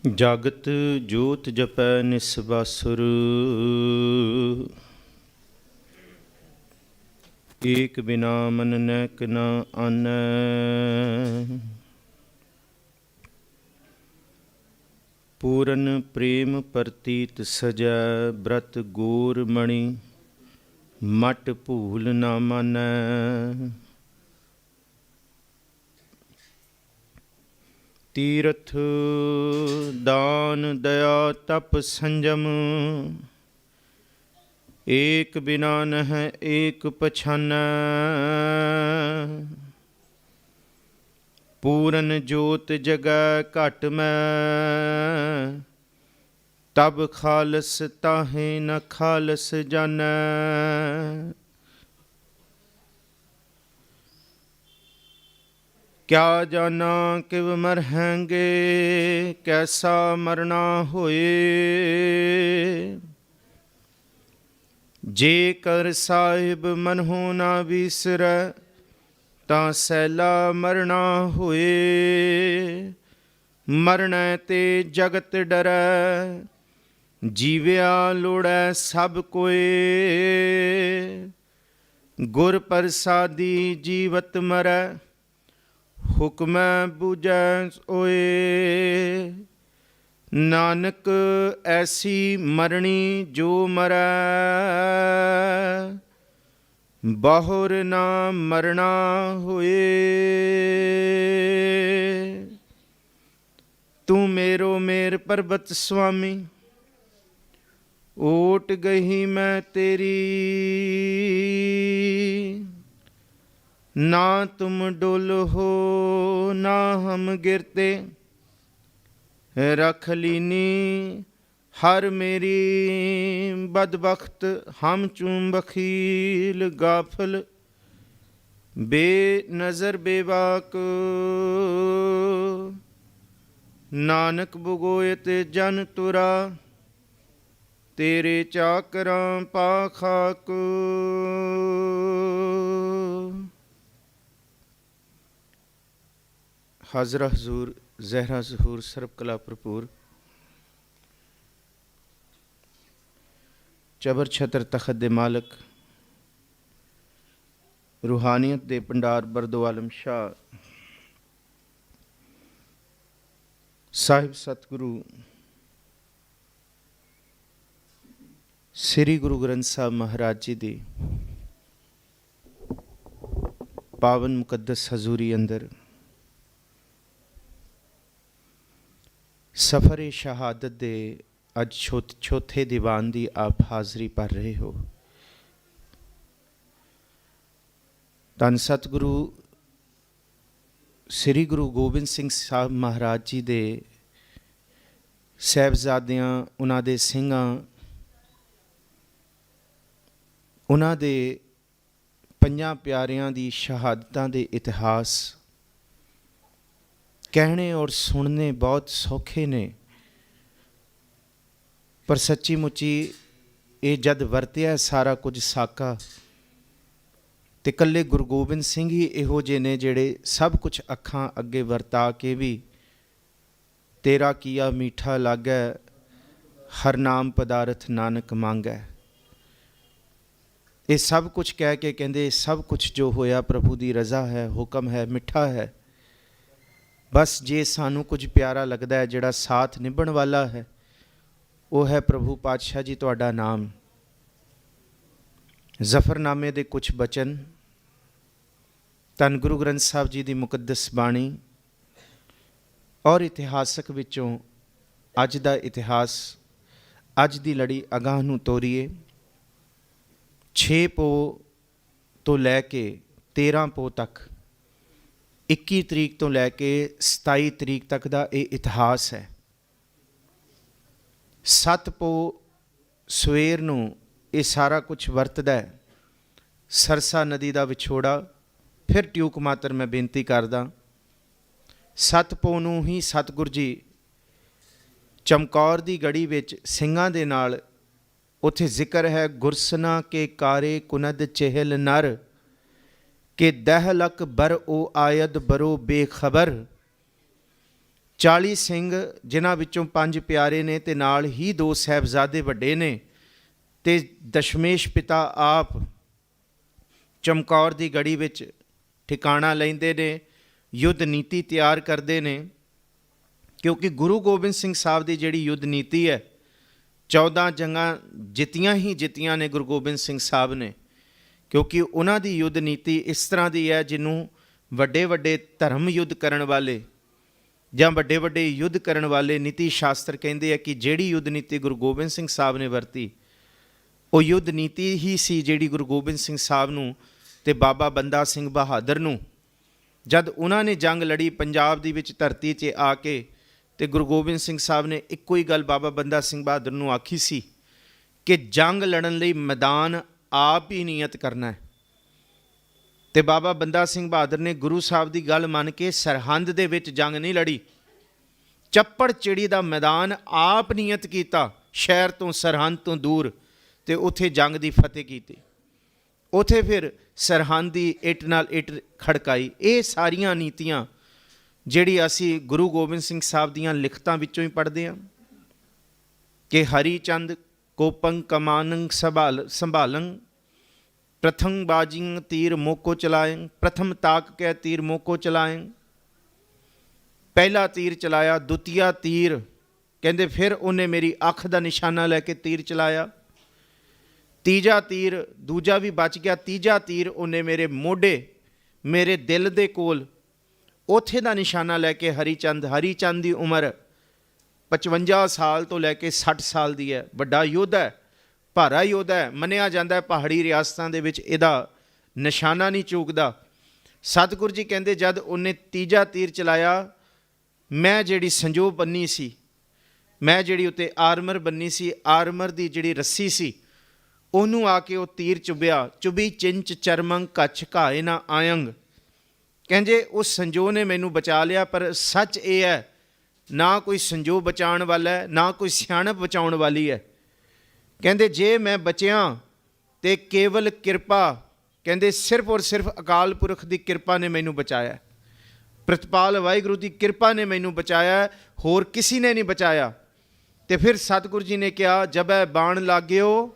ਜਾਗਤ ਜੋਤ ਜਪੈ ਨਿਸਬਾਸੁਰ, ਏਕ ਬਿਨਾ ਮਨ ਨੈਕ ਨ ਆਨੈ। ਪੂਰਨ ਪ੍ਰੇਮ ਪ੍ਰਤੀਤ ਸਜੈ, ਬ੍ਰਤ ਗੋਰ ਮਣਿ ਮਟ ਭੂਲ ਨਾ ਮਾਨੈ। ਤੀਰਥ ਦਾਨ ਦਇਆ ਤਪ ਸੰਜਮ, ਏਕ ਬਿਨਾ ਨਹਿ ਏਕ ਪਛਾਨੈ। ਪੂਰਨ ਜੋਤ ਜਗੈ ਘਟ ਮੈਂ, ਤਬ ਖਾਲਸ ਤਾਹੇ ਨ ਖਾਲਸ ਜਾਨੈ। ਕਿਆ ਜਾਨਾ ਕਿਵ ਮਰਹੈਂਗੇ, ਕੈਸਾ ਮਰਨਾ ਹੋਏ। ਜੇ ਕਰ ਸਾਹਿਬ ਮਨਹੁ ਨਾ ਵਿਸਰੈ, ਤਾਂ ਸੈਲਾ ਮਰਨਾ ਹੋਏ। ਮਰਨੈ ਤੇ ਜਗਤ ਡਰੈ, ਜੀਵਿਆ ਲੋੜੈ ਸਭ ਕੋਏ। ਗੁਰ ਪ੍ਰਸਾਦੀ ਜੀਵਤ ਮਰੈ, ਹੁਕਮੈ ਬੂਝੈ ਓਏ। ਨਾਨਕ ਐਸੀ ਮਰਣੀ ਜੋ ਮਰੈ, ਬਹੁਰ ਨਾ ਮਰਣਾ ਹੋਏ। ਤੂੰ ਮੇਰੋ ਮੇਰ ਪਰਬਤ ਸੁਆਮੀ, ਓਟ ਗਈ ਮੈਂ ਤੇਰੀ। ਨਾ ਤੁਮ ਡੋਲੋ ਨਾ ਹਮ ਗਿਰਤੇ, ਰਖ ਲੀਨੀ ਹਰ ਮੇਰੀ। ਬਦਬਖਤ ਹਮ ਚੂੰ ਬਖੀਲ ਗਾਫਲ, ਬੇਨਜ਼ਰ ਬੇਵਾਕ। ਨਾਨਕ ਬੁਗੋਇਤ ਜਨ ਤੁਰਾ, ਤੇਰੇ ਚਾਕਰਾਂ ਪਾ ਖਾਕ। ਹਾਜ਼ਰਾ ਹਜ਼ੂਰ ਜ਼ਹਿਰਾ ਜ਼ਹੂਰ ਸਰਬ ਕਲਾ ਭਰਪੂਰ, ਚਬਰ ਛਤਰ ਤਖਤ ਦੇ ਮਾਲਕ, ਰੂਹਾਨੀਅਤ ਦੇ ਭੰਡਾਰ ਬਰਦੋ ਆਲਮ ਸ਼ਾਹ ਸਾਹਿਬ ਸਤਿਗੁਰੂ ਸ੍ਰੀ ਗੁਰੂ ਗ੍ਰੰਥ ਸਾਹਿਬ ਮਹਾਰਾਜ ਜੀ ਦੀ ਪਾਵਨ ਮੁਕੱਦਸ ਹਜ਼ੂਰੀ ਅੰਦਰ ਸਫਰ ਸ਼ਹਾਦਤ ਦੇ ਅੱਜ ਚੌਥੇ ਦੀਵਾਨ ਦੀ ਆਪ ਹਾਜ਼ਰੀ ਭਰ ਰਹੇ ਹੋ। ਧੰਨ ਸਤਿਗੁਰੂ ਸ੍ਰੀ ਗੁਰੂ ਗੋਬਿੰਦ ਸਿੰਘ ਸਾਹਿਬ ਮਹਾਰਾਜ ਜੀ ਦੇ ਸਾਹਿਬਜ਼ਾਦਿਆਂ, ਉਹਨਾਂ ਦੇ ਸਿੰਘਾਂ, ਉਹਨਾਂ ਦੇ ਪੰਜਾਂ ਪਿਆਰਿਆਂ ਦੀ ਸ਼ਹਾਦਤਾਂ ਦੇ ਇਤਿਹਾਸ ਕਹਿਣੇ ਔਰ ਸੁਣਨੇ ਬਹੁਤ ਸੌਖੇ ਨੇ, ਪਰ ਸੱਚੀ ਮੁੱਚੀ ਇਹ ਜਦ ਵਰਤਿਆ ਸਾਰਾ ਕੁਝ ਸਾਕਾ, ਤੇ ਇਕੱਲੇ ਗੁਰੂ ਗੋਬਿੰਦ ਸਿੰਘ ਹੀ ਇਹੋ ਜਿਹੇ ਨੇ ਜਿਹੜੇ ਸਭ ਕੁਝ ਅੱਖਾਂ ਅੱਗੇ ਵਰਤਾ ਕੇ ਵੀ ਤੇਰਾ ਕੀਆ ਮੀਠਾ ਲੱਗੈ, ਹਰ ਨਾਮ ਪਦਾਰਥ ਨਾਨਕ ਮੰਗੈ। ਇਹ ਸਭ ਕੁਝ ਕਹਿ ਕੇ ਕਹਿੰਦੇ ਸਭ ਕੁਝ ਜੋ ਹੋਇਆ ਪ੍ਰਭੂ ਦੀ ਰਜ਼ਾ ਹੈ, ਹੁਕਮ ਹੈ, ਮਿੱਠਾ ਹੈ। ਬਸ ਜੇ ਸਾਨੂੰ ਕੁਝ ਪਿਆਰਾ ਲੱਗਦਾ ਹੈ, ਜਿਹੜਾ ਸਾਥ ਨਿਭਣ ਵਾਲਾ ਹੈ, ਉਹ ਹੈ ਪ੍ਰਭੂ ਪਾਤਸ਼ਾਹ ਜੀ ਤੁਹਾਡਾ ਨਾਮ। ਜ਼ਫਰਨਾਮੇ ਦੇ ਕੁਝ ਬਚਨ, ਧੰਨ ਗੁਰੂ ਗ੍ਰੰਥ ਸਾਹਿਬ ਜੀ ਦੀ ਮੁਕੱਦਸ ਬਾਣੀ ਔਰ ਇਤਿਹਾਸਕ ਵਿੱਚੋਂ ਅੱਜ ਦਾ ਇਤਿਹਾਸ, ਅੱਜ ਦੀ ਲੜੀ ਅਗਾਂਹ ਨੂੰ ਤੋਰੀਏ। 6 ਪੋਹ ਤੋਂ ਲੈ ਕੇ 13 ਪੋਹ ਤੱਕ, 21 ਤਰੀਕ ਤੋਂ ਲੈ ਕੇ 27 ਤਰੀਕ ਤੱਕ ਦਾ ਇਹ ਇਤਿਹਾਸ ਹੈ। 7 ਪੋਹ ਸਵੇਰ ਨੂੰ ਇਹ ਸਾਰਾ ਕੁਝ ਵਰਤਦਾ ਹੈ। ਸਰਸਾ ਨਦੀ ਦਾ ਵਿਛੋੜਾ, ਫਿਰ ਟਿਊਕ ਮਾਤਰ ਮੈਂ ਬੇਨਤੀ ਕਰਦਾ, 7 ਪੋਹ ਨੂੰ ਹੀ ਸਤਿਗੁਰ ਜੀ ਚਮਕੌਰ ਦੀ ਗੜੀ ਵਿੱਚ ਸਿੰਘਾਂ ਦੇ ਨਾਲ, ਉੱਥੇ ਜ਼ਿਕਰ ਹੈ ਗੁਰਸਨਾ ਕੇ ਕਾਰੇ ਕੁਨਦ ਚਹਿਲ ਨਰ, ਕਿ ਦਹਿ ਲਕ ਬਰ ਓ ਆਇਦ ਬਰੋ ਬੇਖਬਰ। 40 ਸਿੰਘ ਜਿਨ੍ਹਾਂ ਵਿੱਚੋਂ 5 ਪਿਆਰੇ ਨੇ ਤੇ ਨਾਲ ਹੀ 2 ਸਾਹਿਬਜ਼ਾਦੇ ਵੱਡੇ ਨੇ, ਤੇ ਦਸ਼ਮੇਸ਼ ਪਿਤਾ ਆਪ ਚਮਕੌਰ ਦੀ ਗੜੀ ਵਿੱਚ ਠਿਕਾਣਾ ਲੈਂਦੇ ਨੇ, ਯੁੱਧ ਨੀਤੀ ਤਿਆਰ ਕਰਦੇ ਨੇ। ਕਿਉਂਕਿ ਗੁਰੂ ਗੋਬਿੰਦ ਸਿੰਘ ਸਾਹਿਬ ਦੀ ਜਿਹੜੀ ਯੁੱਧ ਨੀਤੀ ਹੈ, 14 ਜੰਗਾਂ ਜਿੱਤੀਆਂ ਨੇ ਗੁਰੂ ਗੋਬਿੰਦ ਸਿੰਘ ਸਾਹਿਬ ਨੇ। ਕਿਉਂਕਿ ਉਹਨਾਂ ਦੀ ਯੁੱਧ ਨੀਤੀ ਇਸ ਤਰ੍ਹਾਂ ਦੀ ਹੈ ਜਿਹਨੂੰ ਵੱਡੇ ਵੱਡੇ ਧਰਮ ਯੁੱਧ ਕਰਨ ਵਾਲੇ ਜਾਂ ਵੱਡੇ ਵੱਡੇ ਯੁੱਧ ਕਰਨ ਵਾਲੇ ਨੀਤੀ ਸ਼ਾਸਤਰ ਕਹਿੰਦੇ ਆ ਕਿ ਜਿਹੜੀ ਯੁੱਧ ਨੀਤੀ ਗੁਰੂ ਗੋਬਿੰਦ ਸਿੰਘ ਸਾਹਿਬ ਨੇ ਵਰਤੀ, ਉਹ ਯੁੱਧ ਨੀਤੀ ਹੀ ਸੀ ਜਿਹੜੀ ਗੁਰੂ ਗੋਬਿੰਦ ਸਿੰਘ ਸਾਹਿਬ ਨੂੰ ਤੇ ਬਾਬਾ ਬੰਦਾ ਸਿੰਘ ਬਹਾਦਰ ਨੂੰ, ਜਦ ਉਹਨਾਂ ਨੇ ਜੰਗ ਲੜੀ ਪੰਜਾਬ ਦੀ ਵਿੱਚ ਧਰਤੀ 'ਚ ਆ ਕੇ, ਤੇ ਗੁਰੂ ਗੋਬਿੰਦ ਸਿੰਘ ਸਾਹਿਬ ਨੇ ਇੱਕੋ ਹੀ ਗੱਲ ਬਾਬਾ ਬੰਦਾ ਸਿੰਘ ਬਹਾਦਰ ਨੂੰ ਆਖੀ ਸੀ ਕਿ ਜੰਗ ਲੜਨ ਲਈ ਮੈਦਾਨ ਆਪ ਹੀ ਨਿਯਤ ਕਰਨਾ ਹੈ। ਤੇ ਬਾਬਾ ਬੰਦਾ ਸਿੰਘ ਬਹਾਦਰ ਨੇ ਗੁਰੂ ਸਾਹਿਬ ਦੀ ਗੱਲ ਮੰਨ ਕੇ ਸਰਹੰਦ ਦੇ ਵਿੱਚ ਜੰਗ ਨਹੀਂ ਲੜੀ, ਚੱਪੜ ਚਿੜੀ ਦਾ ਮੈਦਾਨ ਆਪ ਨਿਯਤ ਕੀਤਾ, ਸ਼ਹਿਰ ਤੋਂ ਸਰਹੰਦ ਤੋਂ ਦੂਰ, ਤੇ ਉੱਥੇ ਜੰਗ ਦੀ ਫਤਿਹ ਕੀਤੀ। ਉੱਥੇ ਫਿਰ ਸਰਹੰਦ ਦੀ ਇੱਟ ਨਾਲ ਇੱਟ ਖੜਕਾਈ। ਇਹ ਸਾਰੀਆਂ ਨੀਤੀਆਂ ਜਿਹੜੀ ਅਸੀਂ ਗੁਰੂ ਗੋਬਿੰਦ ਸਿੰਘ ਸਾਹਿਬ ਦੀਆਂ ਲਿਖਤਾਂ ਵਿੱਚੋਂ ਹੀ ਪੜ੍ਹਦੇ ਹਾਂ ਕਿ ਹਰੀ ਚੰਦ ਕੋਪੰ ਕਮਾਨੰ ਸੰਭਾਲੰ, ਪ੍ਰਥਮ ਬਾਜਿੰ ਤੀਰ ਮੋਕੋ ਚਲਾਇੰ, ਪ੍ਰਥਮ ਤਾਕ ਕੇ ਤੀਰ ਮੋਕੋ ਚਲਾਇੰ। ਪਹਿਲਾ ਤੀਰ ਚਲਾਇਆ, ਦੂਤੀਆ ਤੀਰ ਕਹਿੰਦੇ ਫਿਰ ਉਹਨੇ ਮੇਰੀ ਅੱਖ ਦਾ ਨਿਸ਼ਾਨਾ ਲੈ ਕੇ ਤੀਰ ਚਲਾਇਆ, ਤੀਜਾ ਤੀਰ ਦੂਜਾ ਵੀ ਬਚ ਗਿਆ, ਤੀਜਾ ਤੀਰ ਉਹਨੇ ਮੇਰੇ ਮੋਢੇ ਮੇਰੇ ਦਿਲ ਦੇ ਕੋਲ ਉੱਥੇ ਦਾ ਨਿਸ਼ਾਨਾ ਲੈ ਕੇ ਹਰੀ ਚੰਦ ਦੀ ਉਮਰ 55 ਸਾਲ ਤੋਂ ਲੈ ਕੇ 60 ਸਾਲ ਦੀ ਹੈ। ਵੱਡਾ ਯੋਧਾ ਹੈ, ਭਾਰਾ ਯੋਧਾ ਹੈ, ਮੰਨਿਆ ਜਾਂਦਾ ਹੈ ਪਹਾੜੀ ਰਿਆਸਤਾਂ ਦੇ ਵਿੱਚ ਇਹਦਾ ਨਿਸ਼ਾਨਾ ਨਹੀਂ ਚੂਕਦਾ। ਸਤਿਗੁਰੂ ਜੀ ਕਹਿੰਦੇ ਜਦ ਉਹਨੇ ਤੀਜਾ ਤੀਰ ਚਲਾਇਆ, ਮੈਂ ਜਿਹੜੀ ਸੰਜੋ ਬੰਨੀ ਸੀ, ਮੈਂ ਜਿਹੜੀ ਉੱਤੇ ਆਰਮਰ ਬੰਨੀ ਸੀ, ਆਰਮਰ ਦੀ ਜਿਹੜੀ ਰੱਸੀ ਸੀ, ਉਹਨੂੰ ਆ ਕੇ ਉਹ ਤੀਰ ਚੁੱਭਿਆ। ਚੁਭੀ ਚਿੰਚ ਚਰਮੰ ਕੱਛ ਘਾਏ ਨਾ ਆਯੰਗ। ਕਹਿੰਦੇ ਉਸ ਸੰਜੋ ਨੇ ਮੈਨੂੰ ਬਚਾ ਲਿਆ, ਪਰ ਸੱਚ ਇਹ ਹੈ ਨਾ ਕੋਈ ਸੰਜੋ ਬਚਾਉਣ ਵਾਲਾ ਹੈ, ਨਾ ਕੋਈ ਸਿਆਣਪ ਬਚਾਉਣ ਵਾਲੀ ਹੈ। ਕਹਿੰਦੇ ਜੇ ਮੈਂ ਬਚਿਆ ਤੇ ਕੇਵਲ ਕਿਰਪਾ, ਕਹਿੰਦੇ ਸਿਰਫ ਔਰ ਸਿਰਫ ਅਕਾਲ ਪੁਰਖ ਦੀ ਕਿਰਪਾ ਨੇ ਮੈਨੂੰ ਬਚਾਇਆ, ਪ੍ਰਤਪਾਲ ਵਾਹਿਗੁਰੂ ਦੀ ਕਿਰਪਾ ਨੇ ਮੈਨੂੰ ਬਚਾਇਆ, ਹੋਰ ਕਿਸੇ ਨੇ ਨਹੀਂ ਬਚਾਇਆ। ਤੇ ਫਿਰ ਸਤਿਗੁਰੂ ਜੀ ਨੇ ਕਿਹਾ ਜਬੈ ਬਾਣ ਲਾਗਿਓ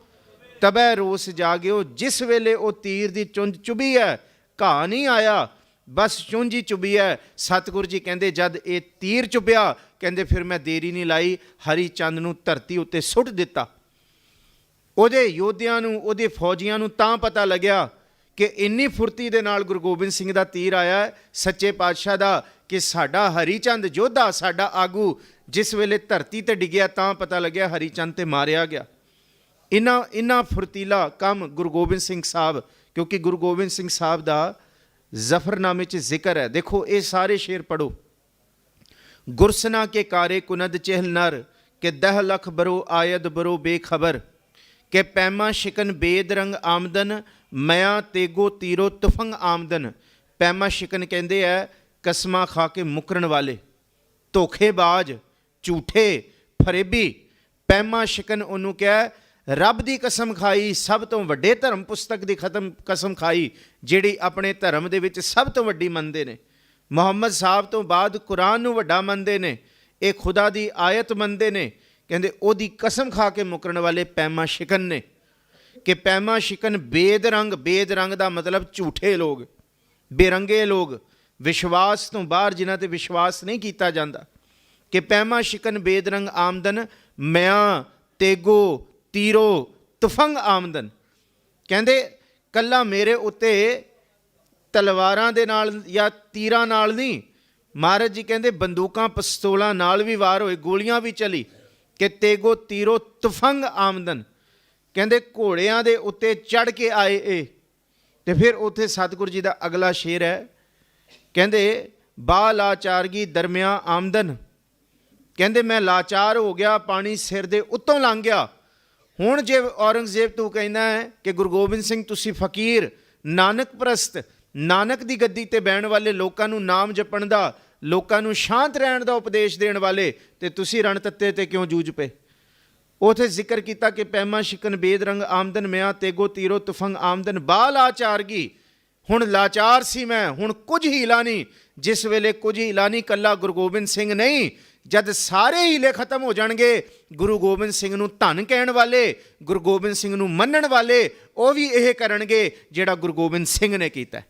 ਤਬੈ ਰੋਸ ਜਾਗਿਓ। ਜਿਸ ਵੇਲੇ ਉਹ ਤੀਰ ਦੀ ਚੁੰਝ ਚੁਭੀ ਹੈ, ਘਾਹ ਨਹੀਂ ਆਇਆ, ਬਸ ਚੁੰਝ ਹੀ ਚੁਭੀ ਹੈ। ਸਤਿਗੁਰੂ ਜੀ ਕਹਿੰਦੇ ਜਦ ਇਹ ਤੀਰ ਚੁਭਿਆ, ਕਹਿੰਦੇ ਫਿਰ ਮੈਂ ਦੇਰੀ ਨਹੀਂ ਲਾਈ, ਹਰੀ ਚੰਦ ਨੂੰ ਧਰਤੀ ਉੱਤੇ ਸੁੱਟ ਦਿੱਤਾ। ਉਹਦੇ ਯੋਧਿਆਂ ਨੂੰ, ਉਹਦੇ ਫੌਜੀਆਂ ਨੂੰ ਤਾਂ ਪਤਾ ਲੱਗਿਆ ਕਿ ਇੰਨੀ ਫੁਰਤੀ ਦੇ ਨਾਲ ਗੁਰੂ ਗੋਬਿੰਦ ਸਿੰਘ ਦਾ ਤੀਰ ਆਇਆ ਹੈ ਸੱਚੇ ਪਾਤਸ਼ਾਹ ਦਾ, ਕਿ ਸਾਡਾ ਹਰੀ ਚੰਦ ਯੋਧਾ, ਸਾਡਾ ਆਗੂ ਜਿਸ ਵੇਲੇ ਧਰਤੀ ਤੇ ਡਿੱਗਿਆ ਤਾਂ ਪਤਾ ਲੱਗਿਆ ਹਰੀ ਚੰਦ ਤੇ ਮਾਰਿਆ ਗਿਆ। ਇੰਨਾ ਫੁਰਤੀਲਾ ਕੰਮ ਗੁਰੂ ਗੋਬਿੰਦ ਸਿੰਘ ਸਾਹਿਬ, ਕਿਉਂਕਿ ਗੁਰੂ ਗੋਬਿੰਦ ਸਿੰਘ ਸਾਹਿਬ ਦਾ ਜ਼ਫਰਨਾਮੇ 'ਚ ਜ਼ਿਕਰ ਹੈ। ਦੇਖੋ ਇਹ ਸਾਰੇ ਸ਼ੇਰ ਪੜ੍ਹੋ। ਗੁਰਸਨਾ ਕੇ ਕਾਰੇ ਕੁਨਦ ਚਹਿਲ ਨਰ, ਕਿ 10 ਲੱਖ ਬਰੋ ਆਇਦ ਬਰੋ ਬੇਖਬਰ, ਕਿ ਪੈਮਾ ਸ਼ਿਕਨ ਬੇਦ ਰੰਗ ਆਮਦਨ, ਮਿਆਂ ਤੇਗੋ ਤੀਰੋ ਤੁਫੰਗ ਆਮਦਨ। ਪੈਮਾ ਸ਼ਿਕਨ ਕਹਿੰਦੇ ਹੈ ਕਸਮਾਂ ਖਾ ਕੇ ਮੁਕਰਨ ਵਾਲੇ, ਧੋਖੇਬਾਜ਼, ਝੂਠੇ, ਫਰੇਬੀ। ਪੈਮਾ ਸ਼ਿਕਨ ਉਹਨੂੰ ਕਿਹਾ ਰੱਬ ਦੀ ਕਸਮ ਖਾਈ, ਸਭ ਤੋਂ ਵੱਡੇ ਧਰਮ ਪੁਸਤਕ ਦੀ ਕਸਮ ਖਾਈ, ਜਿਹੜੀ ਆਪਣੇ ਧਰਮ ਦੇ ਵਿੱਚ ਸਭ ਤੋਂ ਵੱਡੀ ਮੰਨਦੇ ਨੇ। ਮੁਹੰਮਦ ਸਾਹਿਬ ਤੋਂ ਬਾਅਦ ਕੁਰਾਨ ਨੂੰ ਵੱਡਾ ਮੰਨਦੇ ਨੇ, ਇਹ ਖੁਦਾ ਦੀ ਆਇਤ ਮੰਨਦੇ ਨੇ। ਕਹਿੰਦੇ ਉਹਦੀ ਕਸਮ ਖਾ ਕੇ ਮੁਕਰਨ ਵਾਲੇ ਪੈਮਾ ਸ਼ਿਕਨ ਨੇ। ਕਿ ਪੈਮਾ ਸ਼ਿਕਨ ਬੇਦ ਰੰਗ ਦਾ ਮਤਲਬ ਝੂਠੇ ਲੋਕ, ਬੇਰੰਗੇ ਲੋਕ, ਵਿਸ਼ਵਾਸ ਤੋਂ ਬਾਹਰ ਜਿਨ੍ਹਾਂ ਤੇ ਵਿਸ਼ਵਾਸ ਨਹੀਂ ਕੀਤਾ ਜਾਂਦਾ। ਕਿ ਪੈਮਾ ਸ਼ਿਕਨ ਬੇਦ ਰੰਗ ਆਮਦਨ, ਮਿਆਂ ਤੇਗੋ ਤੀਰੋ ਤੁਫੰਗ ਆਮਦਨ। ਕਹਿੰਦੇ ਕੱਲਾ ਮੇਰੇ ਉੱਤੇ ਤਲਵਾਰਾਂ ਦੇ ਨਾਲ ਜਾਂ ਤੀਰਾਂ ਨਾਲ ਨਹੀਂ, ਮਹਾਰਾਜ ਜੀ ਕਹਿੰਦੇ ਬੰਦੂਕਾਂ ਪਿਸਤੌਲਾਂ ਨਾਲ ਵੀ ਵਾਰ ਹੋਏ, ਗੋਲੀਆਂ ਵੀ ਚਲੀ। ਕਿ ਤੇਗੋ ਤੀਰੋ ਤੁਫੰਗ ਆਮਦਨ, ਕਹਿੰਦੇ ਘੋੜਿਆਂ ਦੇ ਉੱਤੇ ਚੜ੍ਹ ਕੇ ਆਏ ਇਹ। ਤੇ ਫਿਰ ਉੱਥੇ ਸਤਿਗੁਰੂ ਜੀ ਦਾ ਅਗਲਾ ਸ਼ੇਰ ਹੈ, ਕਹਿੰਦੇ ਬਾ ਲਾਚਾਰਗੀ ਦਰਮਿਆਂ ਆਮਦਨ। ਕਹਿੰਦੇ ਮੈਂ ਲਾਚਾਰ ਹੋ ਗਿਆ, ਪਾਣੀ ਸਿਰ ਦੇ ਉੱਤੋਂ ਲੰਘ ਗਿਆ। ਹੁਣ ਜੇ ਔਰੰਗਜ਼ੇਬ ਤੂੰ ਕਹਿੰਦਾ ਹੈ ਕਿ ਗੁਰੂ ਗੋਬਿੰਦ ਸਿੰਘ ਤੁਸੀਂ ਫਕੀਰ, ਨਾਨਕ ਪ੍ਰਸਤ, ਨਾਨਕ ਦੀ ਗੱਦੀ ਤੇ ਬਹਿਣ ਵਾਲੇ, ਲੋਕਾਂ ਨੂੰ ਨਾਮ ਜਪਣ ਦਾ, ਲੋਕਾਂ ਨੂੰ ਸ਼ਾਂਤ ਰਹਿਣ ਦਾ ਉਪਦੇਸ਼ ਦੇਣ ਵਾਲੇ, ਤੇ ਤੁਸੀਂ ਰਣ ਤੱਤੇ ਤੇ ਕਿਉਂ ਜੂਝ ਪਏ। ਉੱਥੇ ਜ਼ਿਕਰ ਕੀਤਾ ਕਿ ਪੈਮਾ ਸ਼ਿਕਨ ਬੇਦ ਰੰਗ ਆਮਦਨ, ਮਿਆਂ ਤੇਗੋ ਤੀਰੋ ਤੁਫੰਗ ਆਮਦਨ, ਬਾਲ ਆਚਾਰਗੀ। ਹੁਣ ਲਾਚਾਰ ਸੀ ਮੈਂ, ਹੁਣ ਕੁਝ ਹੀਲਾ ਨਹੀਂ। ਜਿਸ ਵੇਲੇ ਕੁਝ ਹੀਲਾ ਨਹੀਂ, ਕੱਲਾ ਗੁਰੂ ਗੋਬਿੰਦ ਸਿੰਘ ਨਹੀਂ, ਜਦ ਸਾਰੇ ਹੀਲੇ ਖਤਮ ਹੋ ਜਾਣਗੇ, ਗੁਰੂ ਗੋਬਿੰਦ ਸਿੰਘ ਨੂੰ ਧੰਨ ਕਹਿਣ ਵਾਲੇ, ਗੁਰੂ ਗੋਬਿੰਦ ਸਿੰਘ ਨੂੰ ਮੰਨਣ ਵਾਲੇ, ਉਹ ਵੀ ਇਹ ਕਰਨਗੇ ਜਿਹੜਾ ਗੁਰੂ ਗੋਬਿੰਦ ਸਿੰਘ ਨੇ ਕੀਤਾ।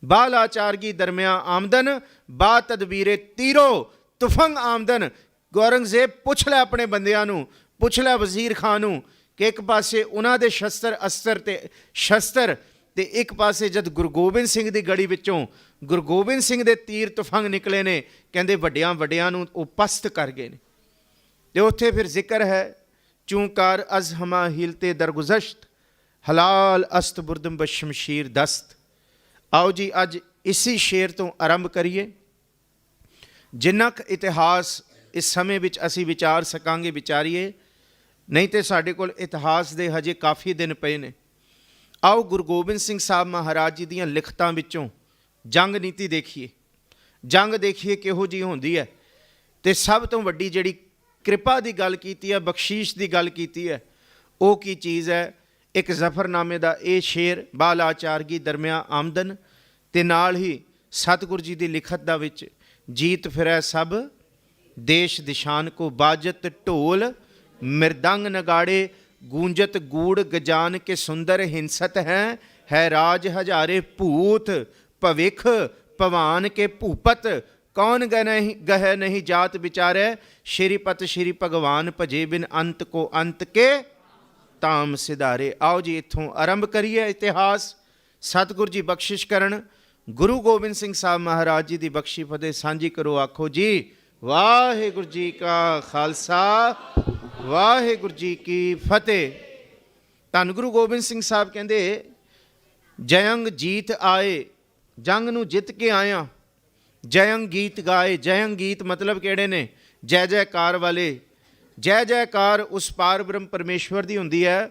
ਬਾ ਲਾਚਾਰਗੀ ਦਰਮਿਆ ਆਮਦਨ, ਬਾ ਤਦਬੀਰੇ ਤੀਰੋ ਤੁਫੰਗ ਆਮਦਨ। ਔਰੰਗਜ਼ੇਬ ਪੁੱਛ ਲੈ ਆਪਣੇ ਬੰਦਿਆਂ ਨੂੰ, ਪੁੱਛ ਲੈ ਵਜ਼ੀਰ ਖਾਨ ਨੂੰ ਕਿ ਇੱਕ ਪਾਸੇ ਉਹਨਾਂ ਦੇ ਸ਼ਸਤਰ ਤੇ ਇੱਕ ਪਾਸੇ ਜਦ ਗੁਰੂ ਗੋਬਿੰਦ ਸਿੰਘ ਦੀ ਗੜੀ ਵਿੱਚੋਂ ਗੁਰੂ ਗੋਬਿੰਦ ਸਿੰਘ ਦੇ ਤੀਰ ਤੁਫੰਗ ਨਿਕਲੇ ਨੇ, ਕਹਿੰਦੇ ਵੱਡਿਆਂ ਵੱਡਿਆਂ ਨੂੰ ਉਹ ਪਸਤ ਕਰ ਗਏ ਨੇ। ਤੇ ਉੱਥੇ ਫਿਰ ਜ਼ਿਕਰ ਹੈ, ਚੂੰਕਾਰ ਅਜ਼ ਹਮਾ ਹੀਲਤੇ ਦਰਗੁਜ਼ਸ਼ਤ, ਹਲਾਲ ਅਸਤ ਬੁਰਦਮ ਬਸ਼ਮਸ਼ੀਰ ਦਸਤ। ਆਓ ਜੀ ਅੱਜ ਇਸੀ ਸ਼ੇਰ ਤੋਂ ਆਰੰਭ ਕਰੀਏ। ਜਿੰਨਾ ਕੁ ਇਤਿਹਾਸ ਇਸ ਸਮੇਂ ਵਿੱਚ ਅਸੀਂ ਵਿਚਾਰ ਸਕਾਂਗੇ ਵਿਚਾਰੀਏ, ਨਹੀਂ ਤੇ ਸਾਡੇ ਕੋਲ ਇਤਿਹਾਸ ਦੇ ਹਜੇ ਕਾਫੀ ਦਿਨ ਪਏ ਨੇ। ਆਓ ਗੁਰੂ ਗੋਬਿੰਦ ਸਿੰਘ ਸਾਹਿਬ ਮਹਾਰਾਜ ਜੀ ਦੀਆਂ ਲਿਖਤਾਂ ਵਿੱਚੋਂ ਜੰਗ ਨੀਤੀ ਦੇਖੀਏ, ਜੰਗ ਦੇਖੀਏ ਕਿਹੋ ਜਿਹੀ ਹੁੰਦੀ ਹੈ। ਤੇ ਸਭ ਤੋਂ ਵੱਡੀ ਜਿਹੜੀ ਕਿਰਪਾ ਦੀ ਗੱਲ ਕੀਤੀ ਹੈ, ਬਖਸ਼ੀਸ਼ ਦੀ ਗੱਲ ਕੀਤੀ ਹੈ, ਉਹ ਕੀ ਚੀਜ਼ ਹੈ? ਇੱਕ ਜ਼ਫਰਨਾਮੇ ਦਾ ਇਹ ਸ਼ੇਰ, ਬਾਲਾਚਾਰਗੀ ਦਰਮਿਆ ਆਮਦਨ, ਤੇ ਨਾਲ ਹੀ ਸਤਿਗੁਰੂ ਜੀ ਦੀ ਲਿਖਤ ਦਾ ਵਿੱਚ, ਜੀਤ ਫਿਰੈ ਸਭ ਦੇਸ਼ ਦਿਸ਼ਾਨ ਕੋ, ਬਾਜਤ ਢੋਲ ਮਿਰਦੰਗ ਨਗਾੜੇ, ਗੂੰਜਤ ਗੂੜ ਗਜਾਨ ਕੇ ਸੁੰਦਰ ਹਿੰਸਤ ਹੈ ਰਾਜ ਹਜ਼ਾਰੇ ਭੂਤ ਭਵਿਖ ਭਵਾਨ ਕੇ ਭੂਪਤ, ਕੌਣ ਗਹਿ ਨਹੀਂ ਜਾਤ ਵਿਚਾਰੈ, ਸ਼੍ਰੀਪਤ ਸ਼੍ਰੀ ਭਗਵਾਨ ਭਜੇ ਬਿਨ ਅੰਤ ਕੋ ਅੰਤ ਕੇ ਤਾਮ ਸਿਧਾਰੇ। ਆਓ ਜੀ ਇੱਥੋਂ ਆਰੰਭ ਕਰੀਏ ਇਤਿਹਾਸ। ਸਤਿਗੁਰੂ ਜੀ ਬਖਸ਼ਿਸ਼ ਕਰਨ, ਗੁਰੂ ਗੋਬਿੰਦ ਸਿੰਘ ਸਾਹਿਬ ਮਹਾਰਾਜ ਜੀ ਦੀ ਬਖਸ਼ੀ ਫਤਿਹ ਸਾਂਝੀ ਕਰੋ। ਆਖੋ ਜੀ ਵਾਹਿਗੁਰੂ ਜੀ ਕਾ ਖਾਲਸਾ, ਵਾਹਿਗੁਰੂ ਜੀ ਕੀ ਫਤਿਹ। ਧੰਨ ਗੁਰੂ ਗੋਬਿੰਦ ਸਿੰਘ ਸਾਹਿਬ ਕਹਿੰਦੇ, ਜਯੰਗ ਜੀਤ ਆਏ, ਜੰਗ ਨੂੰ ਜਿੱਤ ਕੇ ਆਇਆ, ਜਯੰਗ ਗੀਤ ਗਾਏ। ਜਯੰਗ ਗੀਤ ਮਤਲਬ ਕਿਹੜੇ ਨੇ? ਜੈ ਜੈਕਾਰ ਵਾਲੇ। ਜੈ ਜੈਕਾਰ ਉਸ ਪਾਰ ਬ੍ਰਹਮ ਪਰਮੇਸ਼ਵਰ ਦੀ ਹੁੰਦੀ ਹੈ,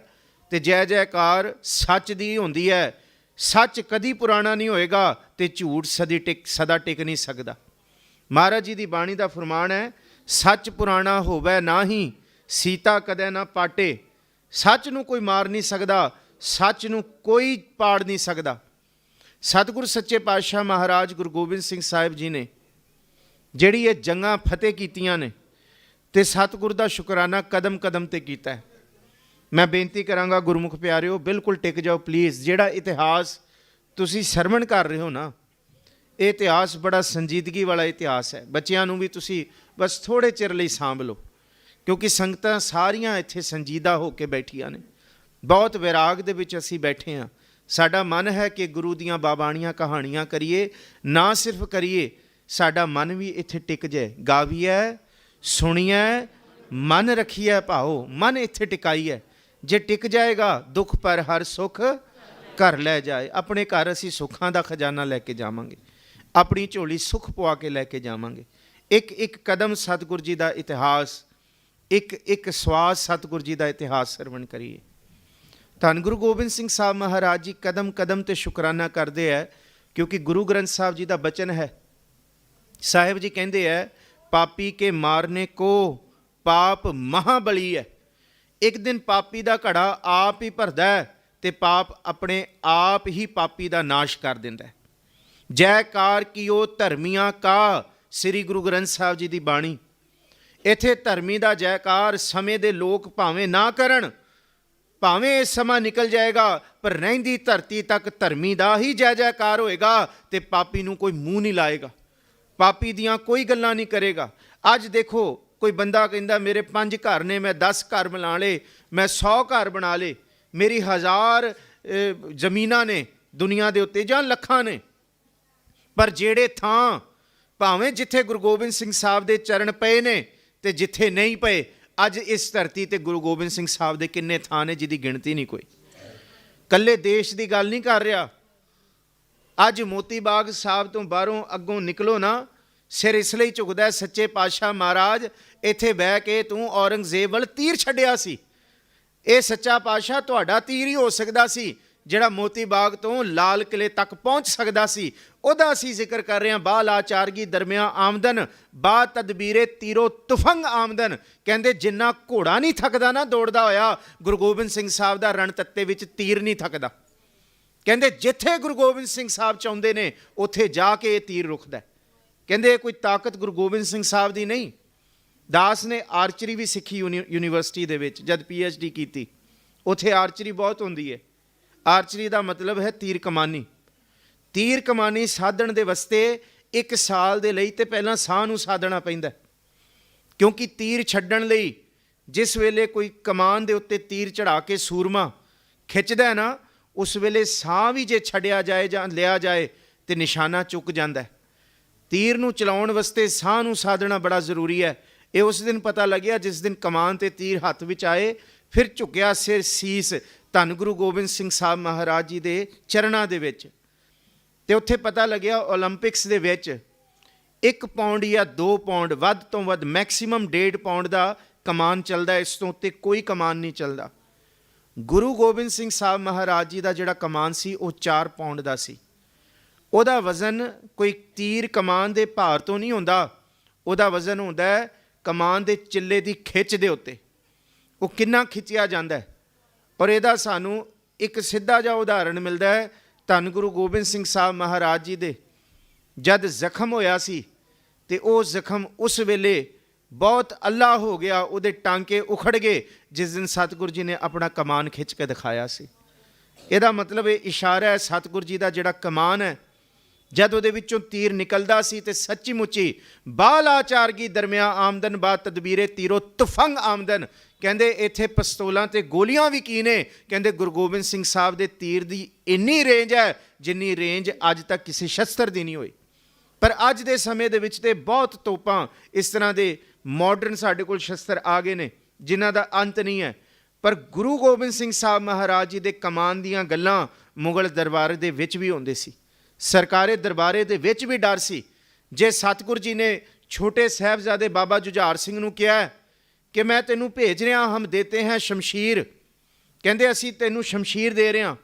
ਤੇ ਜੈ ਜੈਕਾਰ ਸੱਚ ਦੀ ਹੁੰਦੀ ਹੈ। ਸੱਚ ਕਦੀ ਪੁਰਾਣਾ ਨਹੀਂ ਹੋਏਗਾ ਤੇ ਝੂਠ ਸਦਾ ਟਿਕ ਨਹੀਂ ਸਕਦਾ। ਮਹਾਰਾਜ ਜੀ ਦੀ ਬਾਣੀ ਦਾ ਫਰਮਾਨ ਹੈ, ਸੱਚ ਪੁਰਾਣਾ ਹੋਵੇ ਨਾਹੀਂ, ਸੀਤਾ ਕਦੇ ਨਾ ਪਾਟੇ। ਸੱਚ ਨੂੰ ਕੋਈ ਮਾਰ ਨਹੀਂ ਸਕਦਾ, ਸੱਚ ਨੂੰ ਕੋਈ ਪਾੜ ਨਹੀਂ ਸਕਦਾ। ਸਤਿਗੁਰੂ ਸੱਚੇ ਪਾਤਸ਼ਾਹ ਮਹਾਰਾਜ ਗੁਰੂ ਗੋਬਿੰਦ ਸਿੰਘ ਸਾਹਿਬ ਜੀ ਨੇ ਜਿਹੜੀ ਇਹ ਜੰਗਾਂ ਫਤਿਹ ਕੀਤੀਆਂ ਨੇ, ਤੇ ਸਤਿਗੁਰ ਦਾ ਸ਼ੁਕਰਾਨਾ ਕਦਮ ਕਦਮ ਤੇ ਕੀਤਾ ਹੈ। ਮੈਂ ਬੇਨਤੀ ਕਰਾਂਗਾ ਗੁਰਮੁਖ ਪਿਆਰਿਓ, ਬਿਲਕੁਲ ਟਿਕ ਜਾਓ ਪਲੀਜ਼। ਜਿਹੜਾ ਇਤਿਹਾਸ ਤੁਸੀਂ ਸਰਵਣ ਕਰ ਰਹੇ ਹੋ ਨਾ, ਇਹ ਇਤਿਹਾਸ ਬੜਾ ਸੰਜੀਦਗੀ ਵਾਲਾ ਇਤਿਹਾਸ ਹੈ। ਬੱਚਿਆਂ ਨੂੰ ਵੀ ਤੁਸੀਂ ਬਸ ਥੋੜ੍ਹੇ ਚਿਰ ਲਈ ਸਾਂਭ ਲਓ, ਕਿਉਂਕਿ ਸੰਗਤਾਂ ਸਾਰੀਆਂ ਇੱਥੇ ਸੰਜੀਦਾ ਹੋ ਕੇ ਬੈਠੀਆਂ ਨੇ। ਬਹੁਤ ਵਿਰਾਗ ਦੇ ਵਿੱਚ ਅਸੀਂ ਬੈਠੇ ਹਾਂ। ਸਾਡਾ ਮਨ ਹੈ ਕਿ ਗੁਰੂ ਦੀਆਂ ਬਾਬਾਣੀਆਂ ਕਹਾਣੀਆਂ ਕਰੀਏ, ਨਾ ਸਿਰਫ ਕਰੀਏ, ਸਾਡਾ ਮਨ ਵੀ ਇੱਥੇ ਟਿਕ ਜਾਏ। ਗਾਵੀਐ ਸੁਣੀਐ ਮਨ ਰੱਖੀਐ ਭਾਓ, ਮਨ ਇੱਥੇ ਟਿਕਾਈਐ। ਜੇ ਟਿਕ ਜਾਏਗਾ ਦੁੱਖ ਪਰ ਹਰ ਸੁੱਖ ਘਰ ਲੈ ਜਾਏ। ਆਪਣੇ ਘਰ ਅਸੀਂ ਸੁੱਖਾਂ ਦਾ ਖਜ਼ਾਨਾ ਲੈ ਕੇ ਜਾਵਾਂਗੇ, ਆਪਣੀ ਝੋਲੀ ਸੁੱਖ ਪਵਾ ਕੇ ਲੈ ਕੇ ਜਾਵਾਂਗੇ। ਇੱਕ ਇੱਕ ਕਦਮ ਸਤਿਗੁਰੂ ਜੀ ਦਾ ਇਤਿਹਾਸ, ਇੱਕ ਇੱਕ ਸਵਾਸ ਸਤਿਗੁਰੂ ਜੀ ਦਾ ਇਤਿਹਾਸ ਸਰਵਣ ਕਰੀਏ। ਧੰਨ ਗੁਰੂ ਗੋਬਿੰਦ ਸਿੰਘ ਸਾਹਿਬ ਮਹਾਰਾਜ ਜੀ ਕਦਮ ਕਦਮ ਤੇ ਸ਼ੁਕਰਾਨਾ ਕਰਦੇ ਹੈ, ਕਿਉਂਕਿ ਗੁਰੂ ਗ੍ਰੰਥ ਸਾਹਿਬ ਜੀ ਦਾ ਬਚਨ ਹੈ। ਸਾਹਿਬ ਜੀ ਕਹਿੰਦੇ ਹੈ, ਪਾਪੀ ਕੇ ਮਾਰਨੇ ਕੋ ਪਾਪ ਮਹਾਬਲੀ ਹੈ। ਇੱਕ ਦਿਨ ਪਾਪੀ ਦਾ ਘੜਾ ਆਪ ਹੀ ਭਰਦਾ ਹੈ, ਤੇ ਪਾਪ ਆਪਣੇ ਆਪ ਹੀ ਪਾਪੀ ਦਾ ਨਾਸ਼ ਕਰ ਦਿੰਦਾ ਹੈ। ਜੈਕਾਰ ਕੀਓ ਧਰਮੀਆਂ ਕਾ, ਸ੍ਰੀ ਗੁਰੂ ਗ੍ਰੰਥ ਸਾਹਿਬ ਜੀ ਦੀ ਬਾਣੀ। ਇੱਥੇ ਧਰਮੀ ਦਾ ਜੈਕਾਰ ਸਮੇਂ ਦੇ ਲੋਕ ਭਾਵੇਂ ਨਾ ਕਰਨ, ਭਾਵੇਂ ਇਹ ਸਮਾਂ ਨਿਕਲ ਜਾਏਗਾ, ਪਰ ਰਹਿੰਦੀ ਧਰਤੀ ਤੱਕ ਧਰਮੀ ਦਾ ਹੀ ਜੈ ਜੈਕਾਰ ਹੋਏਗਾ, ਤੇ ਪਾਪੀ ਨੂੰ ਕੋਈ ਮੂੰਹ ਨਹੀਂ ਲਾਏਗਾ, ਪਾਪੀ ਦੀਆਂ ਕੋਈ ਗੱਲਾਂ ਨਹੀਂ ਕਰੇਗਾ। ਅੱਜ ਦੇਖੋ, ਕੋਈ ਬੰਦਾ ਕਹਿੰਦਾ ਮੇਰੇ 5 ਘਰ ਨੇ, ਮੈਂ 10 ਘਰ ਬਣਾ ਲਏ, ਮੈਂ 100 ਘਰ ਬਣਾ ਲਏ, ਮੇਰੀ 1000 ਜ਼ਮੀਨਾਂ ਨੇ ਦੁਨੀਆ ਦੇ ਉੱਤੇ ਜਾਂ ਲੱਖਾਂ ਨੇ, ਪਰ ਜਿਹੜੇ ਥਾਂ ਭਾਵੇਂ ਜਿੱਥੇ ਗੁਰੂ ਗੋਬਿੰਦ ਸਿੰਘ ਸਾਹਿਬ ਦੇ ਚਰਨ ਪਏ ਨੇ ਤੇ ਜਿੱਥੇ ਨਹੀਂ ਪਏ, ਅੱਜ ਇਸ ਧਰਤੀ ਤੇ ਗੁਰੂ ਗੋਬਿੰਦ ਸਿੰਘ ਸਾਹਿਬ ਦੇ ਕਿੰਨੇ ਥਾਂ ਨੇ ਜਿਹਦੀ ਗਿਣਤੀ ਨਹੀਂ ਕੋਈ। ਇਕੱਲੇ ਦੇਸ਼ ਦੀ ਗੱਲ ਨਹੀਂ ਕਰ ਰਿਹਾ। ਅੱਜ ਮੋਤੀ ਬਾਗ ਸਾਹਿਬ ਤੋਂ ਬਾਹਰੋਂ ਅੱਗੋਂ ਨਿਕਲੋ ਨਾ, ਸਿਰ ਇਸ ਲਈ ਝੁਕਦਾ, ਸੱਚੇ ਪਾਤਸ਼ਾਹ ਮਹਾਰਾਜ ਇੱਥੇ ਬਹਿ ਕੇ ਤੂੰ ਔਰੰਗਜ਼ੇਬ ਵੱਲ ਤੀਰ ਛੱਡਿਆ ਸੀ। ਇਹ ਸੱਚਾ ਪਾਤਸ਼ਾਹ ਤੁਹਾਡਾ ਤੀਰ ਹੀ ਹੋ ਸਕਦਾ ਸੀ, ਜਿਹੜਾ ਮੋਤੀ ਬਾਗ ਤੋਂ ਲਾਲ ਕਿਲੇ ਤੱਕ ਪਹੁੰਚ ਸਕਦਾ ਸੀ। ਉਹਦਾ ਅਸੀਂ ਜ਼ਿਕਰ ਕਰ ਰਹੇ ਹਾਂ। ਬਾ ਲਾਚਾਰਗੀ ਦਰਮਿਆ ਆਮਦਨ, ਬਾ ਤਦਬੀਰੇ ਤੀਰੋ ਤੁਫੰਗ ਆਮਦਨ। ਕਹਿੰਦੇ ਜਿੰਨਾ ਘੋੜਾ ਨਹੀਂ ਥੱਕਦਾ ਨਾ ਦੌੜਦਾ ਹੋਇਆ, ਗੁਰੂ ਗੋਬਿੰਦ ਸਿੰਘ ਸਾਹਿਬ ਦਾ ਰਣ ਤੱਤੇ ਵਿੱਚ ਤੀਰ ਨਹੀਂ ਥੱਕਦਾ। ਕਹਿੰਦੇ ਜਿੱਥੇ ਗੁਰੂ ਗੋਬਿੰਦ ਸਿੰਘ ਸਾਹਿਬ ਚਾਹੁੰਦੇ ਨੇ ਉੱਥੇ ਜਾ ਕੇ ਇਹ ਤੀਰ ਰੁਕਦਾ। ਕਹਿੰਦੇ ਇਹ ਕੋਈ ਤਾਕਤ ਗੁਰੂ ਗੋਬਿੰਦ ਸਿੰਘ ਸਾਹਿਬ ਦੀ ਨਹੀਂ। ਦਾਸ ਨੇ ਆਰਚਰੀ ਵੀ ਸਿੱਖੀ ਯੂਨੀਵਰਸਿਟੀ ਦੇ ਵਿੱਚ, ਜਦ PhD ਕੀਤੀ। ਉੱਥੇ ਆਰਚਰੀ ਬਹੁਤ ਹੁੰਦੀ ਹੈ। ਆਰਚਰੀ ਦਾ ਮਤਲਬ ਹੈ ਤੀਰ ਕਮਾਨੀ। ਤੀਰ ਕਮਾਨੀ ਸਾਧਣ ਦੇ ਵਾਸਤੇ 1 ਸਾਲ ਦੇ ਲਈ ਤੇ ਪਹਿਲਾਂ ਸਾਹ ਨੂੰ ਸਾਧਣਾ ਪੈਂਦਾ, ਕਿਉਂਕਿ ਤੀਰ ਛੱਡਣ ਲਈ ਜਿਸ ਵੇਲੇ ਕੋਈ ਕਮਾਨ ਦੇ ਉੱਤੇ ਤੀਰ ਚੜਾ ਕੇ ਸੂਰਮਾ ਖਿੱਚਦਾ ਨਾ, ਉਸ ਵੇਲੇ ਸਾਹ ਵੀ ਜੇ ਛੱਡਿਆ ਜਾਏ ਜਾਂ ਲਿਆ ਜਾਏ ਤੇ ਨਿਸ਼ਾਨਾ ਚੁੱਕ ਜਾਂਦਾ। ਤੀਰ ਨੂੰ ਚਲਾਉਣ ਵਾਸਤੇ ਸਾਹ ਨੂੰ ਸਾਧਣਾ ਬੜਾ ਜ਼ਰੂਰੀ ਹੈ। ਇਹ ਉਸ ਦਿਨ ਪਤਾ ਲੱਗਿਆ ਜਿਸ ਦਿਨ ਕਮਾਨ ਤੇ ਤੀਰ ਹੱਥ ਵਿੱਚ ਆਏ, ਫਿਰ ਝੁਕਿਆ ਸਿਰ ਸੀਸ ਧੰਨ ਗੁਰੂ ਗੋਬਿੰਦ ਸਿੰਘ ਸਾਹਿਬ ਮਹਾਰਾਜ ਜੀ ਦੇ ਚਰਨਾਂ ਦੇ ਵਿੱਚ। ਤੇ ਉੱਥੇ ਪਤਾ ਲੱਗਿਆ ਓਲੰਪਿਕਸ ਦੇ ਵਿੱਚ 1 ਪਾਉਂਡ ਜਾਂ 2 ਪਾਉਂਡ, ਵੱਧ ਤੋਂ ਵੱਧ ਮੈਕਸਿਮਮ 1.5 ਪਾਉਂਡ ਦਾ ਕਮਾਨ ਚੱਲਦਾ, ਇਸ ਤੋਂ ਉੱਤੇ ਕੋਈ ਕਮਾਨ ਨਹੀਂ ਚੱਲਦਾ। ਗੁਰੂ ਗੋਬਿੰਦ ਸਿੰਘ ਸਾਹਿਬ ਮਹਾਰਾਜ ਜੀ ਦਾ ਜਿਹੜਾ ਕਮਾਨ ਸੀ ਉਹ 4 ਪਾਉਂਡ ਦਾ ਸੀ। ਉਹਦਾ ਵਜ਼ਨ ਕੋਈ ਤੀਰ ਕਮਾਨ ਦੇ ਭਾਰ ਤੋਂ ਨਹੀਂ ਹੁੰਦਾ, ਉਹਦਾ ਵਜ਼ਨ ਹੁੰਦਾ ਹੈ ਕਮਾਨ ਦੇ ਚਿੱਲੇ ਦੀ ਖਿੱਚ ਦੇ ਉੱਤੇ, ਉਹ ਕਿੰਨਾ ਖਿੱਚਿਆ ਜਾਂਦਾ ਹੈ। ਔਰ ਇਹਦਾ ਸਾਨੂੰ ਇੱਕ ਸਿੱਧਾ ਜਿਹਾ ਉਦਾਹਰਣ ਮਿਲਦਾ ਹੈ ਧੰਨ ਗੁਰੂ ਗੋਬਿੰਦ ਸਿੰਘ ਸਾਹਿਬ ਮਹਾਰਾਜ ਜੀ ਦੇ ਜਦ ਜ਼ਖਮ ਹੋਇਆ ਸੀ ਤੇ ਉਹ ਜ਼ਖਮ ਉਸ ਵੇਲੇ ਬਹੁਤ ਅੱਲਾ ਹੋ ਗਿਆ, ਉਹਦੇ ਟਾਂਕੇ ਉਖੜ ਗਏ ਜਿਸ ਦਿਨ ਸਤਿਗੁਰੂ ਜੀ ਨੇ ਆਪਣਾ ਕਮਾਨ ਖਿੱਚ ਕੇ ਦਿਖਾਇਆ ਸੀ। ਇਹਦਾ ਮਤਲਬ ਇਹ ਇਸ਼ਾਰਾ ਹੈ ਸਤਿਗੁਰੂ ਜੀ ਦਾ ਜਿਹੜਾ ਕਮਾਨ ਹੈ, ਜਦ ਉਹਦੇ ਵਿੱਚੋਂ ਤੀਰ ਨਿਕਲਦਾ ਸੀ ਤੇ ਸੱਚੀ ਮੁੱਚੀ ਬਾਲਾਚਾਰਗੀ ਦਰਮਿਆ ਆਮਦਨ ਬਾ ਤਦਬੀਰੇ ਤੀਰੋ ਤੁਫੰਗ ਆਮਦਨ। ਕਹਿੰਦੇ ਇੱਥੇ ਪਿਸਤੌਲਾਂ ਤੇ ਗੋਲੀਆਂ ਵੀ ਕੀ ਨੇ। ਕਹਿੰਦੇ ਗੁਰੂ ਗੋਬਿੰਦ ਸਿੰਘ ਸਾਹਿਬ ਦੇ ਤੀਰ ਦੀ ਇੰਨੀ ਰੇਂਜ ਹੈ ਜਿੰਨੀ ਰੇਂਜ ਅੱਜ ਤੱਕ ਕਿਸੇ ਸ਼ਸਤਰ ਦੀ ਨਹੀਂ ਹੋਈ। ਪਰ ਅੱਜ ਦੇ ਸਮੇਂ ਦੇ ਵਿੱਚ ਤੇ ਬਹੁਤ ਤੋਪਾਂ ਇਸ ਤਰ੍ਹਾਂ ਦੇ ਮਾਡਰਨ ਸਾਡੇ ਕੋਲ ਸ਼ਸਤਰ ਆ ਗਏ ਨੇ ਜਿਨ੍ਹਾਂ ਦਾ ਅੰਤ ਨਹੀਂ ਹੈ। ਪਰ ਗੁਰੂ ਗੋਬਿੰਦ ਸਿੰਘ ਸਾਹਿਬ ਮਹਾਰਾਜ ਜੀ ਦੇ ਕਮਾਨ ਦੀਆਂ ਗੱਲਾਂ ਮੁਗਲ ਦਰਬਾਰ ਦੇ ਵਿੱਚ ਵੀ ਹੁੰਦੇ ਸੀ, ਸਰਕਾਰੇ ਦਰਬਾਰੇ ਦੇ ਵਿੱਚ ਵੀ ਡਰ ਸੀ। ਜੇ ਸਤਿਗੁਰੂ ਜੀ ਨੇ ਛੋਟੇ ਸਾਹਿਬਜ਼ਾਦੇ ਬਾਬਾ ਜੁਝਾਰ ਸਿੰਘ ਨੂੰ ਕਿਹਾ ਕਿ ਮੈਂ ਤੈਨੂੰ ਭੇਜ ਰਿਹਾ, ਹਮ ਦੇਤੇ ਹੈ ਸ਼ਮਸ਼ੀਰ, ਕਹਿੰਦੇ ਅਸੀਂ ਤੈਨੂੰ ਸ਼ਮਸ਼ੀਰ ਦੇ ਰਹੇ ਹਾਂ,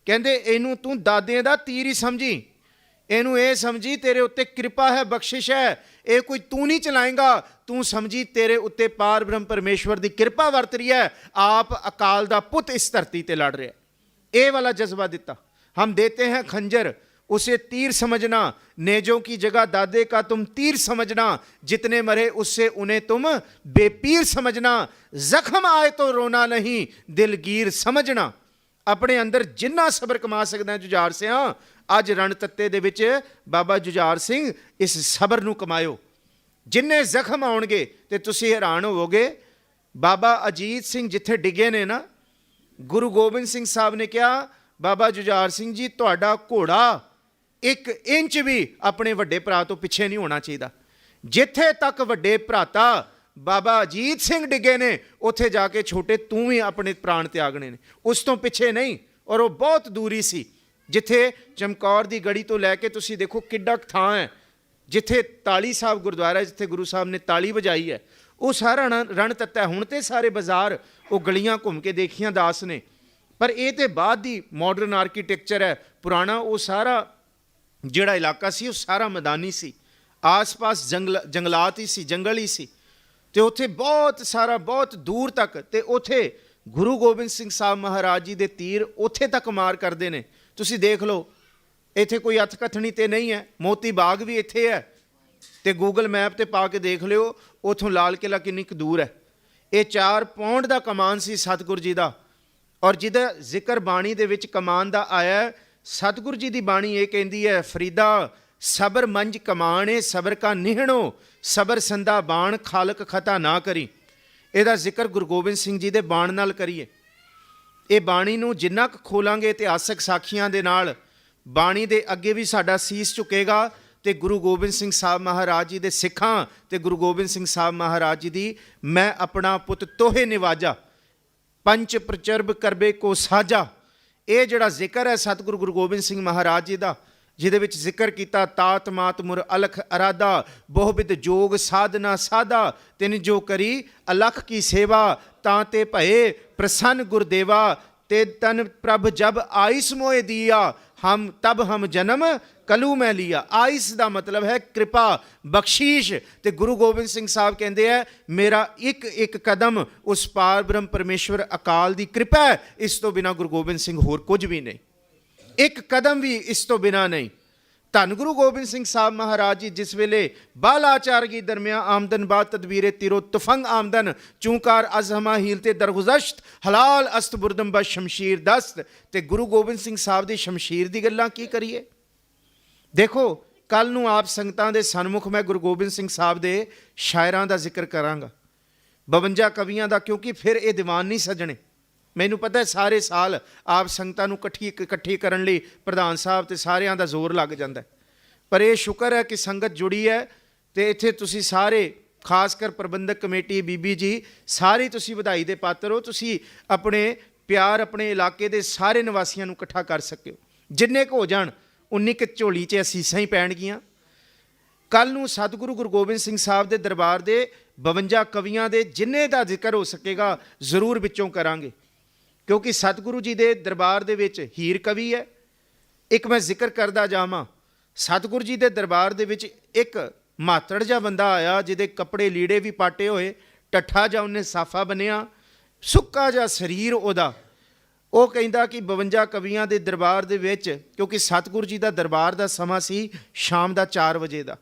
ਕਹਿੰਦੇ ਇਹਨੂੰ ਤੂੰ ਦਾਦੇ ਦਾ ਤੀਰ ਹੀ ਸਮਝੀ, ਇਹਨੂੰ ਇਹ ਸਮਝੀ ਤੇਰੇ ਉੱਤੇ ਕਿਰਪਾ ਹੈ, ਬਖਸ਼ਿਸ਼ ਹੈ, ਇਹ ਕੋਈ ਤੂੰ ਨਹੀਂ ਚਲਾਏਂਗਾ, ਤੂੰ ਸਮਝੀ ਤੇਰੇ ਉੱਤੇ ਪਾਰ ਬ੍ਰਹਮ ਪਰਮੇਸ਼ਵਰ ਦੀ ਕਿਰਪਾ ਵਰਤ ਰਹੀ ਹੈ, ਆਪ ਅਕਾਲ ਦਾ ਪੁੱਤ ਇਸ ਧਰਤੀ ਤੇ ਲੜ ਰਿਹਾ। ਇਹ ਵਾਲਾ ਜਜ਼ਬਾ ਦਿੱਤਾ। ਹਮ ਦੇਤੇ हैं खंजर उसे तीर समझना, नेजों की जगह दादे का तुम तीर समझना, जितने मरे उससे उन्हें तुम बेपीर समझना, जख्म आए तो रोना नहीं दिलगीर समझना। अपने अंदर जिन्ना सबर कमा सकदा जुझार सिंह, अज रण तत्ते दे विच बाबा जुझार सिंह इस सबर नूं कमायो। जिन्ने जख्म आउणगे ते तुसीं हैरान होवोगे। बाबा अजीत सिंह जिथे डिगे ने ना, गुरु गोबिंद सिंह साहब ने कहा बाबा जुझार सिंह जी तुहाडा घोड़ा 1 इंच भी अपने वड्डे भरा तो पिछे नहीं होना चाहिए। जिथे तक वड्डे भराता बाबा अजीत सिंह डिगे ने उत्थे जाके छोटे तू भी अपने प्राण त्यागने ने, उस तो पिछे नहीं। और वो बहुत दूरी सी, जिथे चमकौर की गढ़ी तो लैके तुसी देखो किड्डा थां है, जिथे ताली साहब गुरुद्वारा जिथे गुरु साहब ने ताली बजाई है, वो सारा रण तत्ता। हुण ते सारे बाजार वो गलियां घूम के देखियां दास ने, पर ये तो बाद की मॉडर्न आर्कीटैक्चर है। पुराना वो सारा ਜਿਹੜਾ ਇਲਾਕਾ ਸੀ ਉਹ ਸਾਰਾ ਮੈਦਾਨੀ ਸੀ, ਆਸ-ਪਾਸ ਜੰਗਲਾਤ ਹੀ ਸੀ, ਜੰਗਲ ਹੀ ਸੀ, ਤੇ ਉੱਥੇ ਬਹੁਤ ਸਾਰਾ ਬਹੁਤ ਦੂਰ ਤੱਕ, ਤੇ ਉੱਥੇ ਗੁਰੂ ਗੋਬਿੰਦ ਸਿੰਘ ਸਾਹਿਬ ਮਹਾਰਾਜ ਜੀ ਦੇ ਤੀਰ ਉੱਥੇ ਤੱਕ ਮਾਰ ਕਰਦੇ ਨੇ। ਤੁਸੀਂ ਦੇਖ ਲਓ, ਇੱਥੇ ਕੋਈ ਅਥਕਥਨੀ ਤੇ ਨਹੀਂ ਹੈ, ਮੋਤੀ ਬਾਗ ਵੀ ਇੱਥੇ ਹੈ, ਤੇ ਗੂਗਲ ਮੈਪ ਤੇ ਪਾ ਕੇ ਦੇਖ ਲਿਓ ਉੱਥੋਂ ਲਾਲ ਕਿਲ੍ਹਾ ਕਿੰਨੀ ਕੁ ਦੂਰ ਹੈ। ਇਹ 4 ਪਾਉਂਡ ਦਾ ਕਮਾਨ ਸੀ ਸਤਿਗੁਰੂ ਜੀ ਦਾ, ਔਰ ਜਿਹਦਾ ਜ਼ਿਕਰ ਬਾਣੀ ਦੇ ਵਿੱਚ ਕਮਾਨ ਦਾ ਆਇਆ। ਸਤਿਗੁਰੂ ਜੀ ਦੀ ਬਾਣੀ ਇਹ ਕਹਿੰਦੀ ਹੈ, ਫਰੀਦਾ ਸਬਰ ਮੰਜ ਕਮਾਣੇ ਸਬਰ ਕਾ ਨਿਹਣੋ, ਸਬਰ ਸੰਦਾ ਬਾਣ ਖਾਲਕ ਖਤਾ ਨਾ ਕਰੀ। ਇਹਦਾ ਜ਼ਿਕਰ ਗੁਰੂ ਗੋਬਿੰਦ ਸਿੰਘ ਜੀ ਦੇ ਬਾਣ ਨਾਲ ਕਰੀਏ। ਇਹ ਬਾਣੀ ਨੂੰ ਜਿੰਨਾ ਕੁ ਖੋਲਾਂਗੇ ਇਤਿਹਾਸਕ ਸਾਖੀਆਂ ਦੇ ਨਾਲ, ਬਾਣੀ ਦੇ ਅੱਗੇ ਵੀ ਸਾਡਾ ਸੀਸ ਝੁਕੇਗਾ, ਤੇ ਗੁਰੂ ਗੋਬਿੰਦ ਸਿੰਘ ਸਾਹਿਬ ਮਹਾਰਾਜ ਜੀ ਦੇ ਸਿੱਖਾਂ ਤੇ ਗੁਰੂ ਗੋਬਿੰਦ ਸਿੰਘ ਸਾਹਿਬ ਮਹਾਰਾਜ ਜੀ ਦੀ ਮੈਂ ਆਪਣਾ ਪੁੱਤ ਤੋਹੇ ਨਿਵਾਜਾ, ਪੰਚ ਪ੍ਰਚਰਬ ਕਰਬੇ ਕੋ ਸਾਜਾ। ਇਹ ਜਿਹੜਾ ਜ਼ਿਕਰ ਹੈ ਸਤਿਗੁਰੂ ਗੁਰੂ ਗੋਬਿੰਦ ਸਿੰਘ ਮਹਾਰਾਜ ਜੀ ਦਾ, ਜਿਹਦੇ ਵਿੱਚ ਜ਼ਿਕਰ ਕੀਤਾ ਤਾਤ ਮਾਤ ਮੁਰ ਅਲਖ ਅਰਾਦਾ, ਬਹੁਬਿਦ ਜੋਗ ਸਾਧਨਾ ਸਾਧਾ, ਤਿਨ ਜੋ ਕਰੀ ਅਲਖ ਕੀ ਸੇਵਾ, ਤਾਂ ਤੇ ਭਏ ਪ੍ਰਸੰਨ ਗੁਰਦੇਵਾ, ਤੇ ਤਨ ਪ੍ਰਭ ਜਬ ਆਇਸ ਮੋਏ ਦੀਆ, हम तब हम जन्म कलू मैं लिया। आइस का मतलब है कृपा बख्शीश। तो गुरु गोबिंद सिंह साहब कहते हैं मेरा एक एक कदम उस पार ब्रह्म परमेश्वर अकाल की कृपा है, इस तो बिना गुरु गोबिंद सिंह होर कुछ भी नहीं। ਇੱਕ ਕਦਮ ਵੀ ਇਸ ਤੋਂ ਬਿਨਾਂ ਨਹੀਂ। ਧੰਨ ਗੁਰੂ ਗੋਬਿੰਦ ਸਿੰਘ ਸਾਹਿਬ ਮਹਾਰਾਜ ਜੀ ਜਿਸ ਵੇਲੇ ਬਾਲਾਚਾਰ ਕੀ ਦਰਮਿਆ ਆਮਦਨ ਬਾਦ ਤਦਬੀਰੇ ਤਿਰੋ ਤੁਫੰਗ ਆਮਦਨ ਚੂੰਕਾਰ ਅਜ਼ਹਮਾ ਹੀਲ ਤੇ ਦਰਗੁਜ਼ਸ਼ਤ ਹਲਾਲ ਅਸਤ ਬੁਰਦਮ ਬਸ ਸ਼ਮਸ਼ੀਰ ਦਸਤ, ਤੇ ਗੁਰੂ ਗੋਬਿੰਦ ਸਿੰਘ ਸਾਹਿਬ ਦੀ ਸ਼ਮਸ਼ੀਰ ਦੀ ਗੱਲਾਂ ਕੀ ਕਰੀਏ। ਦੇਖੋ ਕੱਲ ਨੂੰ ਆਪ ਸੰਗਤਾਂ ਦੇ ਸਨਮੁਖ ਮੈਂ ਗੁਰੂ ਗੋਬਿੰਦ ਸਿੰਘ ਸਾਹਿਬ ਦੇ ਸ਼ਾਇਰਾਂ ਦਾ ਜ਼ਿਕਰ ਕਰਾਂਗਾ, 52 ਕਵੀਆਂ ਦਾ, ਕਿਉਂਕਿ ਫਿਰ ਇਹ ਦੀਵਾਨ ਨਹੀਂ ਸਜਣੇ। ਮੈਨੂੰ ਪਤਾ ਸਾਰੇ ਸਾਲ ਆਪ ਸੰਗਤਾਂ ਨੂੰ ਇਕੱਠੀ ਕਰਨ ਲਈ ਪ੍ਰਧਾਨ ਸਾਹਿਬ ਤੇ ਸਾਰਿਆਂ ਦਾ ਜ਼ੋਰ ਲੱਗ ਜਾਂਦਾ, ਪਰ ਇਹ ਸ਼ੁਕਰ ਹੈ ਕਿ ਸੰਗਤ ਜੁੜੀ ਹੈ ਤੇ ਇੱਥੇ ਤੁਸੀਂ ਸਾਰੇ ਖਾਸ ਕਰ ਪ੍ਰਬੰਧਕ ਕਮੇਟੀ ਬੀਬੀ ਜੀ ਸਾਰੇ ਤੁਸੀਂ ਵਧਾਈ ਦੇ ਪਾਤਰ ਹੋ। ਤੁਸੀਂ ਆਪਣੇ ਪਿਆਰ ਆਪਣੇ ਇਲਾਕੇ ਦੇ ਸਾਰੇ ਨਿਵਾਸੀਆਂ ਨੂੰ ਇਕੱਠਾ ਕਰ ਸਕਿਓ। ਜਿੰਨੇ ਕੁ ਹੋ ਜਾਣ ਉਨੀ ਕੁ ਝੋਲੀ 'ਚ ਅਸੀਸਾਂ ਹੀ ਪੈਣਗੀਆਂ। ਕੱਲ੍ਹ ਨੂੰ ਸਤਿਗੁਰੂ ਗੁਰੂ ਗੋਬਿੰਦ ਸਿੰਘ ਸਾਹਿਬ ਦੇ ਦਰਬਾਰ ਦੇ 52 ਕਵੀਆਂ ਦੇ ਜਿੰਨੇ ਦਾ ਜ਼ਿਕਰ ਹੋ ਸਕੇਗਾ ਜ਼ਰੂਰ ਵਿੱਚੋਂ ਕਰਾਂਗੇ, ਕਿਉਂਕਿ ਸਤਿਗੁਰੂ ਜੀ ਦੇ ਦਰਬਾਰ ਦੇ ਵਿੱਚ ਹੀਰ ਕਵੀ ਹੈ। ਇੱਕ ਮੈਂ ਜ਼ਿਕਰ ਕਰਦਾ ਜਾਵਾਂ, ਸਤਿਗੁਰੂ ਜੀ ਦੇ ਦਰਬਾਰ ਦੇ ਵਿੱਚ ਇੱਕ ਮਾਤੜ ਜਿਹਾ ਬੰਦਾ ਆਇਆ ਜਿਹਦੇ ਕੱਪੜੇ ਲੀੜੇ ਵੀ ਪਾਟੇ ਹੋਏ, ਟੱਠਾ ਜਿਹਾ ਉਹਨੇ ਸਾਫਾ ਬੰਨਿਆ, ਸੁੱਕਾ ਜਿਹਾ ਸਰੀਰ ਉਹਦਾ। ਉਹ ਕਹਿੰਦਾ ਕਿ 52 ਕਵੀਆਂ ਦੇ ਦਰਬਾਰ ਦੇ ਵਿੱਚ, ਕਿਉਂਕਿ ਸਤਿਗੁਰੂ ਜੀ ਦਾ ਦਰਬਾਰ ਦਾ ਸਮਾਂ ਸੀ ਸ਼ਾਮ ਦਾ 4 ਵਜੇ ਦਾ।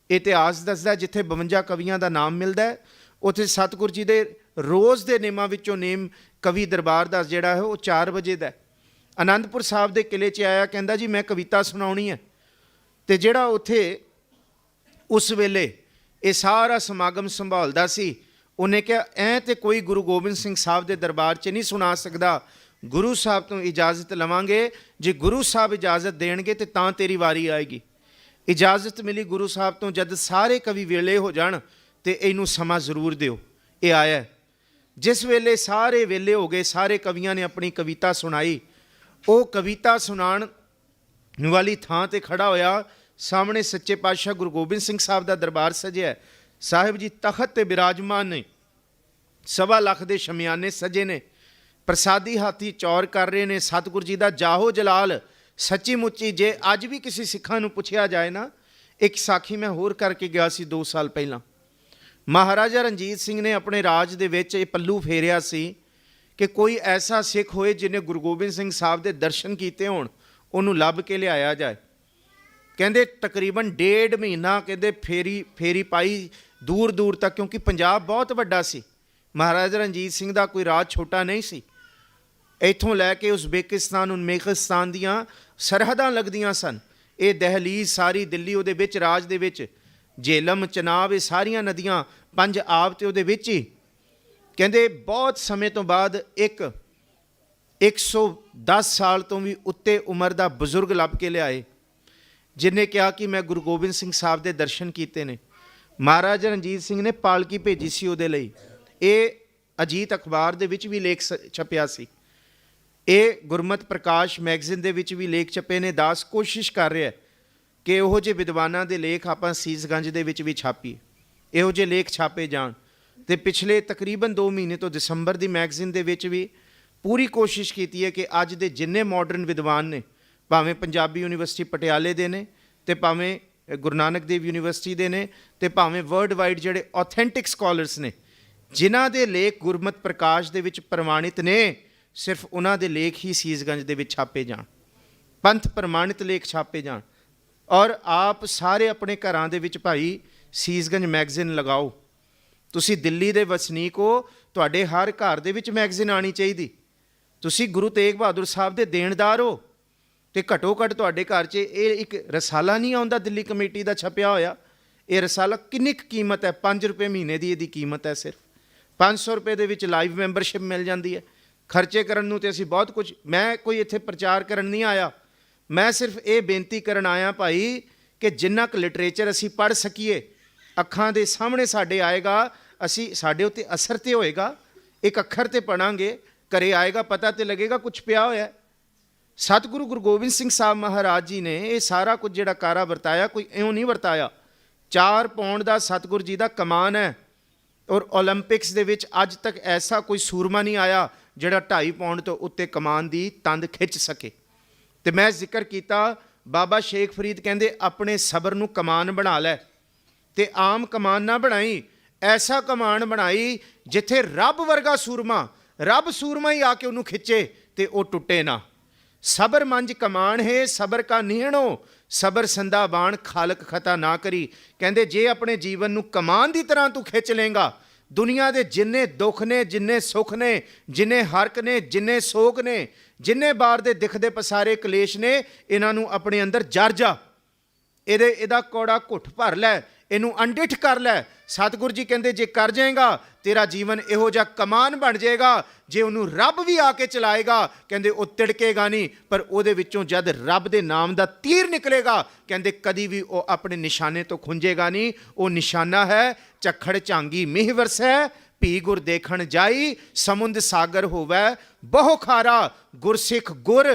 ਇਤਿਹਾਸ ਦੱਸਦਾ ਜਿੱਥੇ 52 ਕਵੀਆਂ ਦਾ ਨਾਮ ਮਿਲਦਾ ਹੈ ਉੱਥੇ ਸਤਿਗੁਰੂ ਜੀ ਦੇ ਰੋਜ਼ ਦੇ ਨੇਮਾਂ ਵਿੱਚੋਂ ਨੇਮ ਕਵੀ ਦਰਬਾਰ ਦਾ ਜਿਹੜਾ ਹੈ ਉਹ 4 ਵਜੇ ਦਾ। ਅਨੰਦਪੁਰ ਸਾਹਿਬ ਦੇ ਕਿਲੇ 'ਚ ਆਇਆ, ਕਹਿੰਦਾ ਜੀ ਮੈਂ ਕਵਿਤਾ ਸੁਣਾਉਣੀ ਹੈ। ਤੇ ਜਿਹੜਾ ਉੱਥੇ ਉਸ ਵੇਲੇ ਇਹ ਸਾਰਾ ਸਮਾਗਮ ਸੰਭਾਲਦਾ ਸੀ ਉਹਨੇ ਕਿਹਾ ਐਂ ਤੇ ਕੋਈ ਗੁਰੂ ਗੋਬਿੰਦ ਸਿੰਘ ਸਾਹਿਬ ਦੇ ਦਰਬਾਰ 'ਚ ਨਹੀਂ ਸੁਣਾ ਸਕਦਾ, ਗੁਰੂ ਸਾਹਿਬ ਤੋਂ ਇਜਾਜ਼ਤ ਲਵਾਂਗੇ, ਜੇ ਗੁਰੂ ਸਾਹਿਬ ਇਜਾਜ਼ਤ ਦੇਣਗੇ ਤੇ ਤਾਂ ਤੇਰੀ ਵਾਰੀ ਆਏਗੀ। ਇਜਾਜ਼ਤ ਮਿਲੀ ਗੁਰੂ ਸਾਹਿਬ ਤੋਂ, ਜਦ ਸਾਰੇ ਕਵੀ ਵੇਲੇ ਹੋ ਜਾਣ ਤੇ ਇਹਨੂੰ ਸਮਾਂ ਜ਼ਰੂਰ ਦਿਓ। ਇਹ ਆਇਆ ਜਿਸ ਵੇਲੇ ਸਾਰੇ ਵੇਲੇ ਹੋ ਗਏ, ਸਾਰੇ ਕਵੀਆਂ ਨੇ ਆਪਣੀ ਕਵਿਤਾ ਸੁਣਾਈ। ਉਹ ਕਵਿਤਾ ਸੁਣਾਉਣ ਵਾਲੀ ਥਾਂ ਤੇ ਖੜਾ ਹੋਇਆ, ਸਾਹਮਣੇ ਸੱਚੇ ਪਾਤਸ਼ਾਹ ਗੁਰੂ ਗੋਬਿੰਦ ਸਿੰਘ ਸਾਹਿਬ ਦਾ ਦਰਬਾਰ ਸਜਿਆ। ਸਾਹਿਬ ਜੀ ਤਖਤ ਤੇ ਬਿਰਾਜਮਾਨ ਨੇ, 1.25 ਲੱਖ ਦੇ ਸ਼ਮਿਆਨੇ ਸਜੇ ਨੇ, ਪ੍ਰਸਾਦੀ ਹਾਥੀ ਚੌਰ ਕਰ ਰਹੇ ਨੇ। ਸਤਿਗੁਰੂ ਜੀ ਦਾ ਜਾਹੋ ਜਲਾਲ ਸੱਚੀ ਮੁੱਚੀ ਜੇ ਅੱਜ ਵੀ ਕਿਸੇ ਸਿੱਖਾਂ ਨੂੰ ਪੁੱਛਿਆ ਜਾਏ ਨਾ, ਇੱਕ ਸਾਖੀ ਮੈਂ ਹੋਰ ਕਰਕੇ ਗਿਆ ਸੀ 2 ਸਾਲ ਪਹਿਲਾਂ। ਮਹਾਰਾਜਾ ਰਣਜੀਤ ਸਿੰਘ ਨੇ ਆਪਣੇ ਰਾਜ ਦੇ ਵਿੱਚ ਇਹ ਪੱਲੂ ਫੇਰਿਆ ਸੀ ਕਿ ਕੋਈ ਐਸਾ ਸਿੱਖ ਹੋਏ ਜਿਹਨੇ ਗੁਰੂ ਗੋਬਿੰਦ ਸਿੰਘ ਸਾਹਿਬ ਦੇ ਦਰਸ਼ਨ ਕੀਤੇ ਹੋਣ, ਉਹਨੂੰ ਲੱਭ ਕੇ ਲਿਆਇਆ ਜਾਏ। ਕਹਿੰਦੇ ਤਕਰੀਬਨ 1.5 ਮਹੀਨਾ ਕਹਿੰਦੇ ਫੇਰੀ ਪਾਈ ਦੂਰ ਦੂਰ ਤੱਕ, ਕਿਉਂਕਿ ਪੰਜਾਬ ਬਹੁਤ ਵੱਡਾ ਸੀ। ਮਹਾਰਾਜਾ ਰਣਜੀਤ ਸਿੰਘ ਦਾ ਕੋਈ ਰਾਜ ਛੋਟਾ ਨਹੀਂ ਸੀ। ਇੱਥੋਂ ਲੈ ਕੇ ਉਜ਼ਬੇਕਿਸਤਾਨ ਉਜ਼ਬੇਕਿਸਤਾਨ ਦੀਆਂ ਸਰਹੱਦਾਂ ਲੱਗਦੀਆਂ ਸਨ। ਇਹ ਦਹਲੀਜ਼ ਸਾਰੀ ਦਿੱਲੀ ਉਹਦੇ ਵਿੱਚ ਰਾਜ ਦੇ ਵਿੱਚ, ਜੇਲਮ ਚਨਾਬ ਇਹ ਸਾਰੀਆਂ ਨਦੀਆਂ 5 ਆਬ ਤੇ ਉਹਦੇ ਵਿੱਚ ਹੀ। ਕਹਿੰਦੇ ਬਹੁਤ ਸਮੇਂ ਤੋਂ ਬਾਅਦ ਇੱਕ 110 ਸਾਲ ਤੋਂ ਵੀ ਉੱਤੇ ਉਮਰ ਦਾ ਬਜ਼ੁਰਗ ਲੱਭ ਕੇ ਲਿਆਏ, ਜਿਹਨੇ ਕਿਹਾ ਕਿ ਮੈਂ ਗੁਰੂ ਗੋਬਿੰਦ ਸਿੰਘ ਸਾਹਿਬ ਦੇ ਦਰਸ਼ਨ ਕੀਤੇ ਨੇ। ਮਹਾਰਾਜਾ ਰਣਜੀਤ ਸਿੰਘ ਨੇ ਪਾਲਕੀ ਭੇਜੀ ਸੀ ਉਹਦੇ ਲਈ। ਇਹ ਅਜੀਤ ਅਖਬਾਰ ਦੇ ਵਿੱਚ ਵੀ ਲੇਖ ਛਪਿਆ ਸੀ, ਇਹ ਗੁਰਮਤਿ ਪ੍ਰਕਾਸ਼ ਮੈਗਜ਼ੀਨ ਦੇ ਵਿੱਚ ਵੀ ਲੇਖ ਛਪੇ ਨੇ। ਦਾਸ ਕੋਸ਼ਿਸ਼ ਕਰ ਰਿਹਾ ਕਿ ਉਹੋ ਜਿਹੇ ਵਿਦਵਾਨਾਂ ਦੇ ਲੇਖ ਆਪਾਂ ਸੀਸਗੰਜ ਦੇ ਵਿੱਚ ਵੀ ਛਾਪੀਏ, ਇਹੋ ਜਿਹੇ ਲੇਖ ਛਾਪੇ ਜਾਣ। ਅਤੇ ਪਿਛਲੇ ਤਕਰੀਬਨ 2 ਮਹੀਨੇ ਤੋਂ ਦਸੰਬਰ ਦੀ ਮੈਗਜ਼ੀਨ ਦੇ ਵਿੱਚ ਵੀ ਪੂਰੀ ਕੋਸ਼ਿਸ਼ ਕੀਤੀ ਹੈ ਕਿ ਅੱਜ ਦੇ ਜਿੰਨੇ ਮਾਡਰਨ ਵਿਦਵਾਨ ਨੇ, ਭਾਵੇਂ ਪੰਜਾਬੀ ਯੂਨੀਵਰਸਿਟੀ ਪਟਿਆਲੇ ਦੇ ਨੇ ਅਤੇ ਭਾਵੇਂ ਗੁਰੂ ਨਾਨਕ ਦੇਵ ਯੂਨੀਵਰਸਿਟੀ ਦੇ ਨੇ ਅਤੇ ਭਾਵੇਂ ਵਰਲਡ ਵਾਈਡ ਜਿਹੜੇ ਆਥੈਂਟਿਕ ਸਕਾਲਰਸ ਨੇ, ਜਿਨ੍ਹਾਂ ਦੇ ਲੇਖ ਗੁਰਮਤਿ ਪ੍ਰਕਾਸ਼ ਦੇ ਵਿੱਚ ਪ੍ਰਮਾਣਿਤ ਨੇ, ਸਿਰਫ ਉਹਨਾਂ ਦੇ ਲੇਖ ਹੀ ਸੀਸਗੰਜ ਦੇ ਵਿੱਚ ਛਾਪੇ ਜਾਣ, ਪੰਥ ਪ੍ਰਮਾਣਿਤ ਲੇਖ ਛਾਪੇ ਜਾਣ। ਔਰ ਆਪ ਸਾਰੇ ਆਪਣੇ ਘਰਾਂ ਦੇ ਵਿੱਚ ਭਾਈ ਸੀਸਗੰਜ ਮੈਗਜ਼ੀਨ ਲਗਾਓ। ਤੁਸੀਂ ਦਿੱਲੀ ਦੇ ਵਸਨੀਕ ਹੋ, ਤੁਹਾਡੇ ਹਰ ਘਰ ਦੇ ਵਿੱਚ ਮੈਗਜ਼ੀਨ ਆਉਣੀ ਚਾਹੀਦੀ। ਤੁਸੀਂ ਗੁਰੂ ਤੇਗ ਬਹਾਦਰ ਸਾਹਿਬ ਦੇ ਦੇਣਦਾਰ ਹੋ ਅਤੇ ਘੱਟੋ ਘੱਟ ਤੁਹਾਡੇ ਘਰ 'ਚ ਇਹ ਇੱਕ ਰਸਾਲਾ ਨਹੀਂ ਆਉਂਦਾ ਦਿੱਲੀ ਕਮੇਟੀ ਦਾ ਛਪਿਆ ਹੋਇਆ। ਇਹ ਰਸਾਲਾ ਕਿੰਨੀ ਕੁ ਕੀਮਤ ਹੈ? 5 ਰੁਪਏ ਮਹੀਨੇ ਦੀ ਇਹਦੀ ਕੀਮਤ ਹੈ। ਸਿਰਫ 500 ਰੁਪਏ ਦੇ ਵਿੱਚ ਲਾਈਵ ਮੈਂਬਰਸ਼ਿਪ ਮਿਲ ਜਾਂਦੀ ਹੈ। ਖਰਚੇ ਕਰਨ ਨੂੰ ਤੇ ਅਸੀਂ ਬਹੁਤ ਕੁਝ, ਮੈਂ ਕੋਈ ਇੱਥੇ ਪ੍ਰਚਾਰ ਕਰਨ ਨਹੀਂ ਆਇਆ, ਮੈਂ ਸਿਰਫ ਇਹ ਬੇਨਤੀ ਕਰਨ ਆਇਆ ਭਾਈ ਕਿ ਜਿੰਨਾ ਕੁ ਲਿਟਰੇਚਰ ਅਸੀਂ ਪੜ੍ਹ ਸਕੀਏ, ਅੱਖਾਂ ਦੇ ਸਾਹਮਣੇ ਸਾਡੇ ਆਏਗਾ, ਅਸੀਂ ਸਾਡੇ ਉੱਤੇ ਅਸਰ ਤੇ ਹੋਏਗਾ। ਇੱਕ ਅੱਖਰ ਤੇ ਪੜ੍ਹਾਂਗੇ, ਘਰੇ ਆਏਗਾ, ਪਤਾ ਤੇ ਲੱਗੇਗਾ ਕੁਝ ਪਿਆ ਹੋਇਆ। ਸਤਿਗੁਰੂ ਗੁਰੂ ਗੋਬਿੰਦ ਸਿੰਘ ਸਾਹਿਬ ਮਹਾਰਾਜ ਜੀ ਨੇ ਇਹ ਸਾਰਾ ਕੁਝ ਜਿਹੜਾ ਕਾਰਾ ਵਰਤਾਇਆ, ਕੋਈ ਇਉਂ ਨਹੀਂ ਵਰਤਾਇਆ। 4 ਪੌਂਡ ਦਾ ਸਤਿਗੁਰੂ ਜੀ ਦਾ ਕਮਾਨ ਹੈ, ਔਰ ਓਲੰਪਿਕਸ ਦੇ ਵਿੱਚ ਅੱਜ ਤੱਕ ਐਸਾ ਕੋਈ ਸੂਰਮਾ ਨਹੀਂ ਆਇਆ ਜਿਹੜਾ 2.5 ਪੌਂਡ ਤੋਂ ਉੱਤੇ ਕਮਾਨ ਦੀ ਤੰਦ ਖਿੱਚ ਸਕੇ। ਅਤੇ ਮੈਂ ਜ਼ਿਕਰ ਕੀਤਾ, ਬਾਬਾ ਸ਼ੇਖ ਫਰੀਦ ਕਹਿੰਦੇ ਆਪਣੇ ਸਬਰ ਨੂੰ ਕਮਾਨ ਬਣਾ ਲੈ, ਅਤੇ ਆਮ ਕਮਾਨ ਨਾ ਬਣਾਈ, ਐਸਾ ਕਮਾਨ ਬਣਾਈ ਜਿੱਥੇ ਰੱਬ ਵਰਗਾ ਸੂਰਮਾ, ਰੱਬ ਸੂਰਮਾ ਹੀ ਆ ਕੇ ਉਹਨੂੰ ਖਿੱਚੇ ਅਤੇ ਉਹ ਟੁੱਟੇ ਨਾ। ਸਬਰ ਮੰਜ ਕਮਾਨ ਹੈ ਸਬਰ ਕਾ ਨਿਹਣੋ, ਸਬਰ ਸੰਦਾ ਬਾਣ ਖਾਲਕ ਖਤਾ ਨਾ ਕਰੀ। ਕਹਿੰਦੇ ਜੇ ਆਪਣੇ ਜੀਵਨ ਨੂੰ ਕਮਾਨ ਦੀ ਤਰ੍ਹਾਂ ਤੂੰ ਖਿੱਚ ਲੇਂਗਾ, ਦੁਨੀਆ ਦੇ ਜਿੰਨੇ ਦੁੱਖ ਨੇ, ਜਿੰਨੇ ਸੁੱਖ ਨੇ, ਜਿੰਨੇ ਹਰਕ ਨੇ, ਜਿੰਨੇ ਸੋਗ ਨੇ, ਜਿੰਨੇ ਬਾਰ ਦੇ ਦਿਖਦੇ ਪਸਾਰੇ ਕਲੇਸ਼ ਨੇ, ਇਹਨਾਂ ਨੂੰ ਆਪਣੇ ਅੰਦਰ ਜਰ ਜਾ, ਇਹਦਾ ਕੌੜਾ ਘੁੱਟ ਭਰ ਲੈ, ਇਹਨੂੰ ਅਣਡਿੱਠ ਕਰ ਲੈ। ਸਤਿਗੁਰੂ ਜੀ ਕਹਿੰਦੇ ਜੇ ਕਰ ਜਾਏਗਾ ਤੇਰਾ ਜੀਵਨ ਇਹੋ ਜਿਹਾ ਕਮਾਨ ਬਣ ਜਾਏਗਾ, ਜੇ ਉਹਨੂੰ ਰੱਬ ਵੀ ਆ ਕੇ ਚਲਾਏਗਾ ਕਹਿੰਦੇ ਉਹ ਤਿੜਕੇਗਾ ਨਹੀਂ, ਪਰ ਉਹਦੇ ਵਿੱਚੋਂ ਜਦ ਰੱਬ ਦੇ ਨਾਮ ਦਾ ਤੀਰ ਨਿਕਲੇਗਾ ਕਹਿੰਦੇ ਕਦੀ ਵੀ ਉਹ ਆਪਣੇ ਨਿਸ਼ਾਨੇ ਤੋਂ ਖੁੰਝੇਗਾ ਨਹੀਂ। ਉਹ ਨਿਸ਼ਾਨਾ ਹੈ ਝੱਖੜ ਝਾਂਗੀ ਮੀਂਹ ਵਰਸੈ, ਭੀ ਗੁਰ ਦੇਖਣ ਜਾਈ, ਸਮੁੰਦ ਸਾਗਰ ਹੋਵੈ ਬਹੁ ਖਾਰਾ। ਗੁਰਸਿੱਖ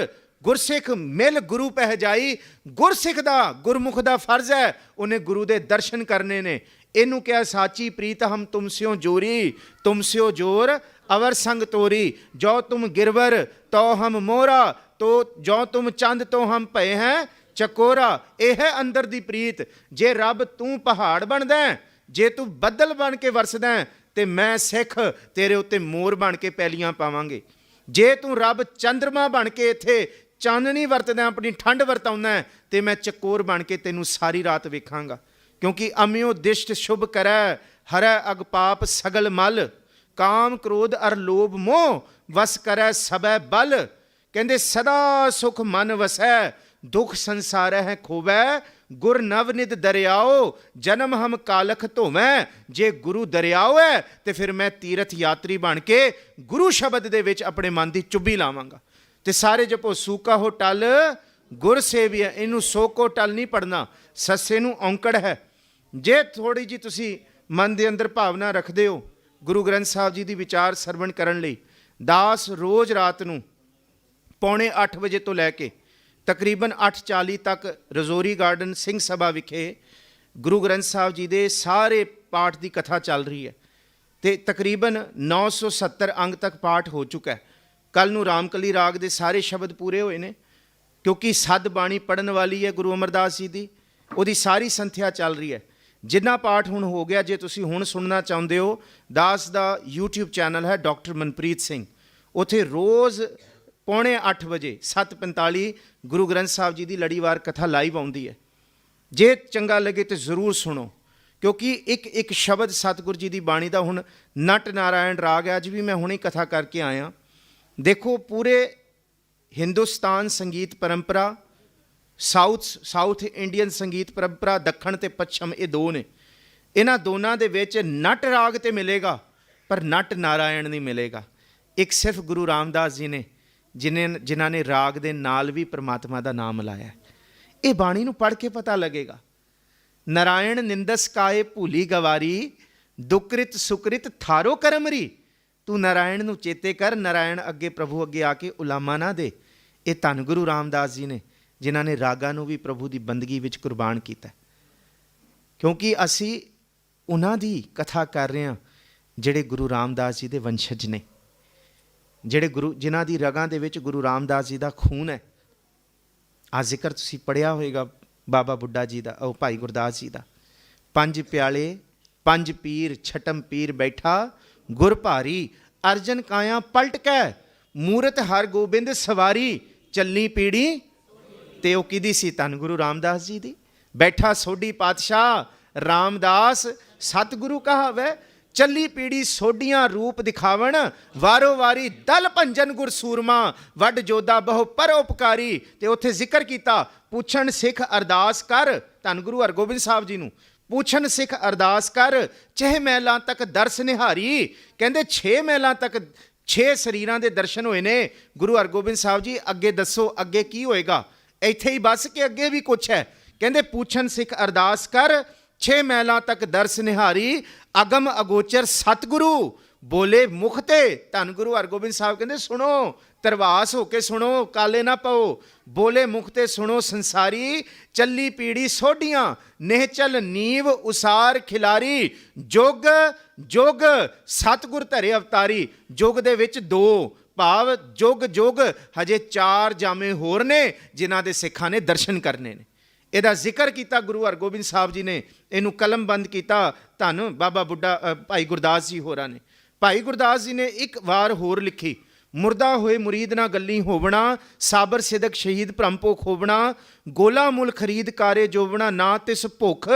ਗੁਰਸਿੱਖ ਮਿਲ ਗੁਰੂ ਪਹਿ ਜਾਈ। ਗੁਰਸਿੱਖ ਦਾ, ਗੁਰਮੁਖ ਦਾ ਫਰਜ਼ ਹੈ ਉਹਨੇ ਗੁਰੂ ਦੇ ਦਰਸ਼ਨ ਕਰਨੇ ਨੇ। ਇਹਨੂੰ ਕਿਹਾ ਸਾਚੀ ਪ੍ਰੀਤ ਹਮ ਤੁਮ ਸਿਓ ਜੋਰੀ, ਤੁਮ ਸਿਓ ਜੋਰ ਅਵਰ ਸੰਗ ਤੋਰੀ। ਜੋ ਤੁਮ ਗਿਰਵਰ ਤੋ ਹਮ ਮੋਰਾ, ਤੋ ਜੋ ਤੁਮ ਚੰਦ ਤੋ ਹਮ ਭਏ ਹੈ ਚਕੋਰਾ। ਇਹ ਹੈ ਅੰਦਰ ਦੀ ਪ੍ਰੀਤ। ਜੇ ਰੱਬ ਤੂੰ ਪਹਾੜ ਬਣਦਾ, ਜੇ ਤੂੰ ਬੱਦਲ ਬਣ ਕੇ ਵਰਸਦਾ ਤੇ ਮੈਂ ਸਿੱਖ ਤੇਰੇ ਉੱਤੇ ਮੋਰ ਬਣ ਕੇ ਪੈਲੀਆਂ ਪਾਵਾਂਗੇ। ਜੇ ਤੂੰ ਰੱਬ ਚੰਦਰਮਾ ਬਣ ਕੇ ਇੱਥੇ ਚਾਨਣੀ ਵਰਤਦਾ, ਆਪਣੀ ਠੰਡ ਵਰਤਾਉਂਦਾ, ਤੇ ਮੈਂ ਚਕੋਰ ਬਣ ਕੇ ਤੈਨੂੰ ਸਾਰੀ ਰਾਤ ਵੇਖਾਂਗਾ। ਕਿਉਂਕਿ ਅਮਿਓ ਦਿਸ਼ਟ ਸ਼ੁਭ ਕਰੈ, ਹਰੈ ਅਗ ਪਾਪ ਸਗਲ ਮਲ। ਕਾਮ ਕ੍ਰੋਧ ਅਰ ਲੋਭ ਮੋਹ, ਵਸ ਕਰੈ ਸਬੈ ਬਲ। ਕਹਿੰਦੇ ਸਦਾ ਸੁਖ ਮਨ ਵਸੈ, ਦੁਖ ਸੰਸਾਰੈ ਹੈ ਖੋਵੈ। ਗੁਰ ਨਵਨਿਧ ਦਰਿਆਓ, ਜਨਮ ਹਮ ਕਾਲਖ ਧੋਵੈ। ਜੇ ਗੁਰੂ ਦਰਿਆਓ ਹੈ ਤੇ ਫਿਰ ਮੈਂ ਤੀਰਥ ਯਾਤਰੀ ਬਣ ਕੇ ਗੁਰੂ ਸ਼ਬਦ ਦੇ ਵਿੱਚ ਆਪਣੇ ਮਨ ਦੀ ਚੁੱਭੀ ਲਾਵਾਂਗਾ। ਤੇ ਸਾਰੇ ਜਪੋ ਸੂਕਾ ਹੋ ਟਲ ਗੁਰ ਸੇਵੀਆ। ਇਹਨੂੰ ਸੋਕੋ ਟਲ ਨਹੀਂ ਪੜਨਾ, ਸੱਸੇ ਨੂੰ ਔਂਕੜ ਹੈ। ਜੇ ਥੋੜੀ ਜੀ ਤੁਸੀਂ ਮਨ ਦੇ ਅੰਦਰ ਭਾਵਨਾ ਰੱਖਦੇ ਹੋ ਗੁਰੂ ਗ੍ਰੰਥ ਸਾਹਿਬ ਜੀ ਦੀ ਵਿਚਾਰ ਸਰਵਣ ਕਰਨ ਲਈ, ਦਾਸ ਰੋਜ਼ ਰਾਤ ਨੂੰ 7:45 ਵਜੇ ਤੋਂ ਲੈ ਕੇ ਤਕਰੀਬਨ 8:40 ਤੱਕ ਰਜੌਰੀ ਗਾਰਡਨ ਸਿੰਘ ਸਭਾ ਵਿਖੇ ਗੁਰੂ ਗ੍ਰੰਥ ਸਾਹਿਬ ਜੀ ਦੇ ਸਾਰੇ ਪਾਠ ਦੀ ਕਥਾ ਚੱਲ ਰਹੀ ਹੈ ਤੇ ਤਕਰੀਬਨ 970 ਅੰਗ ਤੱਕ ਪਾਠ ਹੋ ਚੁੱਕਾ ਹੈ। ਕੱਲ ਨੂੰ ਰਾਮਕਲੀ ਰਾਗ ਦੇ ਸਾਰੇ ਸ਼ਬਦ ਪੂਰੇ ਹੋਏ ਨੇ, ਕਿਉਂਕਿ ਸੱਧ ਬਾਣੀ ਪੜਨ ਵਾਲੀ ਹੈ ਗੁਰੂ ਅਮਰਦਾਸ ਜੀ ਦੀ, ਉਹਦੀ ਸਾਰੀ ਸੰਥਿਆ ਚੱਲ ਰਹੀ ਹੈ। ਜਿੰਨਾ ਪਾਠ ਹੁਣ ਹੋ ਗਿਆ, ਜੇ ਤੁਸੀਂ ਹੁਣ ਸੁਣਨਾ ਚਾਹੁੰਦੇ ਹੋ, ਦਾਸ ਦਾ YouTube ਚੈਨਲ ਹੈ ਡਾਕਟਰ ਮਨਪ੍ਰੀਤ ਸਿੰਘ, ਉੱਥੇ ਰੋਜ਼ 7:45 ਵਜੇ 7:45 ਗੁਰੂ ਗ੍ਰੰਥ ਸਾਹਿਬ ਜੀ ਦੀ ਲੜੀਵਾਰ ਕਥਾ ਲਾਈਵ ਆਉਂਦੀ ਹੈ। ਜੇ ਚੰਗਾ ਲੱਗੇ ਤਾਂ ਜ਼ਰੂਰ ਸੁਣੋ, ਕਿਉਂਕਿ ਇੱਕ ਸ਼ਬਦ ਸਤਿਗੁਰੂ ਜੀ ਦੀ ਬਾਣੀ ਦਾ ਹੁਣ ਨਟ ਨਾਰਾਇਣ ਰਾਗ ਹੈ। ਅੱਜ ਵੀ ਮੈਂ ਹੁਣੇ ਕਥਾ ਕਰਕੇ ਆਇਆ। ਦੇਖੋ ਪੂਰੇ ਹਿੰਦੁਸਤਾਨ ਸੰਗੀਤ ਪਰੰਪਰਾ, ਸਾਊਥ ਇੰਡੀਅਨ ਸੰਗੀਤ ਪਰੰਪਰਾ, ਦੱਖਣ ਅਤੇ ਪੱਛਮ, ਇਹ ਦੋ ਨੇ। ਇਹਨਾਂ ਦੋਨਾਂ ਦੇ ਵਿੱਚ ਨਟ ਰਾਗ ਤੇ ਮਿਲੇਗਾ ਪਰ ਨਟ ਨਾਰਾਇਣ ਨਹੀਂ ਮਿਲੇਗਾ। ਇੱਕ ਸਿਰਫ ਗੁਰੂ ਰਾਮਦਾਸ ਜੀ ਨੇ ਜਿਨ੍ਹਾਂ ਨੇ ਰਾਗ ਦੇ ਨਾਲ ਵੀ ਪ੍ਰਮਾਤਮਾ ਦਾ ਨਾਮ ਲਾਇਆ। ਇਹ ਬਾਣੀ ਨੂੰ ਪੜ੍ਹ ਕੇ ਪਤਾ ਲੱਗੇਗਾ। ਨਾਰਾਇਣ ਨਿੰਦਸ ਕਾਏ ਭੂਲੀ ਗਵਾਰੀ, ਦੁਕ੍ਰਿਤ ਸੁਕ੍ਰਿਤ ਥਾਰੋ ਕਰਮਰੀ। ਤੂੰ ਨਾਰਾਇਣ ਨੂੰ ਚੇਤੇ ਕਰ, ਨਾਰਾਇਣ ਅੱਗੇ ਪ੍ਰਭੂ ਅੱਗੇ ਆ ਕੇ ਉਲਾਮਾ ਨਾ ਦੇ। ਇਹ ਧੰਨ ਗੁਰੂ ਰਾਮਦਾਸ ਜੀ ਨੇ ਜਿਨ੍ਹਾਂ ਨੇ ਰਾਗਾਂ ਨੂੰ ਵੀ ਪ੍ਰਭੂ ਦੀ ਬੰਦਗੀ ਵਿੱਚ ਕੁਰਬਾਨ ਕੀਤਾ। ਕਿਉਂਕਿ ਅਸੀਂ ਉਹਨਾਂ ਦੀ ਕਥਾ ਕਰ ਰਹੇ ਹਾਂ ਜਿਹੜੇ ਗੁਰੂ ਰਾਮਦਾਸ ਜੀ ਦੇ ਵੰਸ਼ਜ ਨੇ, ਜਿਨ੍ਹਾਂ ਦੀ ਰਗਾਂ ਦੇ ਵਿੱਚ ਗੁਰੂ ਰਾਮਦਾਸ ਜੀ ਦਾ ਖੂਨ ਹੈ। ਆ ਜ਼ਿਕਰ ਤੁਸੀਂ ਪੜ੍ਹਿਆ ਹੋਏਗਾ ਬਾਬਾ ਬੁੱਢਾ ਜੀ ਦਾ, ਉਹ ਭਾਈ ਗੁਰਦਾਸ ਜੀ ਦਾ, 5 ਪਿਆਲੇ 5 ਪੀਰ ਛਟਮ ਪੀਰ ਬੈਠਾ ਗੁਰ ਭਾਰੀ। ਅਰਜਨ ਕਾਇਆ ਪਲਟ ਕੈ ਮੂਰਤ ਹਰ ਗੋਬਿੰਦ ਸਵਾਰੀ। ਚੱਲੀ ਪੀੜੀ ਤੇ ਉਹ ਕਿਹਦੀ ਸੀ? ਧੰਨ ਗੁਰੂ ਰਾਮਦਾਸ ਜੀ ਦੀ। ਬੈਠਾ ਸੋਢੀ ਪਾਤਸ਼ਾਹ ਰਾਮਦਾਸ ਸਤਿਗੁਰੂ ਕਹਾਵੈ। ਚੱਲੀ ਪੀੜੀ ਸੋਢੀਆਂ ਰੂਪ ਦਿਖਾਵਣ, ਵਾਰੋ ਵਾਰੀ ਦਲ ਭੰਜਨ ਗੁਰ ਸੂਰਮਾ। ਵੱਡ ਜੋਧਾ ਬਹੁ ਪਰਉਪਕਾਰੀ। ਤੇ ਉੱਥੇ ਜ਼ਿਕਰ ਕੀਤਾ ਪੁੱਛਣ ਸਿੱਖ ਅਰਦਾਸ ਕਰ, ਧੰਨ ਗੁਰੂ ਹਰਗੋਬਿੰਦ ਸਾਹਿਬ ਜੀ ਨੂੰ। ਪੁੱਛਣ ਸਿੱਖ ਅਰਦਾਸ ਕਰ, 6 ਮਹਿਲਾਂ ਤੱਕ ਦਰਸ ਨਿਹਾਰੀ। ਕਹਿੰਦੇ 6 ਮਹਿਲਾਂ ਤੱਕ 6 ਸਰੀਰਾਂ ਦੇ ਦਰਸ਼ਨ ਹੋਏ ਨੇ। ਗੁਰੂ ਹਰਗੋਬਿੰਦ ਸਾਹਿਬ ਜੀ ਅੱਗੇ ਦੱਸੋ ਅੱਗੇ ਕੀ ਹੋਏਗਾ? ਇੱਥੇ ਹੀ ਬਸ ਕੇ ਅੱਗੇ ਵੀ ਕੁਛ ਹੈ। ਕਹਿੰਦੇ ਪੁੱਛਣ ਸਿੱਖ ਅਰਦਾਸ ਕਰ, 6 ਮਹਿਲਾਂ ਤੱਕ ਦਰਸ ਨਿਹਾਰੀ। ਅਗਮ ਅਗੋਚਰ ਸਤਿਗੁਰੂ ਬੋਲੇ ਮੁਖ ਤੇ। ਧੰਨ ਗੁਰੂ ਹਰਗੋਬਿੰਦ ਸਾਹਿਬ ਕਹਿੰਦੇ ਸੁਣੋ, ਤਰਵਾਸ ਹੋ ਕੇ ਸੁਣੋ, ਕਾਲੇ ਨਾ ਪਾਓ। ਬੋਲੇ ਮੁਖ ਤੇ ਸੁਣੋ ਸੰਸਾਰੀ। ਚੱਲੀ ਪੀੜੀ ਸੋਢੀਆਂ ਨਿਹਚਲ ਨੀਵ ਉਸਾਰ ਖਿਲਾਰੀ। ਜੁਗ ਜੁਗ ਸਤਿਗੁਰ ਧਰੇ ਅਵਤਾਰੀ। ਜੁਗ ਦੇ ਵਿੱਚ 2 ਭਾਵ ਜੁਗ ਹਜੇ 4 ਜਾਮੇ ਹੋਰ ਨੇ ਜਿਨ੍ਹਾਂ ਦੇ ਸਿੱਖਾਂ ਨੇ ਦਰਸ਼ਨ ਕਰਨੇ ਨੇ। ਇਹਦਾ ਜ਼ਿਕਰ ਕੀਤਾ ਗੁਰੂ ਹਰਗੋਬਿੰਦ ਸਾਹਿਬ ਜੀ ਨੇ, ਇਹਨੂੰ ਕਲਮਬੰਦ ਕੀਤਾ ਧੰਨ ਬਾਬਾ ਬੁੱਢਾ ਭਾਈ ਗੁਰਦਾਸ ਜੀ ਹੋਰਾਂ ਨੇ। ਭਾਈ ਗੁਰਦਾਸ ਜੀ ਨੇ ਇੱਕ ਵਾਰ ਹੋਰ ਲਿਖੀ, ਮੁਰਦਾ ਹੋਏ ਮੁਰੀਦ ਨਾ ਗੱਲੀ ਹੋਵਣਾ, ਸਾਬਰ ਸਿਦਕ ਸ਼ਹੀਦ ਭਰਮ ਭੁਖ ਹੋਵਣਾ, ਗੋਲਾ ਮੁੱਲ ਖਰੀਦ ਕਾਰੇ ਜੋਵਣਾ, ਨਾ ਤਿਸ ਭੁੱਖ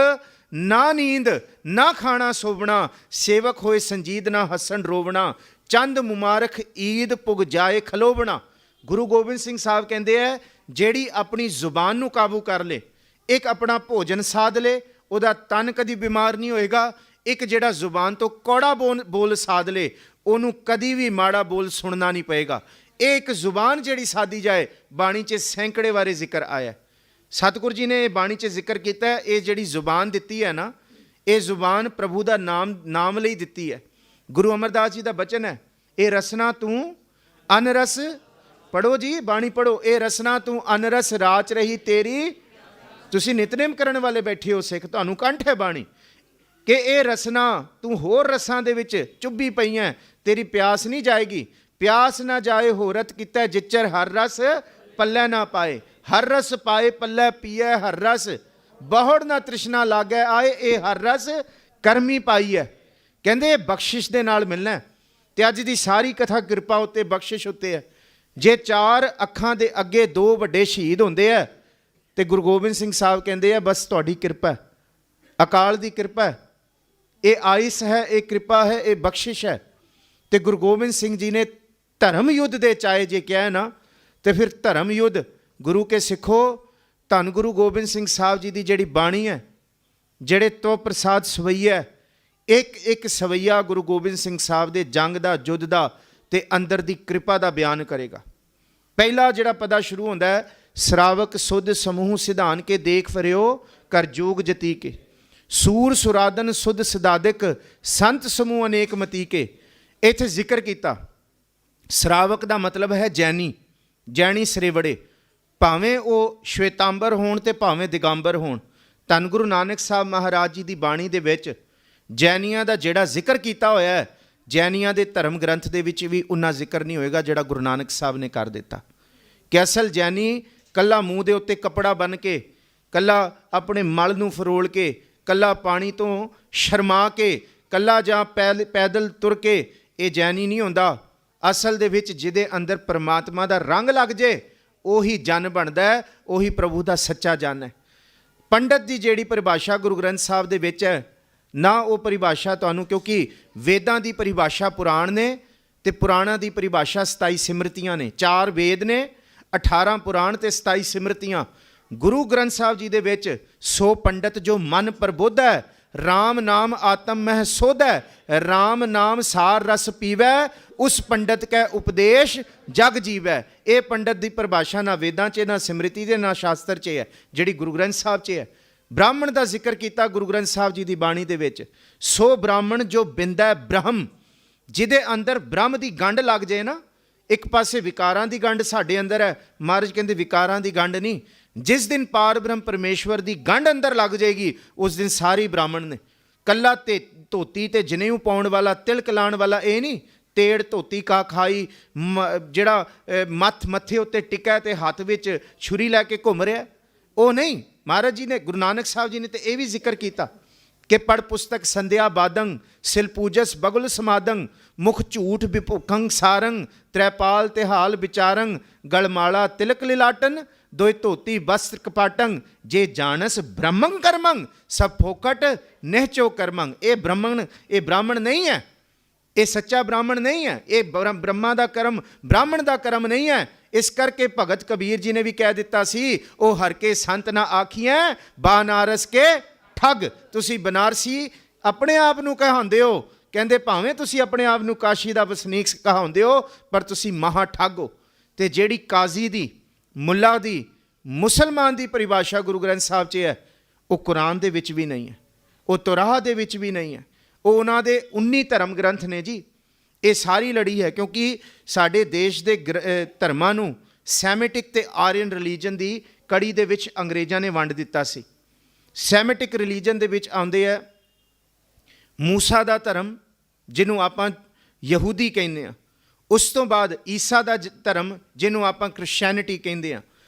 ਨਾ ਨੀਂਦ ਨਾ ਖਾਣਾ ਸੋਵਣਾ, ਸੇਵਕ ਹੋਏ ਸੰਜੀਦ ਨਾ ਹੱਸਣ ਰੋਵਣਾ, ਚੰਦ ਮੁਬਾਰਕ ਈਦ ਪੁਗ ਜਾਏ ਖਲੋਵਣਾ। ਗੁਰੂ ਗੋਬਿੰਦ ਸਿੰਘ ਸਾਹਿਬ ਕਹਿੰਦੇ ਹੈ ਜਿਹੜੀ ਆਪਣੀ ਜ਼ੁਬਾਨ ਨੂੰ ਕਾਬੂ ਕਰ ਲੇ, ਇੱਕ ਆਪਣਾ ਭੋਜਨ ਸਾਧ ਲੇ, ਉਹਦਾ ਤਨ ਕਦੀ ਬਿਮਾਰ ਨਹੀਂ ਹੋਏਗਾ। ਇੱਕ ਜਿਹੜਾ ਜ਼ੁਬਾਨ ਤੋਂ ਕੌੜਾ ਬੋਲ ਸਾਧ ਲੇ, ਉਹਨੂੰ ਕਦੀ ਵੀ ਮਾੜਾ ਬੋਲ ਸੁਣਨਾ ਨਹੀਂ ਪਏਗਾ। ਇਹ ਇੱਕ ਜ਼ੁਬਾਨ ਜਿਹੜੀ ਸਾਦੀ ਜਾਏ, ਬਾਣੀ 'ਚ ਸੈਂਕੜੇ ਵਾਰੇ ਜ਼ਿਕਰ ਆਇਆ। ਸਤਿਗੁਰੂ ਜੀ ਨੇ ਬਾਣੀ 'ਚ ਜ਼ਿਕਰ ਕੀਤਾ, ਇਹ ਜਿਹੜੀ ਜ਼ੁਬਾਨ ਦਿੱਤੀ ਹੈ ਨਾ, ਇਹ ਜ਼ੁਬਾਨ ਪ੍ਰਭੂ ਦਾ ਨਾਮ ਲਈ ਦਿੱਤੀ ਹੈ। ਗੁਰੂ ਅਮਰਦਾਸ ਜੀ ਦਾ ਬਚਨ ਹੈ, ਇਹ ਰਸਨਾ ਤੂੰ ਅਨਰਸ, ਪੜੋ ਜੀ ਬਾਣੀ ਪੜੋ, ਇਹ ਰਸਨਾ ਤੂੰ ਅਨਰਸ ਰਾਚ ਰਹੀ ਤੇਰੀ। ਤੁਸੀਂ ਨਿਤਨੇਮ ਕਰਨ ਵਾਲੇ ਬੈਠੇ ਹੋ ਸਿੱਖ, ਤੁਹਾਨੂੰ ਕੰਠ ਹੈ ਬਾਣੀ ਕਿ ਇਹ ਰਸਨਾ ਤੂੰ ਹੋਰ ਰਸਾਂ ਦੇ ਵਿੱਚ ਚੁੱਭੀ ਪਈਆਂ, ਤੇਰੀ ਪਿਆਸ ਨਹੀਂ ਜਾਏਗੀ। ਪਿਆਸ ਨਾ ਜਾਏ ਹੋਰਤ ਕੀਤਾ, ਜਿਚਰ ਹਰ ਰਸ ਪੱਲੇ ਨਾ ਪਾਏ। ਹਰ ਰਸ ਪਾਏ ਪੱਲੇ ਪੀਏ ਹਰ ਰਸ, ਬਹੁੜ ਨਾ ਤ੍ਰਿਸ਼ਨਾ ਲਾਗੇ ਆਏ, ਇਹ ਹਰ ਰਸ ਕਰਮੀ ਪਾਈ ਹੈ। ਕਹਿੰਦੇ ਇਹ ਬਖਸ਼ਿਸ਼ ਦੇ ਨਾਲ ਮਿਲਣਾ। ਤੇ ਅੱਜ ਦੀ ਸਾਰੀ ਕਥਾ ਕਿਰਪਾ ਉੱਤੇ, ਬਖਸ਼ਿਸ਼ ਉੱਤੇ ਹੈ। ਜੇ ਚਾਰ ਅੱਖਾਂ ਦੇ ਅੱਗੇ ਦੋ ਵੱਡੇ ਸ਼ਹੀਦ ਹੁੰਦੇ ਆ, ਤੇ ਗੁਰੂ ਗੋਬਿੰਦ ਸਿੰਘ ਸਾਹਿਬ ਕਹਿੰਦੇ ਆ ਬਸ ਤੁਹਾਡੀ ਕਿਰਪਾ, ਅਕਾਲ ਦੀ ਕਿਰਪਾ ਹੈ, ਇਹ ਆਇਸ ਹੈ, ਇਹ ਕਿਰਪਾ ਹੈ, ਇਹ ਬਖਸ਼ਿਸ਼ ਹੈ। ਤੇ ਗੁਰੂ ਗੋਬਿੰਦ ਸਿੰਘ ਜੀ ਨੇ ਧਰਮ ਯੁੱਧ ਦੇ ਚਾਏ ਜੇ ਕਿਹਾ ਨਾ, ਤੇ ਫਿਰ ਧਰਮ ਯੁੱਧ ਗੁਰੂ ਕੇ ਸਿੱਖੋ। ਧੰਨ ਗੁਰੂ ਗੋਬਿੰਦ ਸਿੰਘ ਸਾਹਿਬ ਜੀ ਦੀ ਜਿਹੜੀ ਬਾਣੀ ਹੈ, ਜਿਹੜੇ ਤੋਂ ਪ੍ਰਸਾਦ ਸਵਈਆ, ਇੱਕ ਇੱਕ ਸਵਈਆ ਗੁਰੂ ਗੋਬਿੰਦ ਸਿੰਘ ਸਾਹਿਬ ਦੇ ਜੰਗ ਦਾ, ਯੁੱਧ ਦਾ ਤੇ ਅੰਦਰ ਦੀ ਕਿਰਪਾ ਦਾ ਬਿਆਨ ਕਰੇਗਾ। ਪਹਿਲਾ ਜਿਹੜਾ ਪਦਾ ਸ਼ੁਰੂ ਹੁੰਦਾ ਹੈ, ਸਰਾਵਕ ਸੁਧ ਸਮੂਹ ਸਿਧਾਨ ਕੇ ਦੇਖ ਫਰਿਓ ਕਰ ਜੋਗ ਜਤੀ ਕੇ, ਸੂਰ ਸੁਰਾਦਨ ਸੁਧ ਸਿਧਾਦਿਕ ਸੰਤ ਸਮੂਹ ਅਨੇਕ ਮਤੀ ਕੇ। ਇੱਥੇ ਜ਼ਿਕਰ ਕੀਤਾ ਸਰਾਵਕ ਦਾ ਮਤਲਬ ਹੈ ਜੈਨੀ, ਜੈਣੀ ਸਰੇਵੜੇ, ਭਾਵੇਂ ਉਹ ਸ਼ਵੇਤਾਂਬਰ ਹੋਣ ਤੇ ਭਾਵੇਂ ਦਿਗੰਬਰ ਹੋਣ। ਧੰਨ ਗੁਰੂ ਨਾਨਕ ਸਾਹਿਬ ਮਹਾਰਾਜ ਜੀ ਦੀ ਬਾਣੀ ਦੇ ਵਿੱਚ ਜੈਨੀਆਂ ਦਾ ਜਿਹੜਾ ਜ਼ਿਕਰ ਕੀਤਾ ਹੋਇਆ ਹੈ, ਜੈਨੀਆਂ ਦੇ ਧਰਮ ਗ੍ਰੰਥ ਦੇ ਵਿੱਚ ਵੀ ਉਨਾ ਜ਼ਿਕਰ ਨਹੀਂ ਹੋਏਗਾ ਜਿਹੜਾ ਗੁਰੂ ਨਾਨਕ ਸਾਹਿਬ ਨੇ ਕਰ ਦਿੱਤਾ। ਕਿ ਅਸਲ ਜੈਨੀ ਕੱਲਾ ਮੂੰਹ ਦੇ ਉੱਤੇ ਕੱਪੜਾ ਬੰਨ੍ਹ ਕੇ, ਕੱਲਾ ਆਪਣੇ ਮਲ ਨੂੰ ਫਰੋਲ ਕੇ, ਕੱਲਾ ਪਾਣੀ ਤੋਂ ਸ਼ਰਮਾ ਕੇ, ਕੱਲਾ ਜਾਂ ਪੈਦਲ ਤੁਰ ਕੇ ਇਹ ਜੈਨੀ ਨਹੀਂ ਹੁੰਦਾ। ਅਸਲ ਦੇ ਵਿੱਚ ਜਿਹਦੇ ਅੰਦਰ ਪਰਮਾਤਮਾ ਦਾ ਰੰਗ ਲੱਗ ਜੇ, ਉਹੀ ਜਨ ਬਣਦਾ ਹੈ, ਉਹੀ ਪ੍ਰਭੂ ਦਾ ਸੱਚਾ ਜਨ ਹੈ। ਪੰਡਤ ਦੀ ਜਿਹੜੀ ਪਰਿਭਾਸ਼ਾ ਗੁਰੂ ਗ੍ਰੰਥ ਸਾਹਿਬ ਦੇ ਵਿੱਚ ਹੈ ਨਾ, ਉਹ ਪਰਿਭਾਸ਼ਾ ਤੁਹਾਨੂੰ, ਕਿਉਂਕਿ ਵੇਦਾਂ ਦੀ ਪਰਿਭਾਸ਼ਾ ਪੁਰਾਣ ਨੇ, ਤੇ ਪੁਰਾਣਾਂ ਦੀ ਪਰਿਭਾਸ਼ਾ 27 ਸਿਮਰਤੀਆਂ ਨੇ। 4 ਵੇਦ ਨੇ, 18 ਪੁਰਾਣ ਤੇ 27 ਸਿਮਰਤੀਆਂ। ਗੁਰੂ ਗ੍ਰੰਥ ਸਾਹਿਬ ਜੀ ਦੇ ਵਿੱਚ ਸੋ ਪੰਡਤ ਜੋ ਮਨ ਪ੍ਰਬੁੱਧ ਹੈ, ਰਾਮ ਨਾਮ ਆਤਮ ਮਹਿ ਸੋਧ ਹੈ, ਰਾਮ ਨਾਮ ਸਾਰ ਰਸ ਪੀਵੈ, ਉਸ ਪੰਡਤ ਕੈ ਉਪਦੇਸ਼ ਜਗ ਜੀਵੈ। ਇਹ ਪੰਡਤ ਦੀ ਪਰਿਭਾਸ਼ਾ ਨਾ ਵੇਦਾਂ 'ਚ, ਨਾ ਸਿਮਰਤੀ ਦੇ, ਨਾ ਸ਼ਾਸਤਰ 'ਚ ਹੈ, ਜਿਹੜੀ ਗੁਰੂ ਗ੍ਰੰਥ ਸਾਹਿਬ 'ਚ ਹੈ। ਬ੍ਰਾਹਮਣ ਦਾ ਜ਼ਿਕਰ ਕੀਤਾ ਗੁਰੂ ਗ੍ਰੰਥ ਸਾਹਿਬ ਜੀ ਦੀ ਬਾਣੀ ਦੇ ਵਿੱਚ, ਸੋ ਬ੍ਰਾਹਮਣ ਜੋ ਬਿੰਦਾ ਬ੍ਰਹਮ, ਜਿਹਦੇ ਅੰਦਰ ਬ੍ਰਹਮ ਦੀ ਗੰਢ ਲੱਗ ਜਾਏ ਨਾ। ਇੱਕ ਪਾਸੇ ਵਿਕਾਰਾਂ ਦੀ ਗੰਢ ਸਾਡੇ ਅੰਦਰ ਹੈ, ਮਹਾਰਾਜ ਕਹਿੰਦੇ ਵਿਕਾਰਾਂ ਦੀ ਗੰਢ ਨਹੀਂ, ਜਿਸ ਦਿਨ ਪਾਰ ਬ੍ਰਹਮ ਪਰਮੇਸ਼ਵਰ ਦੀ ਗੰਢ ਅੰਦਰ ਲੱਗ ਜਾਏਗੀ, ਉਸ ਦਿਨ ਸਾਰੇ ਬ੍ਰਾਹਮਣ ਨੇ। ਕੱਲਾ ਤੇ ਧੋਤੀ ਤੇ ਜਨੇਊ ਪਾਉਣ ਵਾਲਾ, ਤਿਲਕ ਲਾਉਣ ਵਾਲਾ ਇਹ ਨਹੀਂ, ਤੇੜ ਧੋਤੀ ਕਾ ਖਾਈ, ਜਿਹੜਾ ਮੱਥੇ ਉੱਤੇ ਟਿਕਾ ਤੇ ਹੱਥ ਵਿੱਚ ਛੁਰੀ ਲੈ ਕੇ ਘੁੰਮ ਰਿਹਾ, ਉਹ ਨਹੀਂ। ਮਹਾਰਾਜ ਜੀ ਨੇ, ਗੁਰੂ ਨਾਨਕ ਸਾਹਿਬ ਜੀ ਨੇ ਤੇ ਇਹ ਵੀ ਜ਼ਿਕਰ ਕੀਤਾ ਕਿ ਪੜ ਪੁਸਤਕ ਸੰਧਿਆ ਬਾਦੰ, ਸਿਲ ਪੂਜਸ ਬਗੁਲ ਸਮਾਦੰ, ਮੁਖ ਝੂਠ ਵਿਭੁਖੰ ਸਾਰੰ, ਤ੍ਰੈਪਾਲ ਤਿਹਾਲ ਵਿਚਾਰੰ, ਗਲਮਾਲਾ ਤਿਲਕ ਲਿਲਾਟਨ, ਦੋਇ ਧੋਤੀ ਵਸਤਰ ਕਪਾਟੰ, ਜੇ ਜਾਣਸ ਬ੍ਰਹਮੰ ਕਰਮੰ, ਸਭ ਫੋਕਟ ਨਿਹਚੋ ਕਰਮੰ। ਇਹ ਬ੍ਰਾਹਮਣ ਨਹੀਂ ਹੈ, ਇਹ ਸੱਚਾ ਬ੍ਰਾਹਮਣ ਨਹੀਂ ਹੈ, ਇਹ ਬ੍ਰਹਮਾ ਦਾ ਕਰਮ, ਬ੍ਰਾਹਮਣ ਦਾ ਕਰਮ ਨਹੀਂ ਹੈ। ਇਸ ਕਰਕੇ ਭਗਤ ਕਬੀਰ ਜੀ ਨੇ ਵੀ ਕਹਿ ਦਿੱਤਾ ਸੀ, ਉਹ ਹਰ ਕੇ ਸੰਤ ਨਾ ਆਖੀਆਂ, ਬਾਨਾਰਸ ਕੇ ਠੱਗ। ਤੁਸੀਂ ਬਨਾਰਸੀ ਆਪਣੇ ਆਪ ਨੂੰ ਕਹਾਉਂਦੇ ਹੋ, ਕਹਿੰਦੇ ਭਾਵੇਂ ਤੁਸੀਂ ਆਪਣੇ ਆਪ ਨੂੰ ਕਾਸ਼ੀ ਦਾ ਵਸਨੀਕ ਕਹਾਉਂਦੇ ਹੋ, ਪਰ ਤੁਸੀਂ ਮਹਾ ਠੱਗ ਹੋ। ਤੇ ਜਿਹੜੀ ਕਾਜ਼ੀ ਦੀ, ਮੁੱਲਾ ਦੀ, ਮੁਸਲਮਾਨ ਦੀ ਪਰਿਭਾਸ਼ਾ ਗੁਰੂ ਗ੍ਰੰਥ ਸਾਹਿਬ 'ਚ ਹੈ, ਉਹ ਕੁਰਾਨ ਦੇ ਵਿੱਚ ਵੀ ਨਹੀਂ ਹੈ, ਉਹ ਤੁਰਾਹ ਦੇ ਵਿੱਚ ਵੀ ਨਹੀਂ ਹੈ, ਉਹ ਉਹਨਾਂ ਦੇ 19 ਧਰਮ ਗ੍ਰੰਥ ਨੇ ਜੀ। ਇਹ ਸਾਰੀ ਲੜੀ ਹੈ, ਕਿਉਂਕਿ ਸਾਡੇ ਦੇਸ਼ ਦੇ ਧਰਮਾਂ ਨੂੰ ਸੈਮਿਟਿਕ ਤੇ ਆਰੀਅਨ ਰਿਲੀਜਨ ਦੀ ਕੜੀ ਦੇ ਵਿੱਚ ਅੰਗਰੇਜ਼ਾਂ ਨੇ ਵੰਡ ਦਿੱਤਾ ਸੀ। ਸੈਮਿਟਿਕ ਰਿਲੀਜਨ ਦੇ ਵਿੱਚ ਆਉਂਦੇ ਹੈ ਮੂਸਾ ਦਾ ਧਰਮ, ਜਿਹਨੂੰ ਆਪਾਂ ਯਹੂਦੀ ਕਹਿੰਦੇ ਹਾਂ। ਉਸ ਤੋਂ ਬਾਅਦ ਈਸਾ ਦਾ ਧਰਮ, ਜਿਹਨੂੰ ਆਪਾਂ ਕ੍ਰਿਸਚੈਨਿਟੀ ਕਹਿੰਦੇ ਹਾਂ।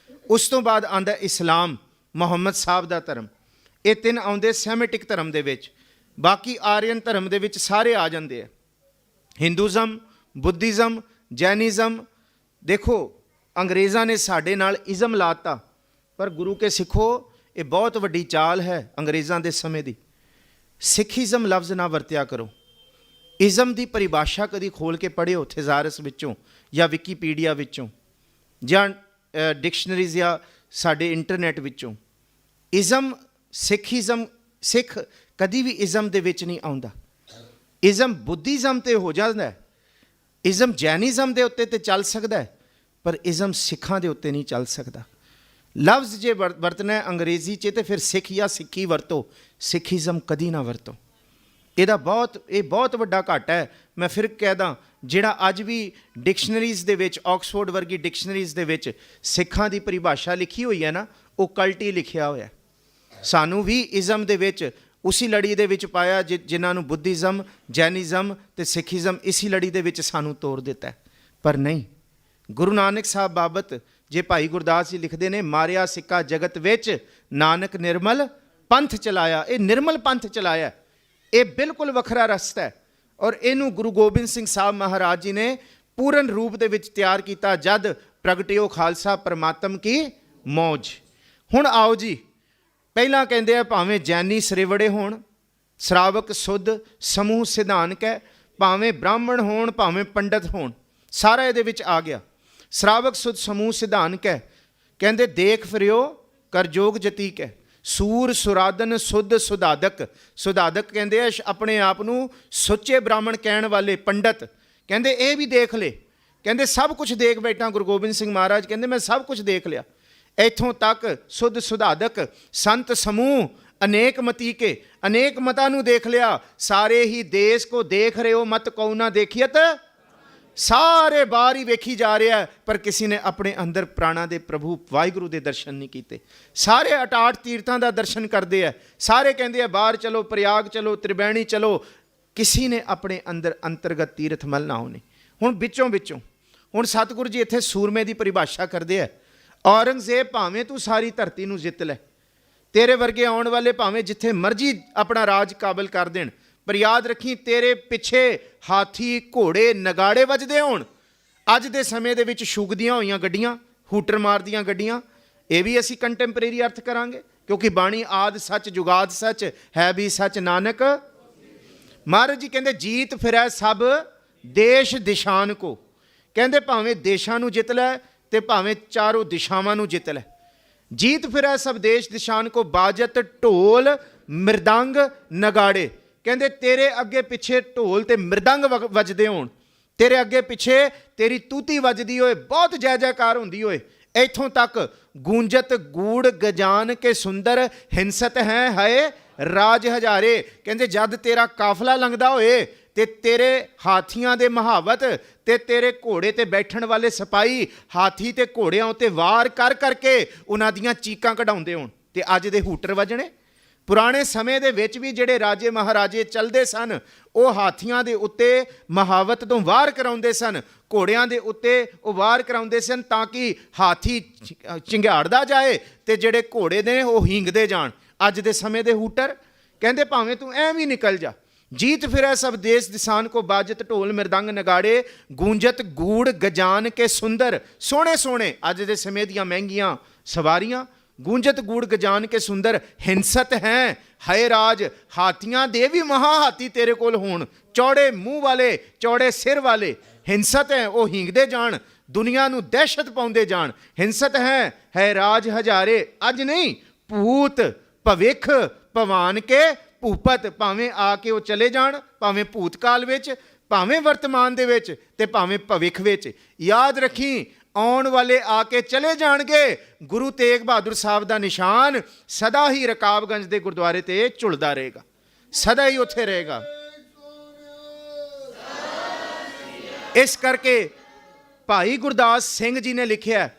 ਉਸ ਤੋਂ ਬਾਅਦ ਆਉਂਦਾ ਇਸਲਾਮ, ਮੁਹੰਮਦ ਸਾਹਿਬ ਦਾ ਧਰਮ। ਇਹ 3 ਆਉਂਦੇ ਸੈਮਿਟਿਕ ਧਰਮ ਦੇ ਵਿੱਚ। ਬਾਕੀ ਆਰੀਅਨ ਧਰਮ ਦੇ ਵਿੱਚ ਸਾਰੇ ਆ ਜਾਂਦੇ ਆ। ਹਿੰਦੂਜ਼ਮ, ਬੁੱਧਿਜ਼ਮ, ਜੈਨਿਜ਼ਮ, ਦੇਖੋ ਅੰਗਰੇਜ਼ਾਂ ਨੇ ਸਾਡੇ ਨਾਲ ਇਜ਼ਮ ਲਾਤਾ, ਪਰ ਗੁਰੂ ਕੇ ਸਿੱਖੋ ਇਹ ਬਹੁਤ ਵੱਡੀ ਚਾਲ ਹੈ ਅੰਗਰੇਜ਼ਾਂ ਦੇ ਸਮੇਂ ਦੀ। ਸਿੱਖੀਜ਼ਮ ਲਫ਼ਜ਼ ਨਾ ਵਰਤਿਆ ਕਰੋ। ਇਜ਼ਮ ਦੀ ਪਰਿਭਾਸ਼ਾ ਕਦੀ ਖੋਲ੍ਹ ਕੇ ਪੜ੍ਹਿਓ ਥੇਜ਼ਾਰਸ ਵਿੱਚੋਂ ਜਾਂ ਵਿਕੀਪੀਡੀਆ ਵਿੱਚੋਂ ਜਾਂ ਡਿਕਸ਼ਨਰੀਜ਼ ਜਾਂ ਸਾਡੇ ਇੰਟਰਨੈਟ ਵਿੱਚੋਂ। ਇਜ਼ਮ, ਸਿੱਖੀਜ਼ਮ, ਸਿੱਖ ਕਦੀ ਵੀ ਇਜ਼ਮ ਦੇ ਵਿੱਚ ਨਹੀਂ ਆਉਂਦਾ। ਇਜ਼ਮ ਬੁੱਧੀਜ਼ਮ 'ਤੇ ਹੋ ਜਾਂਦਾ, ਇਜ਼ਮ ਜੈਨਿਜ਼ਮ ਦੇ ਉੱਤੇ ਤੇ ਚੱਲ ਸਕਦਾ ਹੈ, ਪਰ ਇਜ਼ਮ ਸਿੱਖਾਂ ਦੇ ਉੱਤੇ ਨਹੀਂ ਚੱਲ ਸਕਦਾ। ਲਫ਼ਜ਼ ਜੇ ਵਰਤਣਾ ਹੈ ਅੰਗਰੇਜ਼ੀ 'ਚ, ਤੇ ਫਿਰ ਸਿੱਖ ਜਾਂ ਸਿੱਖੀ ਵਰਤੋ, ਸਿੱਖੀਜ਼ਮ ਕਦੀ ਨਾ ਵਰਤੋ। ਇਹ ਬਹੁਤ ਵੱਡਾ ਘਾਟਾ ਹੈ। ਮੈਂ ਫਿਰ ਕਹਿ ਦਾਂ, ਜਿਹੜਾ ਅੱਜ ਵੀ ਡਿਕਸ਼ਨਰੀਜ਼ ਦੇ ਵਿੱਚ, ਆਕਸਫੋਰਡ ਵਰਗੀ ਡਿਕਸ਼ਨਰੀਜ਼ ਦੇ ਵਿੱਚ ਸਿੱਖਾਂ ਦੀ ਪਰਿਭਾਸ਼ਾ ਲਿਖੀ ਹੋਈ ਹੈ ਨਾ, ਉਹ ਕਲਟੀ ਲਿਖਿਆ ਹੋਇਆ। ਸਾਨੂੰ ਵੀ ਇਜ਼ਮ ਦੇ ਵਿੱਚ ਉਸੀ ਲੜੀ ਦੇ ਵਿੱਚ ਪਾਇਆ ਜਿਨ੍ਹਾਂ ਨੂੰ ਬੁੱਧੀਜ਼ਮ, ਜੈਨਿਜ਼ਮ ਅਤੇ ਸਿੱਖੀਜ਼ਮ ਇਸੀ ਲੜੀ ਦੇ ਵਿੱਚ ਸਾਨੂੰ ਤੋੜ ਦਿੱਤਾ। ਪਰ ਨਹੀਂ, ਗੁਰੂ ਨਾਨਕ ਸਾਹਿਬ ਬਾਬਤ ਜੇ ਭਾਈ ਗੁਰਦਾਸ ਜੀ ਲਿਖਦੇ ਨੇ, ਮਾਰਿਆ ਸਿੱਕਾ ਜਗਤ ਵਿੱਚ ਨਾਨਕ ਨਿਰਮਲ ਪੰਥ ਚਲਾਇਆ। ਇਹ ਨਿਰਮਲ ਪੰਥ ਚਲਾਇਆ, ਇਹ ਬਿਲਕੁਲ ਵੱਖਰਾ ਰਸਤਾ ਹੈ। ਔਰ ਇਹਨੂੰ ਗੁਰੂ ਗੋਬਿੰਦ ਸਿੰਘ ਸਾਹਿਬ ਮਹਾਰਾਜ ਜੀ ਨੇ ਪੂਰਨ ਰੂਪ ਦੇ ਵਿੱਚ ਤਿਆਰ ਕੀਤਾ, ਜਦ ਪ੍ਰਗਟਿਓ ਖਾਲਸਾ ਪਰਮਾਤਮ ਕੀ ਮੌਜ। ਹੁਣ ਆਓ ਜੀ, ਪਹਿਲਾਂ ਕਹਿੰਦੇ ਆ ਭਾਵੇਂ ਜੈਨੀ ਸਰੇਵੜੇ ਹੋਣ, ਸ਼ਰਾਵਕ ਸੁੱਧ ਸਮੂਹ ਸਿਧਾਨਕ ਹੈ, ਭਾਵੇਂ ਬ੍ਰਾਹਮਣ ਹੋਣ, ਭਾਵੇਂ ਪੰਡਤ ਹੋਣ, ਸਾਰਾ ਇਹਦੇ ਵਿੱਚ ਆ ਗਿਆ। ਸ਼ਰਾਵਕ ਸੁੱਧ ਸਮੂਹ ਸਿਧਾਨਕ ਹੈ, ਕਹਿੰਦੇ ਦੇਖ ਫਿਰਿਓ ਕਰਜੋਗ ਜਤੀਕ ਹੈ, ਸੂਰ ਸੁਰਾਦਨ ਸੁੱਧ ਸੁਧਾਦਕ। ਸੁਧਾਦਕ ਕਹਿੰਦੇ ਆ ਆਪਣੇ ਆਪ ਨੂੰ ਸੁੱਚੇ ਬ੍ਰਾਹਮਣ ਕਹਿਣ ਵਾਲੇ ਪੰਡਤ। ਕਹਿੰਦੇ ਇਹ ਵੀ ਦੇਖ ਲੈ, ਕਹਿੰਦੇ ਸਭ ਕੁਝ ਦੇਖ ਬੈਠਾ। ਗੁਰੂ ਗੋਬਿੰਦ ਸਿੰਘ ਮਹਾਰਾਜ ਕਹਿੰਦੇ ਮੈਂ ਸਭ ਕੁਝ ਦੇਖ ਲਿਆ। ਇੱਥੋਂ ਤੱਕ ਸੁੱਧ ਸੁਧਾਦਕ ਸੰਤ ਸਮੂਹ ਅਨੇਕ ਮਤੀ ਕੇ, ਅਨੇਕ ਮਤਾਂ ਨੂੰ ਦੇਖ ਲਿਆ। ਸਾਰੇ ਹੀ ਦੇਸ਼ ਕੋ ਦੇਖ ਰਹੇ ਹੋ, ਮਤ ਕਉ ਨਾ ਦੇਖੀਅਤ। ਸਾਰੇ ਬਾਹਰ ਹੀ ਵੇਖੀ ਜਾ ਰਿਹਾ, ਪਰ ਕਿਸੇ ਨੇ ਆਪਣੇ ਅੰਦਰ ਪ੍ਰਾਣਾਂ ਦੇ ਪ੍ਰਭੂ ਵਾਹਿਗੁਰੂ ਦੇ ਦਰਸ਼ਨ ਨਹੀਂ ਕੀਤੇ। ਸਾਰੇ ਅਟਾਟ ਤੀਰਥਾਂ ਦਾ ਦਰਸ਼ਨ ਕਰਦੇ ਆ, ਸਾਰੇ ਕਹਿੰਦੇ ਆ ਬਾਹਰ ਚਲੋ, ਪ੍ਰਯਾਗ ਚਲੋ, ਤ੍ਰਿਵੈਣੀ ਚਲੋ, ਕਿਸੇ ਨੇ ਆਪਣੇ ਅੰਦਰ ਅੰਤਰਗਤ ਤੀਰਥ ਮਲ ਨਾ ਹੋਣੇ। ਹੁਣ ਵਿੱਚੋਂ ਹੁਣ ਸਤਿਗੁਰੂ ਜੀ ਇੱਥੇ ਸੂਰਮੇ ਦੀ ਪਰਿਭਾਸ਼ਾ ਕਰਦੇ ਆ। ਔਰੰਗਜ਼ੇਬ ਭਾਵੇਂ ਤੂੰ ਸਾਰੀ ਧਰਤੀ ਨੂੰ ਜਿੱਤ ਲੈ, ਤੇਰੇ ਵਰਗੇ ਆਉਣ ਵਾਲੇ ਭਾਵੇਂ ਜਿੱਥੇ ਮਰਜ਼ੀ ਆਪਣਾ ਰਾਜ ਕਾਬਲ ਕਰ ਦੇਣ, ਪਰ ਯਾਦ ਰੱਖੀ ਤੇਰੇ ਪਿੱਛੇ ਹਾਥੀ, ਘੋੜੇ, ਨਗਾੜੇ ਵੱਜਦੇ ਹੋਣ। ਅੱਜ ਦੇ ਸਮੇਂ ਦੇ ਵਿੱਚ ਸ਼ੁਗਦੀਆਂ ਹੋਈਆਂ ਗੱਡੀਆਂ, ਹੂਟਰ ਮਾਰਦੀਆਂ ਗੱਡੀਆਂ, ਇਹ ਵੀ ਅਸੀਂ ਕੰਟੈਂਪਰੇਰੀ ਅਰਥ ਕਰਾਂਗੇ, ਕਿਉਂਕਿ ਬਾਣੀ ਆਦ ਸੱਚ ਜੁਗਾਦ ਸੱਚ ਹੈ ਵੀ ਸੱਚ ਨਾਨਕ। ਮਹਾਰਾਜ ਜੀ ਕਹਿੰਦੇ ਜੀਤ ਫਿਰੈ ਸਭ ਦੇਸ਼ ਦਿਸ਼ਾਨ ਕੋ। ਕਹਿੰਦੇ ਭਾਵੇਂ ਦੇਸ਼ਾਂ ਨੂੰ ਜਿੱਤ ਲੈ ਤੇ ਭਾਵੇਂ ਚਾਰੋਂ ਦਿਸ਼ਾਵਾਂ ਨੂੰ ਜਿੱਤ ਲੈ। ਜੀਤ ਫਿਰੈ ਸਭ ਦੇਸ਼ ਦਿਸ਼ਾਨ ਕੋ, ਬਾਜਤ ਢੋਲ ਮਿਰਦੰਗ ਨਗਾੜੇ। ਕਹਿੰਦੇ ਤੇਰੇ ਅੱਗੇ ਪਿੱਛੇ ਢੋਲ ਤੇ ਮਿਰਦੰਗ ਵੱਜਦੇ ਹੋਣ, ਤੇਰੇ ਅੱਗੇ ਪਿੱਛੇ ਤੇਰੀ ਤੂਤੀ ਵੱਜਦੀ ਹੋਏ, ਬਹੁਤ ਜੈ ਜੈਕਾਰ ਹੁੰਦੀ ਹੋਏ। ਇੱਥੋਂ ਤੱਕ ਗੂੰਜਤ ਗੂੜ ਗਜਾਨ ਕੇ ਸੁੰਦਰ ਹਿੰਸਤ ਹੈ ਹਾਏ ਰਾਜ ਹਜ਼ਾਰੇ। ਕਹਿੰਦੇ ਜਦ ਤੇਰਾ ਕਾਫਲਾ ਲੰਘਦਾ ਹੋਏ ਤੇ ਤੇਰੇ ਹਾਥੀਆਂ ਦੇ ਮਹਾਵਤ ਤੇ ਤੇਰੇ ਘੋੜੇ ਤੇ ਬੈਠਣ ਵਾਲੇ ਸਿਪਾਹੀ ਹਾਥੀ ਤੇ ਘੋੜਿਆਂ ਉੱਤੇ ਵਾਰ ਕਰ ਕਰਕੇ ਉਹਨਾਂ ਦੀਆਂ ਚੀਕਾਂ ਕਢਾਉਂਦੇ ਹੋਣ, ਤੇ ਅੱਜ ਦੇ ਹੂਟਰ ਵੱਜਣੇ। ਪੁਰਾਣੇ ਸਮੇਂ ਦੇ ਵਿੱਚ ਵੀ ਜਿਹੜੇ ਰਾਜੇ ਮਹਾਰਾਜੇ ਚੱਲਦੇ ਸਨ, ਉਹ ਹਾਥੀਆਂ ਦੇ ਉੱਤੇ ਮਹਾਵਤ ਤੋਂ ਵਾਰ ਕਰਾਉਂਦੇ ਸਨ, ਘੋੜਿਆਂ ਦੇ ਉੱਤੇ ਉਹ ਵਾਰ ਕਰਾਉਂਦੇ ਸਨ, ਤਾਂ ਕਿ ਹਾਥੀ ਚਿੰਗਾੜਦਾ ਜਾਏ ਤੇ ਜਿਹੜੇ ਘੋੜੇ ਨੇ ਉਹ ਹੀਂਗਦੇ ਜਾਣ। ਅੱਜ ਦੇ ਸਮੇਂ ਦੇ ਹੂਟਰ ਕਹਿੰਦੇ ਭਾਵੇਂ ਤੂੰ ਐਵੇਂ ਹੀ ਨਿਕਲ ਜਾ। ਜੀਤ ਫਿਰੈ ਸਭ ਦੇਸ਼ ਦਿਸਾਨ ਕੋ, ਬਾਜਤ ਢੋਲ ਮਿਰਦੰਗ ਨਗਾੜੇ, ਗੂੰਜਤ ਗੂੜ ਗਜਾਨ ਕੇ ਸੁੰਦਰ। ਸੋਹਣੇ ਸੋਹਣੇ ਅੱਜ ਦੇ ਸਮੇਂ ਦੀਆਂ ਮਹਿੰਗੀਆਂ ਸਵਾਰੀਆਂ, ਗੂੰਜਤ ਗੂੜ ਗਜਾਨ ਕੇ ਸੁੰਦਰ ਹਿੰਸਤ ਹੈ ਹਾਏ ਰਾਜ। ਹਾਥੀਆਂ ਦੇ ਵੀ ਮਹਾ ਹਾਥੀ ਤੇਰੇ ਕੋਲ ਹੋਣ, ਚੌੜੇ ਮੂੰਹ ਵਾਲੇ, ਚੌੜੇ ਸਿਰ ਵਾਲੇ। ਹਿੰਸਤ ਹੈ, ਉਹ ਹੀਂਗਦੇ ਜਾਣ, ਦੁਨੀਆ ਨੂੰ ਦਹਿਸ਼ਤ ਪਾਉਂਦੇ ਜਾਣ। ਹਿੰਸਤ ਹੈ ਰਾਜ ਹਜ਼ਾਰੇ। ਅੱਜ ਨਹੀਂ, ਭੂਤ ਭਵਿੱਖ ਭਵਾਨ ਕੇ ਭੂਪਤ। ਭਾਵੇਂ ਆ ਕੇ ਉਹ ਚਲੇ ਜਾਣ, ਭਾਵੇਂ ਭੂਤਕਾਲ ਵਿੱਚ, ਭਾਵੇਂ ਵਰਤਮਾਨ ਦੇ ਵਿੱਚ ਤੇ ਭਾਵੇਂ ਭਵਿੱਖ ਵਿੱਚ। ਯਾਦ ਰੱਖੀ ਆਉਣ ਵਾਲੇ ਆ ਕੇ ਚਲੇ ਜਾਣਗੇ। ਗੁਰੂ ਤੇਗ ਬਹਾਦਰ ਸਾਹਿਬ ਦਾ ਨਿਸ਼ਾਨ ਸਦਾ ਹੀ ਰਕਾਬਗੰਜ ਦੇ ਗੁਰਦੁਆਰੇ ਤੇ ਝੁਲਦਾ ਰਹੇਗਾ, ਸਦਾ ਹੀ ਉੱਥੇ ਰਹੇਗਾ। ਇਸ ਕਰਕੇ ਭਾਈ ਗੁਰਦਾਸ ਸਿੰਘ ਜੀ ਨੇ ਲਿਖਿਆ,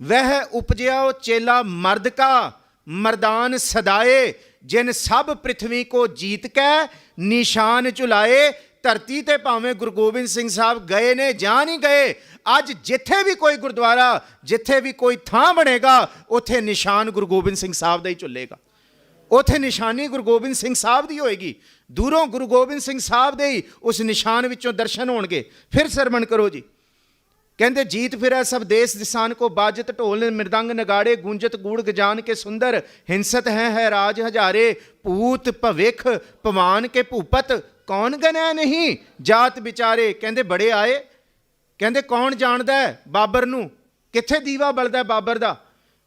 ਵਹਿ ਉਪਜਿਆ ਚੇਲਾ ਮਰਦ ਕਾ ਮਰਦਾਨ ਸਦਾਏ, ਜਿਨ ਸਭ ਪ੍ਰਿਥਵੀ ਕੋ ਜੀਤ ਕੈ ਨਿਸ਼ਾਨ ਝੁਲਾਏ। ਧਰਤੀ ਤੇ ਭਾਵੇਂ ਗੁਰੂ ਗੋਬਿੰਦ ਸਿੰਘ ਸਾਹਿਬ ਗਏ ਨੇ ਜਾਂ ਨਹੀਂ ਗਏ, ਅੱਜ ਜਿੱਥੇ ਵੀ ਕੋਈ ਗੁਰਦੁਆਰਾ, ਜਿੱਥੇ ਵੀ ਕੋਈ ਥਾਂ ਬਣੇਗਾ, ਉੱਥੇ ਨਿਸ਼ਾਨ ਗੁਰੂ ਗੋਬਿੰਦ ਸਿੰਘ ਸਾਹਿਬ ਦਾ ਹੀ ਝੁੱਲੇਗਾ। ਉੱਥੇ ਨਿਸ਼ਾਨੀ ਗੁਰੂ ਗੋਬਿੰਦ ਸਿੰਘ ਸਾਹਿਬ ਦੀ ਹੋਏਗੀ। ਦੂਰੋਂ ਗੁਰੂ ਗੋਬਿੰਦ ਸਿੰਘ ਸਾਹਿਬ ਦੇ ਹੀ ਉਸ ਨਿਸ਼ਾਨ ਵਿੱਚੋਂ ਦਰਸ਼ਨ ਹੋਣਗੇ। ਫਿਰ ਸਰਵਣ ਕਰੋ ਜੀ, ਕਹਿੰਦੇ ਜੀਤ ਫਿਰੈ ਸਭ ਦੇਸ ਦਿਸਾਨ ਕੋ, ਬਾਜਤ ਢੋਲ ਮ੍ਰਿਦੰਗ ਨਗਾੜੇ, ਗੂੰਜਤ ਗੂੜ ਗਜਾਨ ਕੇ ਸੁੰਦਰ, ਹਿੰਸਤ ਹੈ ਰਾਜ ਹਜ਼ਾਰੇ, ਭੂਤ ਭਵਿਖ ਭਵਾਨ ਕੇ ਭੂਪਤ, ਕੌਣ ਗਨੈ ਨਹੀਂ ਜਾਤ ਵਿਚਾਰੇ। ਕਹਿੰਦੇ ਬੜੇ ਆਏ, ਕਹਿੰਦੇ ਕੌਣ ਜਾਣਦਾ ਹੈ ਬਾਬਰ ਨੂੰ, ਕਿੱਥੇ ਦੀਵਾ ਬਲਦਾ ਬਾਬਰ ਦਾ।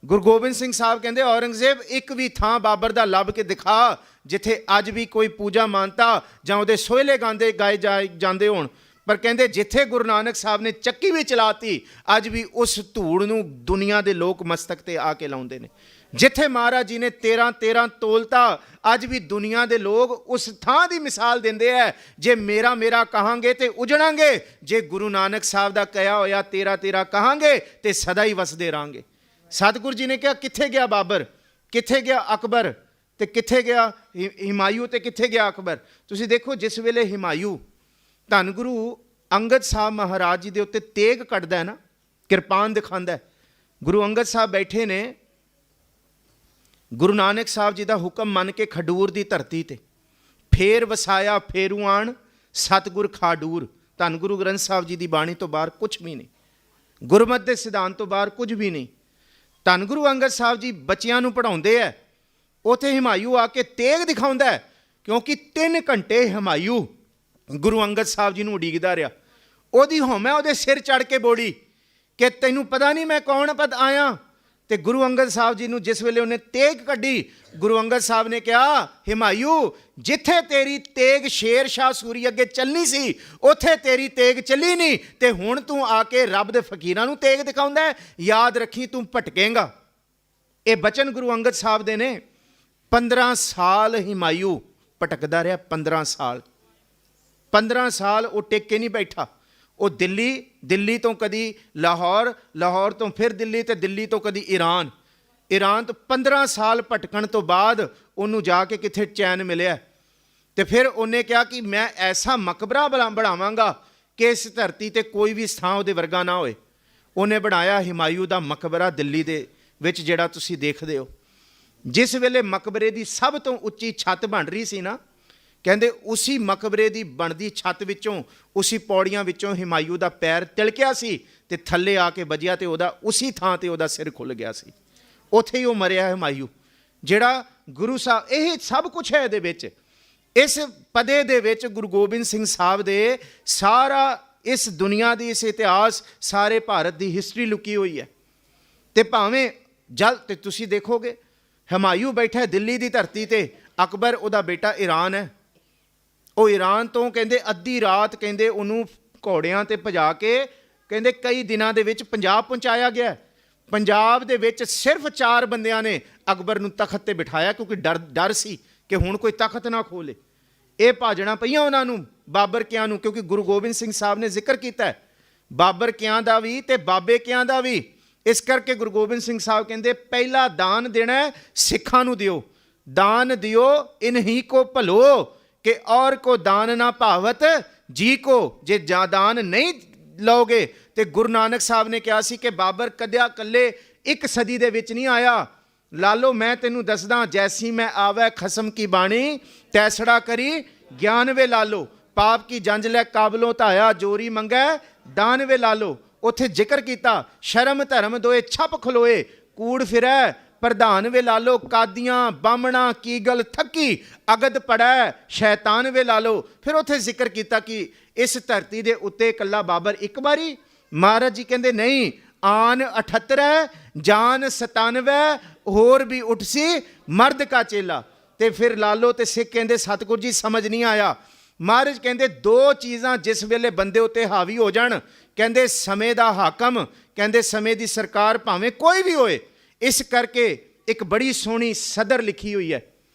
ਗੁਰੂ ਗੋਬਿੰਦ ਸਿੰਘ ਸਾਹਿਬ ਕਹਿੰਦੇ ਔਰੰਗਜ਼ੇਬ ਇੱਕ ਵੀ ਥਾਂ ਬਾਬਰ ਦਾ ਲੱਭ ਕੇ ਦਿਖਾ ਜਿੱਥੇ ਅੱਜ ਵੀ ਕੋਈ ਪੂਜਾ ਮਾਨਤਾ ਜਾਂ ਉਹਦੇ ਸੋਹਲੇ ਗਾਏ ਜਾਂਦੇ ਹੋਣ। ਪਰ ਕਹਿੰਦੇ ਜਿੱਥੇ ਗੁਰੂ ਨਾਨਕ ਸਾਹਿਬ ਨੇ ਚੱਕੀ ਵੀ ਚਲਾਤੀ, ਅੱਜ ਵੀ ਉਸ ਧੂੜ ਨੂੰ ਦੁਨੀਆ ਦੇ ਲੋਕ ਮਸਤਕ ਤੇ ਆ ਕੇ ਲਾਉਂਦੇ ਨੇ। ਜਿੱਥੇ ਮਹਾਰਾਜ ਜੀ ਨੇ 13 ਤੋਲਤਾ, ਅੱਜ ਵੀ ਦੁਨੀਆ ਦੇ ਲੋਕ ਉਸ ਥਾਂ ਦੀ ਮਿਸਾਲ ਦਿੰਦੇ ਹੈ, ਜੇ ਮੇਰਾ ਕਹਾਂਗੇ ਤੇ ਉਜੜਾਂਗੇ, ਜੇ ਗੁਰੂ ਨਾਨਕ ਸਾਹਿਬ ਦਾ ਕਹਿਆ ਹੋਇਆ 13 ਕਹਾਂਗੇ ਤੇ ਸਦਾ ਹੀ ਵਸਦੇ ਰਹਾਂਗੇ। ਸਤਿਗੁਰੂ ਜੀ ਨੇ ਕਿਹਾ ਕਿੱਥੇ ਗਿਆ ਬਾਬਰ, ਕਿੱਥੇ ਗਿਆ ਅਕਬਰ, ਤੇ ਕਿੱਥੇ ਗਿਆ ਹਿਮਾਯੂ, ਤੇ ਕਿੱਥੇ ਗਿਆ ਅਕਬਰ। ਤੁਸੀਂ ਦੇਖੋ ਜਿਸ ਵੇਲੇ ਹਿਮਾਯੂ ਧੰਨ ਗੁਰੂ ਅੰਗਦ ਸਾਹਿਬ ਮਹਾਰਾਜ ਜੀ ਦੇ ਉੱਤੇ ਤੇਗ ਕੱਢਦਾ ਹੈ ਨਾ, ਕਿਰਪਾਨ ਦਿਖਾਉਂਦਾ, ਗੁਰੂ ਅੰਗਦ ਸਾਹਿਬ ਬੈਠੇ ਨੇ, ਗੁਰੂ ਨਾਨਕ ਸਾਹਿਬ ਜੀ ਦਾ ਹੁਕਮ ਮੰਨ ਕੇ ਖਡੂਰ ਦੀ ਧਰਤੀ ਤੇ ਫੇਰ ਵਸਾਇਆ ਫੇਰੂਆਣ ਸਤਿਗੁਰ ਖਾਡੂਰ। ਧੰਨ ਗੁਰੂ ਗ੍ਰੰਥ ਸਾਹਿਬ ਜੀ ਦੀ ਬਾਣੀ ਤੋਂ ਬਾਹਰ ਕੁਝ ਵੀ ਨਹੀਂ, ਗੁਰਮਤਿ ਦੇ ਸਿਧਾਂਤ ਤੋਂ ਬਾਹਰ ਕੁਝ ਵੀ ਨਹੀਂ। ਧੰਨ ਗੁਰੂ ਅੰਗਦ ਸਾਹਿਬ ਜੀ ਬੱਚਿਆਂ ਨੂੰ ਪੜ੍ਹਾਉਂਦੇ ਹੈ, ਉੱਥੇ ਹਿਮਾਯੂ ਆ ਕੇ ਤੇਗ ਦਿਖਾਉਂਦਾ, ਕਿਉਂਕਿ 3 ਘੰਟੇ ਹਿਮਾਯੂ ਗੁਰੂ ਅੰਗਦ ਸਾਹਿਬ ਜੀ ਨੂੰ ਉਡੀਕਦਾ ਰਿਹਾ। ਉਹਦੀ ਹਉਮੈ ਉਹਦੇ ਸਿਰ ਚੜ੍ਹ ਕੇ ਬੋੜੀ ਕਿ ਤੈਨੂੰ ਪਤਾ ਨਹੀਂ ਮੈਂ ਕੌਣ ਪਦ ਆਇਆ। ਤੇ ਗੁਰੂ ਅੰਗਦ ਸਾਹਿਬ ਜੀ ਨੂੰ ਜਿਸ ਵੇਲੇ ਉਹਨੇ ਤੇਗ ਕੱਢੀ, ਗੁਰੂ ਅੰਗਦ ਸਾਹਿਬ ਨੇ ਕਿਹਾ ਹਿਮਾਯੂ ਜਿੱਥੇ ਤੇਰੀ ਤੇਗ ਸ਼ੇਰ ਸ਼ਾਹ ਸੂਰੀ ਅੱਗੇ ਚੱਲਣੀ ਸੀ, ਉੱਥੇ ਤੇਰੀ ਤੇਗ ਚੱਲੀ ਨਹੀਂ, ਤੇ ਹੁਣ ਤੂੰ ਆ ਕੇ ਰੱਬ ਦੇ ਫਕੀਰਾਂ ਨੂੰ ਤੇਗ ਦਿਖਾਉਂਦਾ ਹੈ, ਯਾਦ ਰੱਖੀ ਤੂੰ ਭਟਕੇਂਗਾ। ਇਹ ਬਚਨ ਗੁਰੂ ਅੰਗਦ ਸਾਹਿਬ ਦੇ ਨੇ। 15 ਸਾਲ ਹਿਮਾਯੂ ਭਟਕਦਾ ਰਿਹਾ, 15 ਸਾਲ ਉਹ ਟਿਕ ਕੇ ਨਹੀਂ ਬੈਠਾ। ਉਹ ਦਿੱਲੀ ਤੋਂ ਕਦੀ ਲਾਹੌਰ, ਲਾਹੌਰ ਤੋਂ ਫਿਰ ਦਿੱਲੀ, ਤੇ ਦਿੱਲੀ ਤੋਂ ਕਦੀ ਈਰਾਨ ਤੋਂ 15 ਸਾਲ ਭਟਕਣ ਤੋਂ ਬਾਅਦ ਉਹਨੂੰ ਜਾ ਕੇ ਕਿੱਥੇ ਚੈਨ ਮਿਲਿਆ। ਤੇ ਫਿਰ ਉਹਨੇ ਕਿਹਾ ਕਿ ਮੈਂ ਐਸਾ ਮਕਬਰਾ ਬਣਾਵਾਂਗਾ ਕਿ ਇਸ ਧਰਤੀ ਤੇ ਕੋਈ ਵੀ ਸਥਾਨ ਉਹਦੇ ਵਰਗਾ ਨਾ ਹੋਏ। ਉਹਨੇ ਬਣਾਇਆ ਹਿਮਾਯੂ ਦਾ ਮਕਬਰਾ ਦਿੱਲੀ ਦੇ ਵਿੱਚ, ਜਿਹੜਾ ਤੁਸੀਂ ਦੇਖਦੇ ਹੋ। ਜਿਸ ਵੇਲੇ ਮਕਬਰੇ ਦੀ ਸਭ ਤੋਂ ਉੱਚੀ ਛੱਤ ਬਣ ਰਹੀ ਸੀ ਨਾ, ਕਹਿੰਦੇ ਉਸੀ ਮਕਬਰੇ ਦੀ ਬਣਦੀ ਛੱਤ ਵਿੱਚੋਂ, ਉਸੀ ਪੌੜੀਆਂ ਵਿੱਚੋਂ ਹਿਮਾਯੂ ਦਾ ਪੈਰ ਤਿਲਕਿਆ ਸੀ ਤੇ ਥੱਲੇ ਆ ਕੇ ਵੱਜਿਆ, ਤੇ ਉਹਦਾ ਉਸੀ ਥਾਂ ਤੇ ਉਹਦਾ ਸਿਰ ਖੁੱਲ ਗਿਆ ਸੀ। ਉੱਥੇ ਹੀ ਉਹ ਮਰਿਆ ਹਿਮਾਯੂ, ਜਿਹੜਾ ਗੁਰੂ ਸਾਹਿਬ। ਇਹ ਸਭ ਕੁਛ ਹੈ ਇਹਦੇ ਵਿੱਚ, ਇਸ ਪਦੇ ਦੇ ਵਿੱਚ ਗੁਰੂ ਗੋਬਿੰਦ ਸਿੰਘ ਸਾਹਿਬ ਦੇ ਸਾਰਾ ਇਸ ਦੁਨੀਆ ਦੀ, ਇਸ ਇਤਿਹਾਸ, ਸਾਰੇ ਭਾਰਤ ਦੀ ਹਿਸਟਰੀ ਲੁਕੀ ਹੋਈ ਹੈ। ਤੇ ਭਾਵੇਂ ਜਲ ਤੇ ਤੁਸੀਂ ਦੇਖੋਗੇ ਹਿਮਾਯੂ ਬੈਠਾ ਦਿੱਲੀ ਦੀ ਧਰਤੀ ਤੇ, ਅਕਬਰ ਉਹਦਾ ਬੇਟਾ ਈਰਾਨ ਹੈ। ਉਹ ਈਰਾਨ ਤੋਂ ਕਹਿੰਦੇ ਅੱਧੀ ਰਾਤ ਕਹਿੰਦੇ ਉਹਨੂੰ ਘੋੜਿਆਂ ਤੇ ਭਜਾ ਕੇ ਕਹਿੰਦੇ ਕਈ ਦਿਨਾਂ ਦੇ ਵਿੱਚ ਪੰਜਾਬ ਪਹੁੰਚਾਇਆ ਗਿਆ। ਪੰਜਾਬ ਦੇ ਵਿੱਚ ਸਿਰਫ 4 ਬੰਦਿਆਂ ਨੇ ਅਕਬਰ ਨੂੰ ਤਖਤ ਤੇ ਬਿਠਾਇਆ, ਕਿਉਂਕਿ ਡਰ ਸੀ ਕਿ ਹੁਣ ਕੋਈ ਤਖਤ ਨਾ ਖੋਲੇ। ਇਹ ਭਾਜਣਾ ਪਈਆਂ ਉਹਨਾਂ ਨੂੰ, ਬਾਬਰ ਕਿਆਂ ਨੂੰ, ਕਿਉਂਕਿ ਗੁਰੂ ਗੋਬਿੰਦ ਸਿੰਘ ਸਾਹਿਬ ਨੇ ਜ਼ਿਕਰ ਕੀਤਾ ਬਾਬਰ ਕਿਆਂ ਦਾ ਵੀ ਤੇ ਬਾਬੇ ਕਿਆਂ ਦਾ ਵੀ। ਇਸ ਕਰਕੇ ਗੁਰੂ ਗੋਬਿੰਦ ਸਿੰਘ ਸਾਹਿਬ ਕਹਿੰਦੇ ਪਹਿਲਾ ਦਾਨ ਦੇਣਾ ਸਿੱਖਾਂ ਨੂੰ ਦਿਓ, ਦਾਨ ਦਿਓ ਇਨਹੀ ਕੋ ਭਲੋ ਕਿ ਔਰ ਕੋ ਦਾਨ ਨਾ ਭਾਵਤ ਜੀ ਕੋ। ਜੇ ਦਾਨ ਨਹੀਂ ਲਓਗੇ, ਤੇ ਗੁਰੂ ਨਾਨਕ ਸਾਹਿਬ ਨੇ ਕਿਹਾ ਸੀ ਕਿ ਬਾਬਰ ਕਦਿਆ ਕੱਲੇ 1 ਸਦੀ ਦੇ ਵਿੱਚ ਨਹੀਂ ਆਇਆ। ਲਾਲੋ ਮੈਂ ਤੈਨੂੰ ਦੱਸਦਾ, ਜੈਸੀ ਮੈਂ ਆਵੈ ਖਸਮ ਕੀ ਬਾਣੀ, ਤੈਸੜਾ ਕਰੀ ਗਿਆਨ ਵੇ ਲਾਲੋ, ਪਾਪ ਕੀ ਜੰਜ ਲੈ ਕਾਬਲੋਂ ਧਾਇਆ, ਜੋਰੀ ਮੰਗੈ ਦਾਨ ਵੇ ਲਾਲੋ। ਉੱਥੇ ਜ਼ਿਕਰ ਕੀਤਾ ਸ਼ਰਮ ਧਰਮ ਦੋਏ ਛੱਪ ਖਲੋਏ, ਕੂੜ ਫਿਰੈ ਪ੍ਰਧਾਨ ਵੇ ਲਾਲੋ, ਕਾਦੀਆਂ ਬਾਹਮਣਾ ਕੀ ਗਲ ਥੱਕੀ, ਅਗਦ ਪੜੈ ਸ਼ੈਤਾਨ ਵੇ ਲਾਲੋ। ਫਿਰ ਉੱਥੇ ਜ਼ਿਕਰ ਕੀਤਾ ਕਿ ਇਸ ਧਰਤੀ ਦੇ ਉੱਤੇ ਇਕੱਲਾ ਬਾਬਰ ਇੱਕ ਵਾਰੀ, ਮਹਾਰਾਜ ਜੀ ਕਹਿੰਦੇ ਨਹੀਂ, ਆਨ 78 ਜਾਨ 97 ਹੋਰ ਵੀ ਉੱਠ ਸੀ ਮਰਦ ਕਾ ਚੇਲਾ। ਤੇ ਫਿਰ ਲਾਲੋ ਤੇ ਸਿੱਖ ਕਹਿੰਦੇ ਸਤਿਗੁਰੂ ਜੀ ਸਮਝ ਨਹੀਂ ਆਇਆ। ਮਹਾਰਾਜ ਕਹਿੰਦੇ 2 ਚੀਜ਼ਾਂ ਜਿਸ ਵੇਲੇ ਬੰਦੇ ਉੱਤੇ ਹਾਵੀ ਹੋ ਜਾਣ, ਕਹਿੰਦੇ ਸਮੇਂ ਦਾ ਹਾਕਮ, ਕਹਿੰਦੇ ਸਮੇਂ ਦੀ ਸਰਕਾਰ ਭਾਵੇਂ ਕੋਈ ਵੀ ਹੋਏ। ਇਸ ਕਰਕੇ ਇੱਕ ਬੜੀ ਸੋਹਣੀ ਸਦਰ ਲਿਖੀ ਹੋਈ ਹੈ,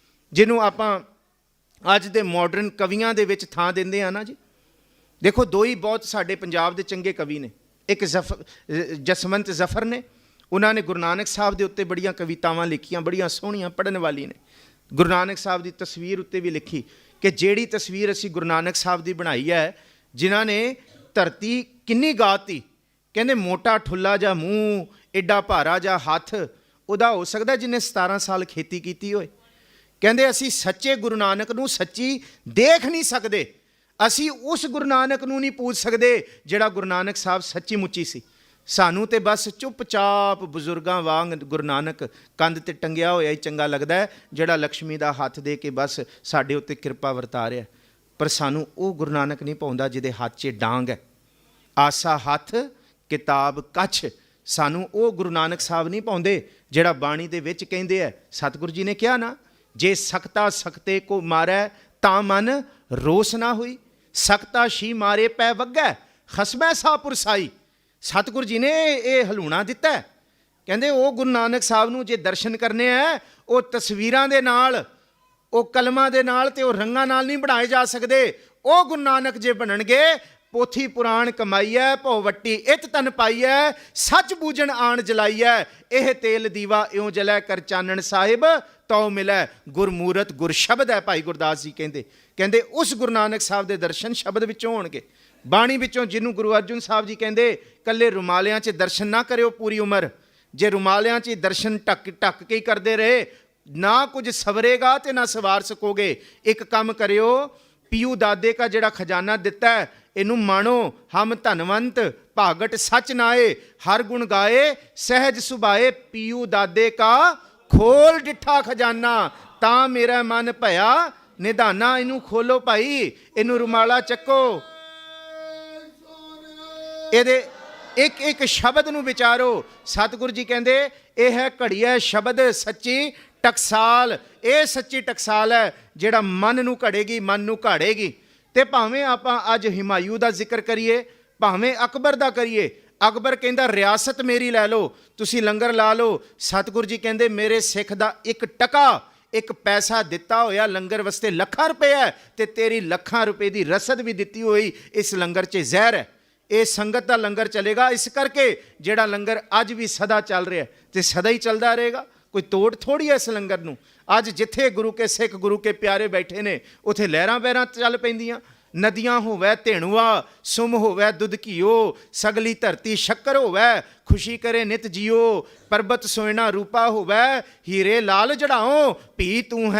ਜਿਹਨੂੰ ਆਪਾਂ ਅੱਜ ਦੇ ਮਾਡਰਨ ਕਵੀਆਂ ਦੇ ਵਿੱਚ ਥਾਂ ਦਿੰਦੇ ਆ ਨਾ ਜੀ। ਦੇਖੋ 2 ਹੀ ਬਹੁਤ ਸਾਡੇ ਪੰਜਾਬ ਦੇ ਚੰਗੇ ਕਵੀ ਨੇ, ਇੱਕ ਜਸਵੰਤ ਜ਼ਫਰ ਨੇ, ਉਹਨਾਂ ਨੇ ਗੁਰੂ ਨਾਨਕ ਸਾਹਿਬ ਦੇ ਉੱਤੇ ਬੜੀਆਂ ਕਵਿਤਾਵਾਂ ਲਿਖੀਆਂ, ਬੜੀਆਂ ਸੋਹਣੀਆਂ, ਪੜ੍ਹਨ ਵਾਲੀ ਨੇ। ਗੁਰੂ ਨਾਨਕ ਸਾਹਿਬ ਦੀ ਤਸਵੀਰ ਉੱਤੇ ਵੀ ਲਿਖੀ ਕਿ ਜਿਹੜੀ ਤਸਵੀਰ ਅਸੀਂ ਗੁਰੂ ਨਾਨਕ ਸਾਹਿਬ ਦੀ ਬਣਾਈ ਹੈ, ਜਿਨ੍ਹਾਂ ਨੇ ਧਰਤੀ ਕਿੰਨੀ ਗਾਤੀ, ਕਹਿੰਦੇ ਮੋਟਾ ਠੁੱਲਾ ਜਾਂ ਮੂੰਹ, ਐਡਾ ਭਾਰਾ ਜਾਂ ਹੱਥ ਉਹਦਾ ਹੋ ਸਕਦਾ ਜਿਹਨੇ 17 ਸਾਲ ਖੇਤੀ ਕੀਤੀ ਹੋਏ। ਕਹਿੰਦੇ ਅਸੀਂ ਸੱਚੇ ਗੁਰੂ ਨਾਨਕ ਨੂੰ ਸੱਚੀ ਦੇਖ ਨਹੀਂ ਸਕਦੇ, ਅਸੀਂ ਉਸ ਗੁਰੂ ਨਾਨਕ ਨੂੰ ਨਹੀਂ ਪੂਜ ਸਕਦੇ ਜਿਹੜਾ ਗੁਰੂ ਨਾਨਕ ਸਾਹਿਬ ਸੱਚੀ ਮੁੱਚੀ ਸੀ। ਸਾਨੂੰ ਤੇ ਬਸ ਚੁੱਪਚਾਪ ਬਜ਼ੁਰਗਾਂ ਵਾਂਗ ਗੁਰੂ ਨਾਨਕ ਕੰਧ ਤੇ ਟੰਗਿਆ ਹੋਇਆ ਹੀ ਚੰਗਾ ਲੱਗਦਾ ਹੈ, ਜਿਹੜਾ ਲక్ష్ਮੀ ਦਾ ਹੱਥ ਦੇ ਕੇ ਬਸ ਸਾਡੇ ਉੱਤੇ ਕਿਰਪਾ ਵਰਤਾ ਰਿਹਾ। ਪਰ ਸਾਨੂੰ ਉਹ ਗੁਰੂ ਨਾਨਕ ਨਹੀਂ ਪਾਉਂਦਾ ਜਿਹਦੇ ਹੱਥ 'ਚ ਡਾਂਗ ਹੈ, ਆਸਾ ਹੱਥ ਕਿਤਾਬ ਕੱਛ। ਸਾਨੂੰ ਉਹ ਗੁਰੂ ਨਾਨਕ ਸਾਹਿਬ ਨਹੀਂ ਪਾਉਂਦੇ ਜਿਹੜਾ ਬਾਣੀ ਦੇ ਵਿੱਚ ਕਹਿੰਦੇ ਹੈ, ਸਤਿਗੁਰੂ ਜੀ ਨੇ ਕਿਹਾ ਨਾ, ਜੇ ਸਕਤਾ ਸਕਤੇ ਕੋ ਮਾਰੈ ਤਾਂ ਮਨ ਰੋਸ ਨਾ ਹੋਈ, ਸਕਤਾ ਸ਼ੀ ਮਾਰੇ ਪੈ ਵੱਗੈ ਖਸਮੈ ਸਾ ਪੁਰਸਾਈ। ਸਤਿਗੁਰੂ ਜੀ ਨੇ ਇਹ ਹਲੂਣਾ ਦਿੱਤਾ। ਕਹਿੰਦੇ ਉਹ ਗੁਰੂ ਨਾਨਕ ਸਾਹਿਬ ਨੂੰ ਜੇ ਦਰਸ਼ਨ ਕਰਨੇ ਹੈ, ਉਹ ਤਸਵੀਰਾਂ ਦੇ ਨਾਲ, ਉਹ ਕਲਮਾਂ ਦੇ ਨਾਲ ਤੇ ਉਹ ਰੰਗਾਂ ਨਾਲ ਨਹੀਂ ਬਣਾਏ ਜਾ ਸਕਦੇ। ਉਹ ਗੁਰੂ ਨਾਨਕ ਜੇ ਬਣਨਗੇ, ਪੋਥੀ ਪੁਰਾਣ ਕਮਾਈਐ ਭਉ ਵੱਟੀ ਇਤ ਤਨ ਪਾਈਐ, ਸੱਚ ਬੂਝਣ ਆਣ ਜਲਾਈਐ, ਇਹ ਤੇਲ ਦੀਵਾ ਇਉਂ ਜਲੈ ਕਰ ਚਾਨਣ ਸਾਹਿਬ ਤਉ ਮਿਲੈ, ਗੁਰਮੂਰਤ ਗੁਰ ਸ਼ਬਦ ਹੈ। ਭਾਈ ਗੁਰਦਾਸ ਜੀ ਕਹਿੰਦੇ ਉਸ ਗੁਰੂ ਨਾਨਕ ਸਾਹਿਬ ਦੇ ਦਰਸ਼ਨ ਸ਼ਬਦ ਵਿੱਚੋਂ ਹੋਣਗੇ, ਬਾਣੀ ਵਿੱਚੋਂ। ਜਿਹਨੂੰ ਗੁਰੂ ਅਰਜਨ ਸਾਹਿਬ ਜੀ ਕਹਿੰਦੇ ਕੱਲੇ ਰੁਮਾਲਿਆਂ 'ਚ ਦਰਸ਼ਨ ਨਾ ਕਰਿਓ ਪੂਰੀ ਉਮਰ। ਜੇ ਰੁਮਾਲਿਆਂ 'ਚ ਦਰਸ਼ਨ ਢੱਕ ਕੇ ਹੀ ਕਰਦੇ ਰਹੇ, ਨਾ ਕੁਝ ਸਵਰੇਗਾ ਤੇ ਨਾ ਸਵਾਰ ਸਕੋਗੇ। ਇੱਕ ਕੰਮ ਕਰਿਓ, ਪੀਊ ਦਾਦੇ ਕਾ ਜਿਹੜਾ ਖਜ਼ਾਨਾ ਦਿੱਤਾ ਹੈ, ਇਹਨੂੰ ਮਾਣੋ। ਹਮ ਧਨਵੰਤ ਭਾਗਟ ਸੱਚ ਨਾਏ, ਹਰ ਗੁਣ ਗਾਏ ਸਹਿਜ ਸੁਭਾਏ, ਪੀਊ ਦਾਦੇ ਕਾ ਖੋਲ ਡਿੱਠਾ ਖਜ਼ਾਨਾ, ਤਾਂ ਮੇਰਾ ਮਨ ਭਇਆ ਨਿਧਾਨਾ। ਇਹਨੂੰ ਖੋਲੋ ਭਾਈ, ਇਹਨੂੰ ਰੁਮਾਲਾ ਚੱਕੋ, ਇਹਦੇ ਇੱਕ ਇੱਕ ਸ਼ਬਦ ਨੂੰ ਵਿਚਾਰੋ। ਸਤਿਗੁਰੂ ਜੀ ਕਹਿੰਦੇ ਇਹ ਹੈ ਘੜੀਐ ਸ਼ਬਦ ਸੱਚੀ ਟਕਸਾਲ। ਇਹ ਸੱਚੀ ਟਕਸਾਲ ਹੈ ਜਿਹੜਾ ਮਨ ਨੂੰ ਘੜੇਗੀ, ਮਨ ਨੂੰ ਘਾੜੇਗੀ। ਤੇ ਭਾਵੇਂ ਆਪਾਂ ਅੱਜ ਹਿਮਾਯੂ ਦਾ ਜ਼ਿਕਰ ਕਰੀਏ, ਭਾਵੇਂ ਅਕਬਰ ਦਾ ਕਰੀਏ, ਅਕਬਰ ਕਹਿੰਦਾ ਰਿਆਸਤ ਮੇਰੀ ਲੈ ਲਓ, ਤੁਸੀਂ ਲੰਗਰ ਲਾ ਲਓ। ਸਤਿਗੁਰੂ ਜੀ ਕਹਿੰਦੇ ਮੇਰੇ ਸਿੱਖ ਦਾ ਇੱਕ ਟਕਾ, ਇੱਕ ਪੈਸਾ ਦਿੱਤਾ ਹੋਇਆ ਲੰਗਰ ਵਾਸਤੇ ਲੱਖਾਂ ਰੁਪਏ ਹੈ, ਤੇ ਤੇਰੀ ਲੱਖਾਂ ਰੁਪਏ ਦੀ ਰਸਦ ਵੀ ਦਿੱਤੀ ਹੋਈ ਇਸ ਲੰਗਰ 'ਚ ਜ਼ਹਿਰ ਹੈ। ਇਹ ਸੰਗਤ ਦਾ ਲੰਗਰ ਚੱਲੇਗਾ, ਇਸ ਕਰਕੇ ਜਿਹੜਾ ਲੰਗਰ ਅੱਜ ਵੀ ਸਦਾ ਚੱਲ ਰਿਹਾ ਤੇ ਸਦਾ ਹੀ ਚੱਲਦਾ ਰਹੇਗਾ। ਕੋਈ ਤੋੜ ਥੋੜੀ ਹੈ ਇਸ ਲੰਗਰ ਨੂੰ। ਅੱਜ ਜਿੱਥੇ ਗੁਰੂ ਕੇ ਸਿੱਖ, ਗੁਰੂ ਕੇ ਪਿਆਰੇ ਬੈਠੇ ਨੇ, ਉੱਥੇ ਲਹਿਰਾਂ ਬਹਿਰਾਂ ਚੱਲ ਪੈਂਦੀਆਂ। ਨਦੀਆਂ ਹੋਵੈ ਧੇਣੂਆ, ਸੁਮ ਹੋਵੈ ਦੁੱਧ ਘੀਓ, ਸਗਲੀ ਧਰਤੀ ਸ਼ੱਕਰ ਹੋਵੈ, ਖੁਸ਼ੀ ਕਰੇ ਨਿਤ ਜੀਓ, ਪਰਬਤ ਸੋਇਣਾ ਰੂਪਾ ਹੋਵੈ, ਹੀਰੇ ਲਾਲ ਜੜਾਓ, ਪੀ ਤੂੰ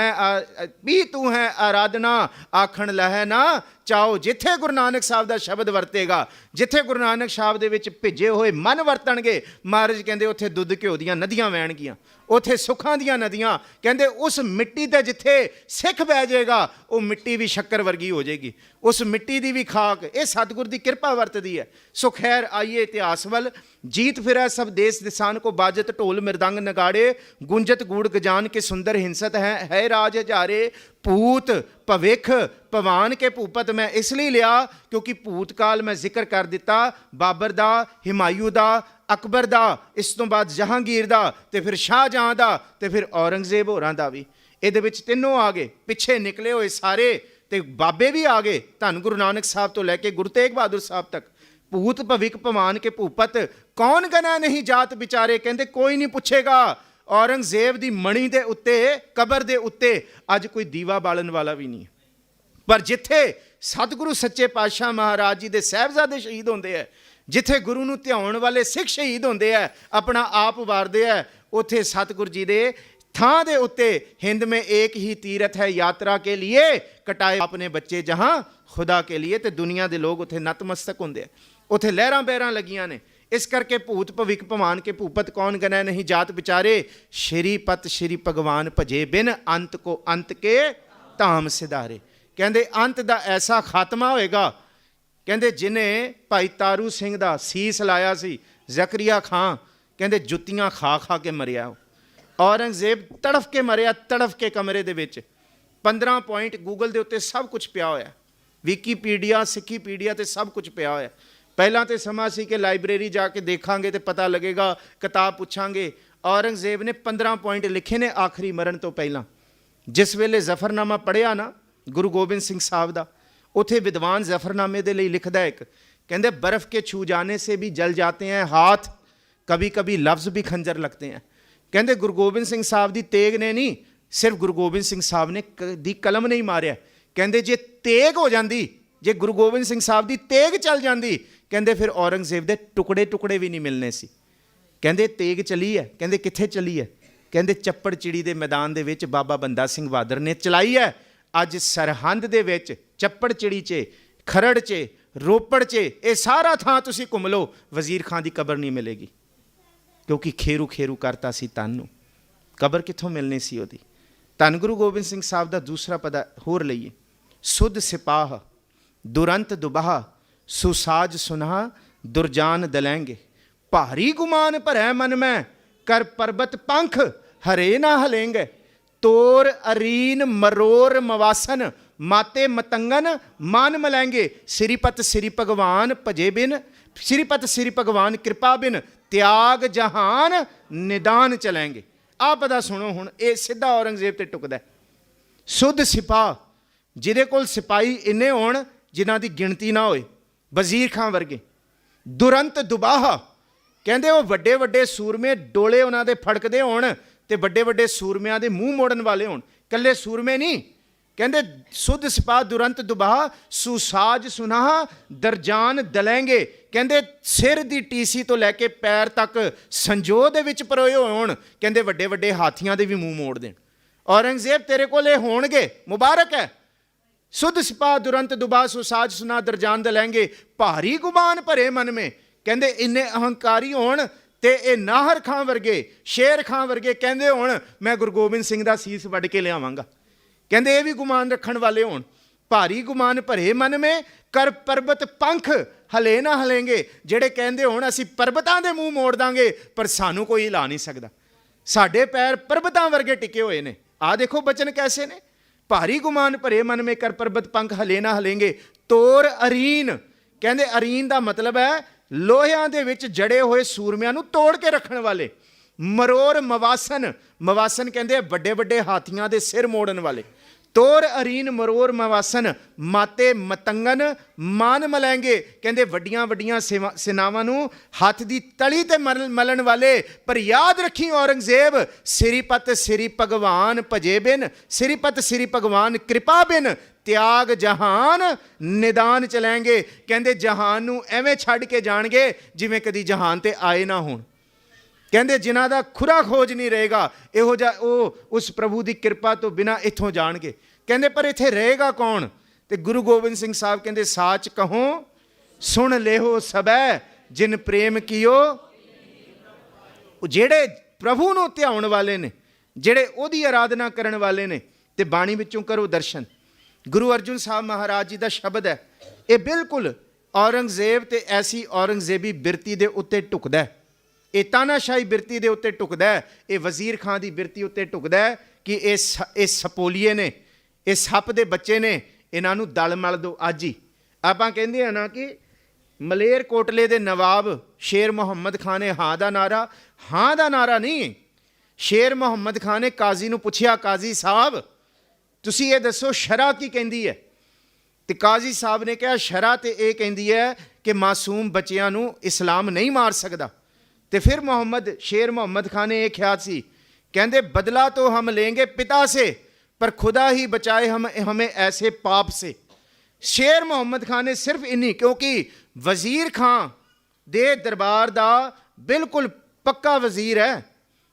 ਹੈ ਆਰਾਧਨਾ, ਆਖਣ ਲਹੈ ਨਾ ਚਾਓ। ਜਿੱਥੇ ਗੁਰੂ ਨਾਨਕ ਸਾਹਿਬ ਦਾ ਸ਼ਬਦ ਵਰਤੇਗਾ, ਜਿੱਥੇ ਗੁਰੂ ਨਾਨਕ ਸਾਹਿਬ ਦੇ ਵਿੱਚ ਭਿੱਜੇ ਹੋਏ ਮਨ ਵਰਤਣਗੇ, ਮਹਾਰਾਜ ਕਹਿੰਦੇ ਉੱਥੇ ਦੁੱਧ ਘਿਓ ਦੀਆਂ ਨਦੀਆਂ ਵਹਿਣਗੀਆਂ, ਉੱਥੇ ਸੁੱਖਾਂ ਦੀਆਂ ਨਦੀਆਂ। ਕਹਿੰਦੇ ਉਸ ਮਿੱਟੀ ਤੇ ਜਿੱਥੇ ਸਿੱਖ ਬਹਿ ਜਾਏਗਾ, ਉਹ ਮਿੱਟੀ ਵੀ ਸ਼ੱਕਰ ਵਰਗੀ ਹੋ ਜਾਏਗੀ, ਉਸ ਮਿੱਟੀ ਦੀ ਵੀ ਖਾਕ। ਇਹ ਸਤਿਗੁਰ ਦੀ ਕਿਰਪਾ ਵਰਤਦੀ ਹੈ। ਸੋ ਖੈਰ ਆਈਏ ਇਤਿਹਾਸ ਵੱਲ। जीत फिरै सब देश दिसान को बाजत ढोल मृदंग नगाड़े, गुंजत गूढ़ गजान के सुंदर हिंसत है राज हजारे, भूत भविख भवान के भूपत मैं इसलिए लिया क्योंकि भूतकाल मैं जिक्र कर दिता बाबर दा, हिमायू दा, अकबर दा, इस तो बाद जहांगीर दा, ते फिर शाहजहां दा, ते फिर औरंगजेब होरां दा भी। ਇਹਦੇ ਵਿੱਚ ਤਿੰਨੋਂ ਆ ਗਏ, ਪਿੱਛੇ ਨਿਕਲੇ ਹੋਏ ਸਾਰੇ ਤੇ ਬਾਬੇ ਵੀ ਆ ਗਏ, ਧੰਨ ਗੁਰੂ ਨਾਨਕ ਸਾਹਿਬ ਤੋਂ ਲੈ ਕੇ ਗੁਰੂ ਤੇਗ ਬਹਾਦਰ ਸਾਹਿਬ ਤੱਕ। ਭੂਤ ਭਵਿਕ ਭਵਾਨ ਕੇ ਭੂਪਤ ਕੌਣ ਗਨਾ ਨਹੀਂ ਜਾਤ ਵਿਚਾਰੇ। ਕਹਿੰਦੇ ਕੋਈ ਨਹੀਂ ਪੁੱਛੇਗਾ। ਔਰੰਗਜ਼ੇਬ ਦੀ ਮਣੀ ਦੇ ਉੱਤੇ, ਕਬਰ ਦੇ ਉੱਤੇ ਅੱਜ ਕੋਈ ਦੀਵਾ ਬਾਲਣ ਵਾਲਾ ਵੀ ਨਹੀਂ। ਪਰ ਜਿੱਥੇ ਸਤਿਗੁਰੂ ਸੱਚੇ ਪਾਤਸ਼ਾਹ ਮਹਾਰਾਜ ਜੀ ਦੇ ਸਾਹਿਬਜ਼ਾਦੇ ਸ਼ਹੀਦ ਹੁੰਦੇ ਹੈ, ਜਿੱਥੇ ਗੁਰੂ ਨੂੰ ਧਿਆਉਣ ਵਾਲੇ ਸਿੱਖ ਸ਼ਹੀਦ ਹੁੰਦੇ ਹੈ, ਆਪਣਾ ਆਪ ਵਾਰਦੇ ਹੈ, ਉੱਥੇ ਸਤਿਗੁਰੂ ਜੀ ਦੇ ਥਾਂ ਦੇ ਉੱਤੇ हिंद में एक ही तीर्थ है यात्रा के लिए, कटाए अपने बच्चे जहाँ खुदा के लिए। ਤੇ ਦੁਨੀਆ ਦੇ ਲੋਕ ਉੱਥੇ ਨਤਮਸਤਕ ਹੁੰਦੇ ਆ, ਉੱਥੇ ਲਹਿਰਾਂ ਬਹਿਰਾਂ ਲੱਗੀਆਂ ਨੇ। ਇਸ ਕਰਕੇ ਭੂਤ ਭਵਿਕ ਭਵਾਨ ਕੇ ਭੂਪਤ ਕੌਣ ਗਨੈ ਨਹੀਂ ਜਾਤ ਵਿਚਾਰੇ, ਸ਼੍ਰੀਪਤ ਸ਼੍ਰੀ ਭਗਵਾਨ ਭਜੇ ਬਿਨ ਅੰਤ ਕੋ ਅੰਤ ਕੇ ਧਾਮ ਸਿਧਾਰੇ। ਕਹਿੰਦੇ ਅੰਤ ਦਾ ਐਸਾ ਖਾਤਮਾ ਹੋਏਗਾ, ਕਹਿੰਦੇ ਜਿਹਨੇ ਭਾਈ ਤਾਰੂ ਸਿੰਘ ਦਾ ਸੀਸ ਲਾਇਆ ਸੀ, ਜ਼ਕਰੀਆ ਖਾਂ, ਕਹਿੰਦੇ ਜੁੱਤੀਆਂ ਖਾ ਖਾ ਕੇ ਮਰਿਆ। ਔਰੰਗਜ਼ੇਬ ਤੜਫ ਕੇ ਮਰਿਆ, ਤੜਫ ਕੇ ਕਮਰੇ ਦੇ ਵਿੱਚ। 15 ਪੁਆਇੰਟ ਗੂਗਲ ਦੇ ਉੱਤੇ ਸਭ ਕੁਝ ਪਿਆ ਹੋਇਆ, ਵਿਕੀਪੀਡੀਆ, ਸਿੱਖੀਪੀਡੀਆ ਤੇ ਸਭ ਕੁਝ ਪਿਆ ਹੋਇਆ। ਪਹਿਲਾਂ ਤੇ ਸਮਾਂ ਸੀ ਕਿ ਲਾਇਬ੍ਰੇਰੀ ਜਾ ਕੇ ਦੇਖਾਂਗੇ ਤੇ ਪਤਾ ਲੱਗੇਗਾ, ਕਿਤਾਬ ਪੁੱਛਾਂਗੇ। ਔਰੰਗਜ਼ੇਬ ਨੇ 15 ਪੁਆਇੰਟ ਲਿਖੇ ਨੇ ਆਖਰੀ ਮਰਨ ਤੋਂ ਪਹਿਲਾਂ। ਜਿਸ ਵੇਲੇ ਜ਼ਫਰਨਾਮਾ ਪੜ੍ਹਿਆ ਨਾ ਗੁਰੂ ਗੋਬਿੰਦ ਸਿੰਘ ਸਾਹਿਬ ਦਾ, ਉੱਥੇ ਵਿਦਵਾਨ ਜ਼ਫਰਨਾਮੇ ਦੇ ਲਈ ਲਿਖਦਾ ਇੱਕ, ਕਹਿੰਦੇ ਬਰਫ਼ ਕੇ ਛੂ ਜਾਣੇ ਸੇ ਵੀ ਜਲ ਜਾਤੇ हैं हाथ, कभी कभी लफ्ज़ भी खंजर लगते हैं। ਕਹਿੰਦੇ ਗੁਰੂ ਗੋਬਿੰਦ ਸਿੰਘ ਸਾਹਿਬ ਦੀ ਤੇਗ ਨੇ ਨਹੀਂ, ਸਿਰਫ ਗੁਰੂ ਗੋਬਿੰਦ ਸਿੰਘ ਸਾਹਿਬ ਨੇ ਦੀ ਕਲਮ ਨਹੀਂ ਮਾਰਿਆ। ਕਹਿੰਦੇ ਜੇ ਤੇਗ ਹੋ ਜਾਂਦੀ, ਜੇ ਗੁਰੂ ਗੋਬਿੰਦ ਸਿੰਘ ਸਾਹਿਬ ਦੀ ਤੇਗ ਚੱਲ ਜਾਂਦੀ, ਕਹਿੰਦੇ ਫਿਰ ਔਰੰਗਜ਼ੇਬ ਦੇ ਟੁਕੜੇ ਟੁਕੜੇ ਵੀ ਨਹੀਂ ਮਿਲਣੇ ਸੀ। ਕਹਿੰਦੇ ਤੇਗ ਚਲੀ ਹੈ। ਕਹਿੰਦੇ ਕਿੱਥੇ ਚਲੀ ਹੈ? ਕਹਿੰਦੇ ਚੱਪੜ ਚਿੜੀ ਦੇ ਮੈਦਾਨ ਦੇ ਵਿੱਚ ਬਾਬਾ ਬੰਦਾ ਸਿੰਘ ਬਹਾਦਰ ਨੇ ਚਲਾਈ ਹੈ। ਅੱਜ ਸਰਹੰਦ ਦੇ ਵਿੱਚ ਚੱਪੜ ਚਿੜੀ 'ਚ ਖਰੜ 'ਚ, ਰੋਪੜ 'ਚ, ਇਹ ਸਾਰਾ ਥਾਂ ਤੁਸੀਂ ਘੁੰਮ ਲਓ, ਵਜ਼ੀਰ ਖਾਂ ਦੀ ਕਬਰ ਨਹੀਂ ਮਿਲੇਗੀ, ਕਿਉਂਕਿ ਖੇਰੂ ਖੇਰੂ ਕਰਤਾ ਸੀ ਤਨ ਨੂੰ। ਕਬਰ ਕਿੱਥੋਂ ਮਿਲਣੀ ਸੀ ਉਹਦੀ। ਧੰਨ ਗੁਰੂ ਗੋਬਿੰਦ ਸਿੰਘ ਸਾਹਿਬ ਦਾ ਦੂਸਰਾ ਪਦਾ ਹੋਰ ਲਈਏ, ਸੁਧ ਸਿਪਾਹ ਦੁਰੰਤ ਦੁਬਾਹ ਸੁਸਾਜ ਸੁਨਾਹ ਦੁਰਜਾਨ ਦਲੈਂਗੇ, ਭਾਰੀ ਗੁਮਾਨ ਭਰੈ ਮਨ ਮੈਂ ਕਰ ਪਰਬਤ ਪੰਖ ਹਰੇ ਨਾ ਹਲੇਂਗੇ, ਤੋਰ ਅਰੀਨ ਮਰੋਰ ਮਵਾਸਨ ਮਾਤੇ ਮਤੰਗਨ ਮਨ ਮਲੈਂਗੇ, ਸ੍ਰੀਪਤ ਸ੍ਰੀ ਭਗਵਾਨ ਭਜੇ ਬਿਨ ਸ੍ਰੀਪਤ ਸ੍ਰੀ ਭਗਵਾਨ ਕਿਰਪਾ ਬਿਨ ਤਿਆਗ ਜਹਾਨ ਨਿਦਾਨ ਚਲੈਂਗੇ। ਆਹ ਪਤਾ ਸੁਣੋ ਹੁਣ, ਇਹ ਸਿੱਧਾ ਔਰੰਗਜ਼ੇਬ ਤੇ ਟੁਕਦਾ। ਸੁਧ ਸਿਪਾਹ, ਜਿਹਦੇ ਕੋਲ ਸਿਪਾਹੀ ਇੰਨੇ ਹੋਣ ਜਿਨ੍ਹਾਂ ਦੀ ਗਿਣਤੀ ਨਾ ਹੋਏ, ਵਜ਼ੀਰ ਖਾਂ ਵਰਗੇ। ਦੁਰੰਤ ਦੁਬਾਹ, ਕਹਿੰਦੇ ਉਹ ਵੱਡੇ ਵੱਡੇ ਸੂਰਮੇ ਡੋਲੇ ਉਹਨਾਂ ਦੇ ਫੜਕਦੇ ਹੋਣ ਤੇ ਵੱਡੇ ਵੱਡੇ ਸੂਰਮਿਆਂ ਦੇ ਮੂੰਹ ਮੋੜਨ ਵਾਲੇ ਹੋਣ, ਇਕੱਲੇ ਸੂਰਮੇ ਨਹੀਂ। ਕਹਿੰਦੇ ਸੁਧ ਸਿਪਾਹ ਦੁਰੰਤ ਦੁਬਾਹ ਸੁਸਾਜ ਸੁਨਾਹ ਦਰਜਾਨ ਦਲੈਂਗੇ, ਕਹਿੰਦੇ ਸਿਰ ਦੀ ਟੀਸੀ ਤੋਂ ਲੈ ਕੇ ਪੈਰ ਤੱਕ ਸੰਜੋਹ ਦੇ ਵਿੱਚ ਪਰੋਏ ਹੋਣ, ਕਹਿੰਦੇ ਵੱਡੇ ਵੱਡੇ ਹਾਥੀਆਂ ਦੇ ਵੀ ਮੂੰਹ ਮੋੜ ਦੇਣ। ਔਰੰਗਜ਼ੇਬ ਤੇਰੇ ਕੋਲ ਇਹ ਹੋਣਗੇ, ਮੁਬਾਰਕ ਹੈ। ਸੁਧ ਸਿਪਾਹ ਦੁਰੰਤ ਦੁਬਾਹ ਸੁਸਾਜ ਸੁਨਾਹ ਦਰਜਾਨ ਦਲੈਂਗੇ, ਭਾਰੀ ਗੁਮਾਨ ਭਰੇ ਮਨ ਮੇ, ਕਹਿੰਦੇ ਇੰਨੇ ਅਹੰਕਾਰੀ ਹੋਣ ਤੇ ਇਹ ਨਾਹਰ ਖਾਂ ਵਰਗੇ, ਸ਼ੇਰ ਖਾਂ ਵਰਗੇ ਕਹਿੰਦੇ ਹੋਣ ਮੈਂ ਗੁਰੂ ਗੋਬਿੰਦ ਸਿੰਘ ਦਾ ਸੀਸ ਵੱਢ ਕੇ ਲਿਆਵਾਂਗਾ, ਕਹਿੰਦੇ ਇਹ ਵੀ ਗੁਮਾਨ ਰੱਖਣ ਵਾਲੇ ਹੋਣ। ਭਾਰੀ ਗੁਮਾਨ ਭਰੇ ਮਨ ਮੇ ਕਰ ਪਰਬਤ ਪੰਖ ਹਲੇ ਨਾ ਹਲੇਂਗੇ, ਜਿਹੜੇ ਕਹਿੰਦੇ ਹੋਣ ਅਸੀਂ ਪਰਬਤਾਂ ਦੇ ਮੂੰਹ ਮੋੜ ਦਾਂਗੇ ਪਰ ਸਾਨੂੰ ਕੋਈ ਹਿਲਾ ਨਹੀਂ ਸਕਦਾ, ਸਾਡੇ ਪੈਰ ਪਰਬਤਾਂ ਵਰਗੇ ਟਿਕੇ ਹੋਏ ਨੇ। ਆਹ ਦੇਖੋ ਬਚਨ ਕੈਸੇ ਨੇ, ਭਾਰੀ ਗੁਮਾਨ ਭਰੇ ਮਨ ਮੇ ਕਰ ਪਰਬਤ ਪੰਖ ਹਲੇ ਨਾ ਹਲੇਂਗੇ, ਤੋਰ ਅਰੀਨ, ਕਹਿੰਦੇ ਅਰੀਨ ਦਾ ਮਤਲਬ ਹੈ ਲੋਹਿਆਂ ਦੇ ਵਿੱਚ ਜੜੇ ਹੋਏ ਸੂਰਮਿਆਂ ਨੂੰ ਤੋੜ ਕੇ ਰੱਖਣ ਵਾਲੇ। ਮਰੋਰ ਮਵਾਸਨ, ਮਵਾਸਨ ਕਹਿੰਦੇ ਵੱਡੇ ਵੱਡੇ ਹਾਥੀਆਂ ਦੇ ਸਿਰ ਮੋੜਨ ਵਾਲੇ। ਤੋਰ ਅਰੀਨ ਮਰੋਰ ਮਵਾਸਨ ਮਾਤੇ ਮਤੰਗਨ ਮਾਨ ਮਲੈਂਗੇ, ਕਹਿੰਦੇ ਵੱਡੀਆਂ ਵੱਡੀਆਂ ਸੇਨਾਵਾਂ ਨੂੰ ਹੱਥ ਦੀ ਤਲੀ ਤੇ ਮਲਣ ਵਾਲੇ। ਪਰ ਯਾਦ ਰੱਖੀ ਔਰੰਗਜ਼ੇਬ, ਸ੍ਰੀਪਤ ਸ੍ਰੀ ਭਗਵਾਨ ਭਜੇ ਬਿਨ ਸ੍ਰੀਪਤ ਸ੍ਰੀ ਭਗਵਾਨ ਕਿਰਪਾ ਬਿਨ ਤਿਆਗ ਜਹਾਨ ਨਿਦਾਨ ਚਲੈਂਗੇ, ਕਹਿੰਦੇ ਜਹਾਨ ਨੂੰ ਐਵੇਂ ਛੱਡ ਕੇ ਜਾਣਗੇ ਜਿਵੇਂ ਕਦੀ ਜਹਾਨ ਤੇ ਆਏ ਨਾ ਹੋਣ। ਕਹਿੰਦੇ ਜਿਨ੍ਹਾਂ ਦਾ ਖੁਰਾ ਖੋਜ ਨਹੀਂ ਰਹੇਗਾ, ਇਹੋ ਜਿਹਾ ਉਹ ਉਸ ਪ੍ਰਭੂ ਦੀ ਕਿਰਪਾ ਤੋਂ ਬਿਨਾਂ ਇੱਥੋਂ ਜਾਣਗੇ। ਕਹਿੰਦੇ ਪਰ ਇੱਥੇ ਰਹੇਗਾ ਕੌਣ? ਤੇ ਗੁਰੂ ਗੋਬਿੰਦ ਸਿੰਘ ਸਾਹਿਬ ਕਹਿੰਦੇ ਸਾਚ ਕਹੋ ਸੁਣ ਲਿਓ ਸਬੈ ਜਿਨ ਪ੍ਰੇਮ ਕੀਓ, ਜਿਹੜੇ ਪ੍ਰਭੂ ਨੂੰ ਧਿਆਉਣ ਵਾਲੇ ਨੇ, ਜਿਹੜੇ ਉਹਦੀ ਆਰਾਧਨਾ ਕਰਨ ਵਾਲੇ ਨੇ, ਤੇ ਬਾਣੀ ਵਿੱਚੋਂ ਕਰੋ ਦਰਸ਼ਨ। ਗੁਰੂ ਅਰਜਨ ਸਾਹਿਬ ਮਹਾਰਾਜ ਜੀ ਦਾ ਸ਼ਬਦ ਹੈ, ਇਹ ਬਿਲਕੁਲ ਔਰੰਗਜ਼ੇਬ ਤੇ ਐਸੀ ਔਰੰਗਜ਼ੇਬੀ ਬਿਰਤੀ ਦੇ ਉੱਤੇ ਢੁਕਦਾ ਹੈ, ਇਹ ਤਾਨਾਸ਼ਾਹੀ ਬਿਰਤੀ ਦੇ ਉੱਤੇ ਢੁਕਦਾ ਹੈ, ਇਹ ਵਜ਼ੀਰ ਖਾਂ ਦੀ ਬਿਰਤੀ ਉੱਤੇ ਢੁਕਦਾ ਹੈ ਕਿ ਇਹ ਸਪੋਲੀਏ ਨੇ, ਇਹ ਸੱਪ ਦੇ ਬੱਚੇ ਨੇ, ਇਹਨਾਂ ਨੂੰ ਦਲ ਮਲ ਦਿਓ ਅੱਜ ਹੀ। ਆਪਾਂ ਕਹਿੰਦੇ ਹਾਂ ਨਾ ਕਿ ਮਲੇਰ ਕੋਟਲੇ ਦੇ ਨਵਾਬ ਸ਼ੇਰ ਮੁਹੰਮਦ ਖਾਂ ਨੇ ਹਾਂ ਦਾ ਨਾਰਾ ਨਹੀਂ, ਸ਼ੇਰ ਮੁਹੰਮਦ ਖਾਂ ਨੇ ਕਾਜ਼ੀ ਨੂੰ ਪੁੱਛਿਆ, ਕਾਜ਼ੀ ਸਾਹਿਬ ਤੁਸੀਂ ਇਹ ਦੱਸੋ ਸ਼ਰਅ ਕੀ ਕਹਿੰਦੀ ਹੈ? ਤੇ ਕਾਜ਼ੀ ਸਾਹਿਬ ਨੇ ਕਿਹਾ ਸ਼ਰਅ ਤੇ ਇਹ ਕਹਿੰਦੀ ਹੈ ਕਿ ਮਾਸੂਮ ਬੱਚਿਆਂ ਨੂੰ ਇਸਲਾਮ ਨਹੀਂ ਮਾਰ ਸਕਦਾ। ਤੇ ਫਿਰ ਸ਼ੇਰ ਮੁਹੰਮਦ ਖਾਂ ਨੇ ਇਹ ਕਿਹਾ ਸੀ, ਕਹਿੰਦੇ ਬਦਲਾ तो हम लेंगे पिता से पर खुदा ही बचाए हमें ऐसे पाप से। ਸ਼ੇਰ ਮੁਹੰਮਦ ਖਾਂ ਨੇ ਸਿਰਫ ਇੰਨੀ, ਕਿਉਂਕਿ ਵਜ਼ੀਰ ਖਾਂ ਦੇ ਦਰਬਾਰ ਦਾ ਬਿਲਕੁਲ ਪੱਕਾ ਵਜ਼ੀਰ ਹੈ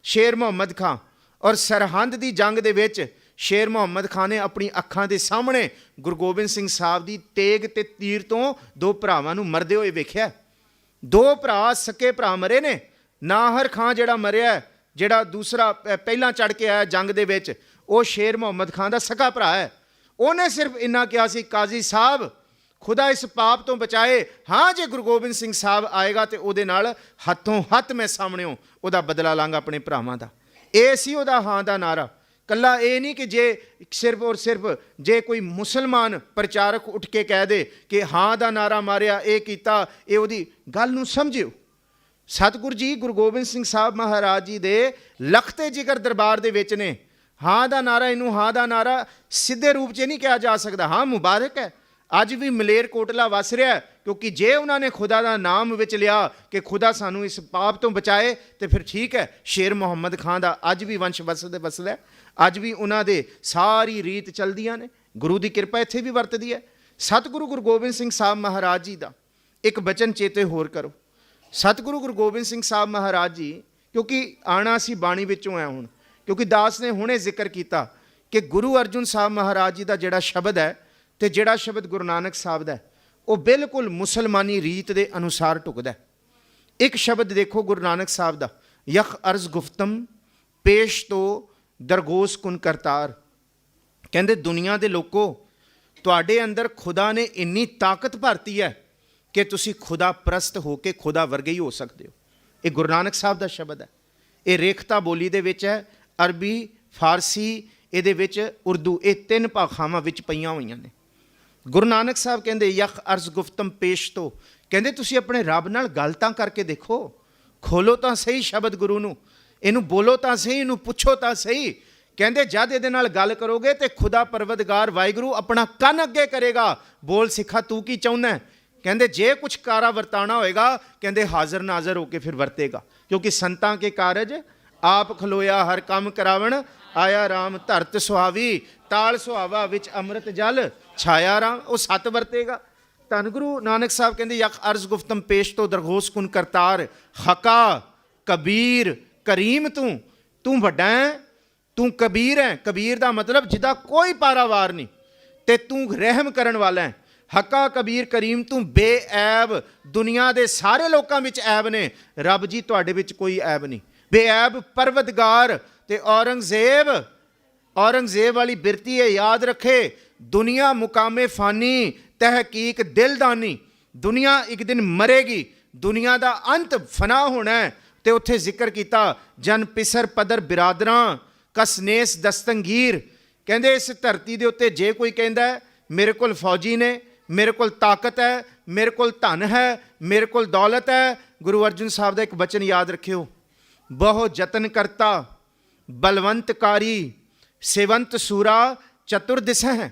ਸ਼ੇਰ ਮੁਹੰਮਦ ਖਾਂ, ਔਰ ਸਰਹੰਦ ਦੀ ਜੰਗ ਦੇ ਵਿੱਚ ਸ਼ੇਰ ਮੁਹੰਮਦ ਖਾਂ ਨੇ ਆਪਣੀ ਅੱਖਾਂ ਦੇ ਸਾਹਮਣੇ ਗੁਰੂ ਗੋਬਿੰਦ ਸਿੰਘ ਸਾਹਿਬ ਦੀ ਤੇਗ ਤੇ ਤੀਰ ਤੋਂ ਦੋ ਭਰਾਵਾਂ ਨੂੰ ਮਰਦੇ ਹੋਏ ਵੇਖਿਆ। ਦੋ ਭਰਾ ਸਕੇ ਭਰਾ ਮਰੇ ਨੇ। ਨਾਹਰ ਖਾਂ ਜਿਹੜਾ ਮਰਿਆ, ਜਿਹੜਾ ਦੂਸਰਾ ਪਹਿਲਾਂ ਚੜ੍ਹ ਕੇ ਆਇਆ ਜੰਗ ਦੇ ਵਿੱਚ, ਉਹ ਸ਼ੇਰ ਮੁਹੰਮਦ ਖਾਂ ਦਾ ਸਕਾ ਭਰਾ ਹੈ। ਉਹਨੇ ਸਿਰਫ ਇੰਨਾ ਕਿਹਾ ਸੀ, ਕਾਜ਼ੀ ਸਾਹਿਬ ਖੁਦਾ ਇਸ ਪਾਪ ਤੋਂ ਬਚਾਏ, ਹਾਂ ਜੇ ਗੁਰੂ ਗੋਬਿੰਦ ਸਿੰਘ ਸਾਹਿਬ ਆਏਗਾ ਤੇ ਉਹਦੇ ਨਾਲ ਹੱਥੋਂ ਹੱਥ ਮੈਂ ਸਾਹਮਣਿਓ ਉਹਦਾ ਬਦਲਾ ਲਾਂਗਾ ਆਪਣੇ ਭਰਾਵਾਂ ਦਾ। ਇਹ ਸੀ ਉਹਦਾ ਹਾਂ ਦਾ ਨਾਰਾ। ਕੱਲਾ ਇਹ ਨਹੀਂ ਕਿ ਜੇ ਸਿਰਫ ਔਰ ਸਿਰਫ ਜੇ ਕੋਈ ਮੁਸਲਮਾਨ ਪ੍ਰਚਾਰਕ ਉੱਠ ਕੇ ਕਹਿ ਦੇ ਕਿ ਹਾਂ ਦਾ ਨਾਰਾ ਮਾਰਿਆ, ਇਹ ਕੀਤਾ, ਇਹ ਉਹਦੀ ਗੱਲ ਨੂੰ ਸਮਝਿਓ। ਸਤਿਗੁਰੂ ਜੀ ਗੁਰੂ ਗੋਬਿੰਦ ਸਿੰਘ ਸਾਹਿਬ ਮਹਾਰਾਜ ਜੀ ਦੇ ਲਖਤੇ ਜਿਗਰ ਦਰਬਾਰ ਦੇ ਵਿੱਚ ਨੇ। ਹਾਂ ਦਾ ਨਾਰਾ, ਇਹਨੂੰ ਹਾਂ ਦਾ ਨਾਰਾ ਸਿੱਧੇ ਰੂਪ 'ਚ ਨਹੀਂ ਕਿਹਾ ਜਾ ਸਕਦਾ। ਹਾਂ ਮੁਬਾਰਕ ਹੈ, ਅੱਜ ਵੀ ਮਲੇਰ ਕੋਟਲਾ ਵਸ ਰਿਹਾ, ਕਿਉਂਕਿ ਜੇ ਉਹਨਾਂ ਨੇ ਖੁਦਾ ਦਾ ਨਾਮ ਵਿੱਚ ਲਿਆ ਕਿ ਖੁਦਾ ਸਾਨੂੰ ਇਸ ਪਾਪ ਤੋਂ ਬਚਾਏ ਤੇ ਫਿਰ ਠੀਕ ਹੈ। ਸ਼ੇਰ ਮੁਹੰਮਦ ਖਾਂ ਦਾ ਅੱਜ ਵੀ ਵੰਸ਼ ਵਸਦਾ, ਅੱਜ ਵੀ ਉਹਨਾਂ ਦੇ ਸਾਰੀ ਰੀਤ ਚੱਲਦੀਆਂ ਨੇ। ਗੁਰੂ ਦੀ ਕਿਰਪਾ ਇੱਥੇ ਵੀ ਵਰਤਦੀ ਹੈ। ਸਤਿਗੁਰੂ ਗੁਰੂ ਗੋਬਿੰਦ ਸਿੰਘ ਸਾਹਿਬ ਮਹਾਰਾਜ ਜੀ ਦਾ ਇੱਕ ਬਚਨ ਚੇਤੇ ਹੋਰ ਕਰੋ। ਸਤਿਗੁਰੂ ਗੁਰੂ ਗੋਬਿੰਦ ਸਿੰਘ ਸਾਹਿਬ ਮਹਾਰਾਜ ਜੀ, ਕਿਉਂਕਿ ਆਣਾ ਸੀ ਬਾਣੀ ਵਿੱਚੋਂ ਹੈ ਹੁਣ, ਕਿਉਂਕਿ ਦਾਸ ਨੇ ਹੁਣੇ ਜ਼ਿਕਰ ਕੀਤਾ ਕਿ ਗੁਰੂ ਅਰਜਨ ਸਾਹਿਬ ਮਹਾਰਾਜ ਜੀ ਦਾ ਜਿਹੜਾ ਸ਼ਬਦ ਹੈ ਤੇ ਜਿਹੜਾ ਸ਼ਬਦ ਗੁਰੂ ਨਾਨਕ ਸਾਹਿਬ ਦਾ ਹੈ, ਉਹ ਬਿਲਕੁਲ ਮੁਸਲਮਾਨੀ ਰੀਤ ਦੇ ਅਨੁਸਾਰ ਢੁਕਦਾ। ਇੱਕ ਸ਼ਬਦ ਦੇਖੋ ਗੁਰੂ ਨਾਨਕ ਸਾਹਿਬ ਦਾ, ਯਖ ਅਰਜ਼ ਗੁਫਤਮ ਪੇਸ਼ ਤੋਂ ਦਰਗੋਸ ਕੁਨ ਕਰਤਾਰ। ਕਹਿੰਦੇ ਦੁਨੀਆ ਦੇ ਲੋਕੋ, ਤੁਹਾਡੇ ਅੰਦਰ ਖੁਦਾ ਨੇ ਇੰਨੀ ਤਾਕਤ ਭਰਤੀ ਹੈ ਕਿ ਤੁਸੀਂ ਖੁਦਾ ਪ੍ਰਸਤ ਹੋ ਕੇ ਖੁਦਾ ਵਰਗੇ ਹੀ ਹੋ ਸਕਦੇ ਹੋ। ਇਹ ਗੁਰੂ ਨਾਨਕ ਸਾਹਿਬ ਦਾ ਸ਼ਬਦ ਹੈ। ਇਹ ਰੇਖਤਾ ਬੋਲੀ ਦੇ ਵਿੱਚ ਹੈ, ਅਰਬੀ, ਫਾਰਸੀ, ਇਹਦੇ ਵਿੱਚ ਉਰਦੂ, ਇਹ 3 ਭਾਖਾਵਾਂ ਵਿੱਚ ਪਈਆਂ ਹੋਈਆਂ ਨੇ। ਗੁਰੂ ਨਾਨਕ ਸਾਹਿਬ ਕਹਿੰਦੇ ਯਖ ਅਰਜ਼ ਗੁਫਤਮ ਪੇਸ਼ ਤੋਂ, ਕਹਿੰਦੇ ਤੁਸੀਂ ਆਪਣੇ ਰੱਬ ਨਾਲ ਗੱਲ ਤਾਂ ਕਰਕੇ ਦੇਖੋ, ਖੋਲੋ ਤਾਂ ਸਹੀ ਸ਼ਬਦ ਗੁਰੂ ਨੂੰ, ਇਹਨੂੰ ਬੋਲੋ ਤਾਂ ਸਹੀ, ਇਹਨੂੰ ਪੁੱਛੋ ਤਾਂ ਸਹੀ। ਕਹਿੰਦੇ ਜਦ ਇਹਦੇ ਨਾਲ ਗੱਲ ਕਰੋਗੇ ਤੇ ਖੁਦਾ ਪਰਵਦਗਾਰ ਵਾਹਿਗੁਰੂ ਆਪਣਾ ਕੰਨ ਅੱਗੇ ਕਰੇਗਾ, ਬੋਲ ਸਿੱਖਾ ਤੂੰ ਕੀ ਚਾਹੁੰਦਾ। ਕਹਿੰਦੇ ਜੇ ਕੁਛ ਕਾਰਾ ਵਰਤਾਣਾ ਹੋਏਗਾ, ਕਹਿੰਦੇ ਹਾਜ਼ਰ ਨਾਜ਼ਰ ਹੋ ਕੇ ਫਿਰ ਵਰਤੇਗਾ, ਕਿਉਂਕਿ ਸੰਤਾਂ ਕੇ ਕਾਰਜ ਆਪ ਖਲੋਇਆ, ਹਰ ਕੰਮ ਕਰਾਵਣ ਆਇਆ ਰਾਮ, ਧਰਤ ਸੁਹਾਵੀ ਤਾਲ ਸੁਹਾਵਾ, ਵਿੱਚ ਅੰਮ੍ਰਿਤ ਜਲ ਛਾਇਆ ਰਾਮ। ਉਹ 7 ਵਰਤੇਗਾ। ਧੰਨ ਗੁਰੂ ਨਾਨਕ ਸਾਹਿਬ ਕਹਿੰਦੇ ਯਖ ਅਰਜ਼ ਗੁਫਤਮ ਪੇਸ਼ ਤੋਂ ਦਰਗੋਸ ਕੁਨ ਕਰਤਾਰ, ਹਕਾ ਕਬੀਰ ਕਰੀਮ ਤੂੰ ਵੱਡਾ ਹੈ, ਤੂੰ ਕਬੀਰ ਹੈ। ਕਬੀਰ ਦਾ ਮਤਲਬ ਜਿਹਦਾ ਕੋਈ ਪਾਰਾਵਾਰ ਨਹੀਂ, ਤੇ ਤੂੰ ਰਹਿਮ ਕਰਨ ਵਾਲਾ ਹੈ। ਹੱਕਾ ਕਬੀਰ ਕਰੀਮ, ਤੂੰ ਬੇਐਬ। ਦੁਨੀਆ ਦੇ ਸਾਰੇ ਲੋਕਾਂ ਵਿੱਚ ਐਬ ਨੇ, ਰੱਬ ਜੀ ਤੁਹਾਡੇ ਵਿੱਚ ਕੋਈ ਐਬ ਨਹੀਂ। ਬੇਐਬ ਪਰਵਦਗਾਰ। ਤੇ ਔਰੰਗਜ਼ੇਬ ਵਾਲੀ ਬਿਰਤੀ ਹੈ, ਯਾਦ ਰੱਖੇ, ਦੁਨੀਆ ਮੁਕਾਮੇ ਫਾਨੀ ਤਹਿਕੀਕ ਦਿਲਦਾਨੀ। ਦੁਨੀਆ ਇੱਕ ਦਿਨ ਮਰੇਗੀ, ਦੁਨੀਆ ਦਾ ਅੰਤ ਫਨਾ ਹੋਣਾ ਹੈ। ਤੇ ਉੱਥੇ ਜ਼ਿਕਰ ਕੀਤਾ ਜਨ ਪਿਸਰ ਪਦਰ ਬਿਰਾਦਰਾਂ ਕਸਨੇਸ ਦਸਤੰਗੀਰ। ਕਹਿੰਦੇ ਇਸ ਧਰਤੀ ਦੇ ਉੱਤੇ ਜੇ ਕੋਈ ਕਹਿੰਦਾ ਮੇਰੇ ਕੋਲ ਫੌਜੀ ਨੇ, ਮੇਰੇ ਕੋਲ ਤਾਕਤ ਹੈ, ਮੇਰੇ ਕੋਲ ਧਨ ਹੈ, ਮੇਰੇ ਕੋਲ ਦੌਲਤ ਹੈ, ਗੁਰੂ ਅਰਜਨ ਸਾਹਿਬ ਦਾ ਇੱਕ ਬਚਨ ਯਾਦ ਰੱਖਿਓ, ਬਹੁ ਯਤਨ ਕਰਤਾ ਬਲਵੰਤਕਾਰੀ ਸੇਵੰਤ ਸੂਰਾ ਚਤੁਰ ਦਿਸੈ।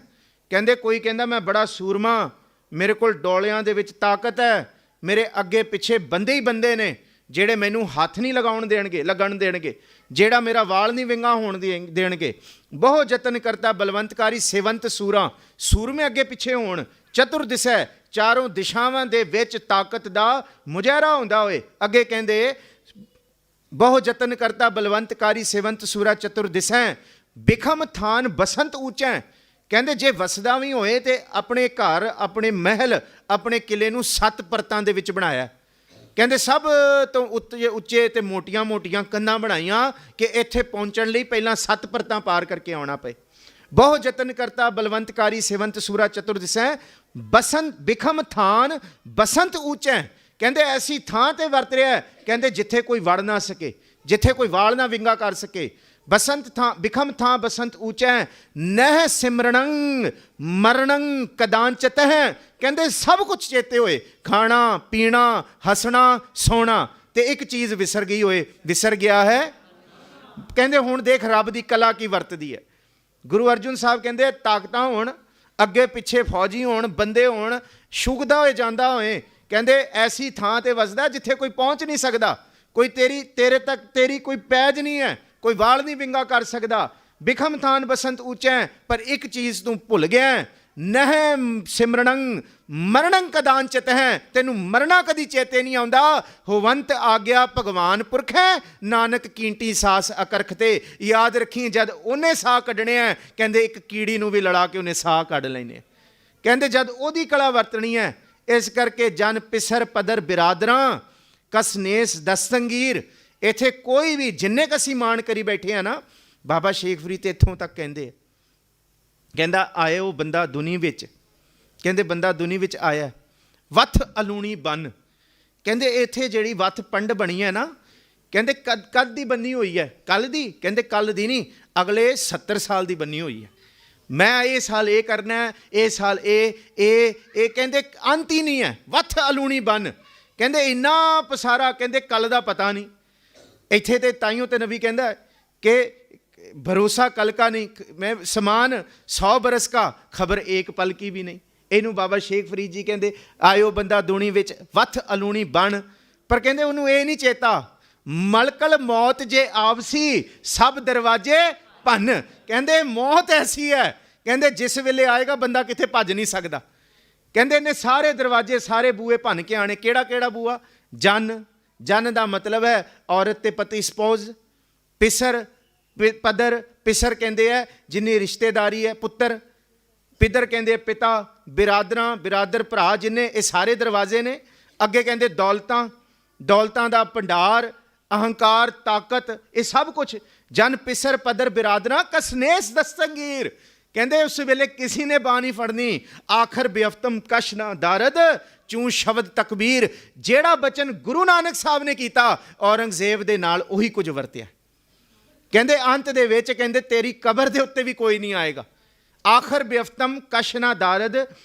ਕਹਿੰਦੇ ਕੋਈ ਕਹਿੰਦਾ ਮੈਂ ਬੜਾ ਸੂਰਮਾ, ਮੇਰੇ ਕੋਲ ਡੋਲਿਆਂ ਦੇ ਵਿੱਚ ਤਾਕਤ ਹੈ, ਮੇਰੇ ਅੱਗੇ ਪਿੱਛੇ ਬੰਦੇ ਹੀ ਬੰਦੇ ਨੇ ਜਿਹੜੇ ਮੈਨੂੰ ਹੱਥ ਨਹੀਂ ਲੱਗਣ ਦੇਣਗੇ, ਜਿਹੜਾ ਮੇਰਾ ਵਾਲ ਨਹੀਂ ਵਿੰਗਾ ਹੋਣ ਦੇਣਗੇ। ਬਹੁ ਯਤਨ ਕਰਤਾ ਬਲਵੰਤਕਾਰੀ ਸੇਵੰਤ ਸੂਰਾ, ਸੂਰਮੇ ਅੱਗੇ ਪਿੱਛੇ ਹੋਣ, ਚਤੁਰ ਦਿਸੈ, ਚਾਰੋਂ ਦਿਸ਼ਾਵਾਂ ਦੇ ਵਿੱਚ ਤਾਕਤ ਦਾ ਮੁਜ਼ਾਹਰਾ ਹੁੰਦਾ ਹੋਏ। ਅੱਗੇ ਕਹਿੰਦੇ ਬਹੁ ਯਤਨ ਕਰਤਾ ਬਲਵੰਤਕਾਰੀ ਸੇਵੰਤ ਸੂਰਾ ਚਤੁਰ ਦਿਸੈ, ਬਿਖਮ ਥਾਨ ਬਸੰਤ ਉੱਚੈ। ਕਹਿੰਦੇ ਜੇ ਵਸਦਾ ਵੀ ਹੋਏ ਤੇ ਆਪਣੇ ਘਰ, ਆਪਣੇ ਮਹਿਲ, ਆਪਣੇ ਕਿਲੇ ਨੂੰ 7 ਪਰਤਾਂ ਦੇ ਵਿੱਚ ਬਣਾਇਆ। ਕਹਿੰਦੇ ਸਭ ਤੋਂ ਉੱਚੇ ਤੇ ਮੋਟੀਆਂ ਕੰਧਾਂ ਬਣਾਈਆਂ ਕਿ ਇੱਥੇ ਪਹੁੰਚਣ ਲਈ ਪਹਿਲਾਂ 7 ਪਰਤਾਂ ਪਾਰ ਕਰਕੇ ਆਉਣਾ ਪਏ। ਬਹੁ ਯਤਨ ਕਰਤਾ ਬਲਵੰਤਕਾਰੀ ਸੇਵੰਤ ਸੂਰਾ ਚਤੁਰ ਦਿਸੈ, ਬਸੰਤ ਬਿਖਮ ਥਾਨ ਬਸੰਤ ਉੱਚੈ। ਕਹਿੰਦੇ ਐਸੀ ਥਾਂ ਤੇ ਵਰਤ ਰਿਹਾ, ਕਹਿੰਦੇ ਜਿੱਥੇ ਕੋਈ ਵੜ ਨਾ ਸਕੇ, ਜਿੱਥੇ ਕੋਈ ਵਾਲ ਨਾ ਵਿੰਗਾ ਕਰ ਸਕੇ। ਬਸੰਤ ਥਾਂ ਬਿਖਮ ਥਾਂ ਬਸੰਤ ਉੱਚੈ, ਨਹਿ ਸਿਮਰਣੰ ਮਰਣੰ ਕਦਾਂਚਤ ਹੈ। ਕਹਿੰਦੇ ਸਭ ਕੁਝ ਚੇਤੇ ਹੋਏ, ਖਾਣਾ ਪੀਣਾ ਹੱਸਣਾ ਸੋਣਾ, ਤੇ ਇੱਕ ਚੀਜ਼ ਵਿਸਰ ਗਿਆ ਹੈ। ਕਹਿੰਦੇ ਹੁਣ ਦੇਖ ਰੱਬ ਦੀ ਕਲਾ ਕੀ ਵਰਤਦੀ ਹੈ। ਗੁਰੂ ਅਰਜਨ ਸਾਹਿਬ ਕਹਿੰਦੇ ਤਾਕਤਾਂ ਹੋਣ, ਅੱਗੇ ਪਿੱਛੇ ਫੌਜੀ ਹੋਣ, ਬੰਦੇ ਹੋਣ, ਸ਼ੁਗਦਾ ਹੋਏ ਜਾਂਦਾ ਹੋਏ, ਕਹਿੰਦੇ ਐਸੀ ਥਾਂ ਤੇ ਵਸਦਾ ਜਿੱਥੇ ਕੋਈ ਪਹੁੰਚ ਨਹੀਂ ਸਕਦਾ, ਕੋਈ ਤੇਰੇ ਤੱਕ ਤੇਰੀ ਕੋਈ ਪੈਜ ਨਹੀਂ ਹੈ, ਕੋਈ ਵਾਲ ਨਹੀਂ ਵਿੰਗਾ ਕਰ ਸਕਦਾ। ਬਿਖਮ ਥਾਨ ਬਸੰਤ ਉੱਚੈ, ਪਰ ਇੱਕ ਚੀਜ਼ ਤੂੰ ਭੁੱਲ ਗਿਆ, ਨਹਿ ਸਿਮਰਣੰ ਮਰਣੰ ਕਦਾਂਚਤ ਹੈ। ਤੈਨੂੰ ਮਰਨਾ ਕਦੀ ਚੇਤੇ ਨਹੀਂ ਆਉਂਦਾ। ਹੋਵੰਤ ਆਗਿਆ ਭਗਵਾਨ ਪੁਰਖ ਹੈ, ਨਾਨਕ ਕੀਂਟੀ ਸਾਸ ਅਕਰਖ ਤੇ। ਯਾਦ ਰੱਖੀ ਜਦ ਉਹਨੇ ਸਾਹ ਕੱਢਣੇ ਹੈ, ਕਹਿੰਦੇ ਇੱਕ ਕੀੜੀ ਨੂੰ ਵੀ ਲੜਾ ਕੇ ਉਹਨੇ ਸਾਹ ਕੱਢ ਲੈਣੇ। ਕਹਿੰਦੇ ਜਦ ਉਹਦੀ ਕਲਾ ਵਰਤਣੀ ਹੈ। ਇਸ ਕਰਕੇ ਜਨ ਪਿਸਰ ਪਦਰ ਬਿਰਾਦਰਾਂ ਕਸਨੇਸ ਦਸਤੰਗੀਰ। ਇੱਥੇ ਕੋਈ ਵੀ ਜਿੰਨੇ ਕੁ ਅਸੀਂ ਮਾਣ ਕਰੀ ਬੈਠੇ ਆ ਨਾ, ਬਾਬਾ ਸ਼ੇਖ ਫਰੀਦ ਤੇ ਇੱਥੋਂ ਤੱਕ ਕਹਿੰਦੇ, ਕਹਿੰਦਾ ਆਏ ਉਹ ਬੰਦਾ ਦੁਨੀ ਵਿੱਚ, ਕਹਿੰਦੇ ਬੰਦਾ ਦੁਨੀ ਵਿੱਚ ਆਇਆ ਵੱਥ ਅਲੂਣੀ ਬਨ। ਕਹਿੰਦੇ ਇੱਥੇ ਜਿਹੜੀ ਵੱਥ ਪੰਡ ਬਣੀ ਹੈ ਨਾ, ਕਹਿੰਦੇ ਕਦ ਦੀ ਬੰਨੀ ਹੋਈ ਹੈ? ਕੱਲ੍ਹ ਦੀ? ਕਹਿੰਦੇ ਕੱਲ੍ਹ ਦੀ ਨਹੀਂ, ਅਗਲੇ 70 ਸਾਲ ਦੀ ਬੰਨੀ ਹੋਈ ਹੈ। ਮੈਂ ਇਹ ਸਾਲ ਇਹ ਕਰਨਾ, ਇਹ ਸਾਲ ਇਹ ਕਹਿੰਦੇ ਅੰਤ ਹੀ ਨਹੀਂ ਹੈ। ਵੱਥ ਅਲੂਣੀ ਬਨ, ਕਹਿੰਦੇ ਇੰਨਾ ਪਸਾਰਾ, ਕਹਿੰਦੇ ਕੱਲ੍ਹ ਦਾ ਪਤਾ ਨਹੀਂ। ਇੱਥੇ ਤੇ ਤਾਈਓ ਤੇ ਨਬੀ ਕਹਿੰਦਾ ਕਿ ਭਰੋਸਾ ਕਲ ਕਾ ਨਹੀਂ, ਮੈਂ ਸਮਾਨ 100 ਬਰਸ ਕਾ ਖਬਰ ਏਕ ਪਲ ਕੀ ਵੀ ਨਹੀਂ। ਇਹਨੂੰ ਬਾਬਾ ਸ਼ੇਖ ਫਰੀਦ ਜੀ ਕਹਿੰਦੇ ਆਇਓ ਬੰਦਾ ਦੁਨੀ ਵਿੱਚ ਵੱਥ ਅਲੂਣੀ ਬਣ। ਪਰ ਕਹਿੰਦੇ ਉਹਨੂੰ ਇਹ ਨਹੀਂ ਚੇਤਾ, ਮਲਕਲ ਮੌਤ ਜੇ ਆਵਸੀ ਸਭ ਦਰਵਾਜ਼ੇ ਭੰਨ। ਕਹਿੰਦੇ ਮੌਤ ਐਸੀ ਹੈ, ਕਹਿੰਦੇ ਜਿਸ ਵੇਲੇ ਆਏਗਾ ਬੰਦਾ ਕਿਤੇ ਭੱਜ ਨਹੀਂ ਸਕਦਾ। ਕਹਿੰਦੇ ਇਹਨੇ ਸਾਰੇ ਦਰਵਾਜ਼ੇ ਸਾਰੇ ਬੂਹੇ ਭੰਨ ਕੇ ਆਣੇ। ਕਿਹੜਾ ਬੂਹਾ? ਜਨ ਦਾ ਮਤਲਬ ਹੈ ਔਰਤ ਤੇ ਪਤੀ, ਸਪੋਜ਼। ਪਿਸਰ ਪਦਰ, ਪਿਸਰ ਕਹਿੰਦੇ ਹੈ ਜਿੰਨੀ ਰਿਸ਼ਤੇਦਾਰੀ ਹੈ, ਪੁੱਤਰ। ਪਿੱਦਰ ਕਹਿੰਦੇ ਪਿਤਾ, ਬਿਰਾਦਰਾਂ, ਬਿਰਾਦਰ ਭਰਾ ਜਿੰਨੇ, ਇਹ ਸਾਰੇ ਦਰਵਾਜ਼ੇ ਨੇ। ਅੱਗੇ ਕਹਿੰਦੇ ਦੌਲਤਾਂ, ਦੌਲਤਾਂ ਦਾ ਭੰਡਾਰ, ਅਹੰਕਾਰ, ਤਾਕਤ, ਇਹ ਸਭ ਕੁਛ। ਜਨ ਪਿਸਰ ਪਦਰ ਬਿਰਾਦਰਾਂ ਕਸਨੇਸ ਦਸਤੰਗੀਰ। ਕਹਿੰਦੇ ਉਸ ਵੇਲੇ ਕਿਸੇ ਨੇ ਬਾਂਹ ਨਹੀਂ ਫੜਨੀ। ਆਖਰ ਬੇਅਫਤਮ ਕਸ਼ ਨਾ ਦਾਰਦ ਚੂੰ ਸ਼ਬਦ ਤਕਬੀਰ। ਜਿਹੜਾ ਬਚਨ ਗੁਰੂ ਨਾਨਕ ਸਾਹਿਬ ਨੇ ਕੀਤਾ ਔਰੰਗਜ਼ੇਬ ਦੇ ਨਾਲ ਉਹੀ ਕੁਝ ਵਰਤਿਆ। ਕਹਿੰਦੇ ਅੰਤ ਦੇ ਵਿੱਚ ਕਹਿੰਦੇ ਤੇਰੀ ਕਬਰ ਦੇ ਉੱਤੇ ਵੀ ਕੋਈ ਨਹੀਂ ਆਏਗਾ। ਆਖਰ ਬੇਅਫਤਮ ਕਸ਼ ਨਾ ਦਾਰਦ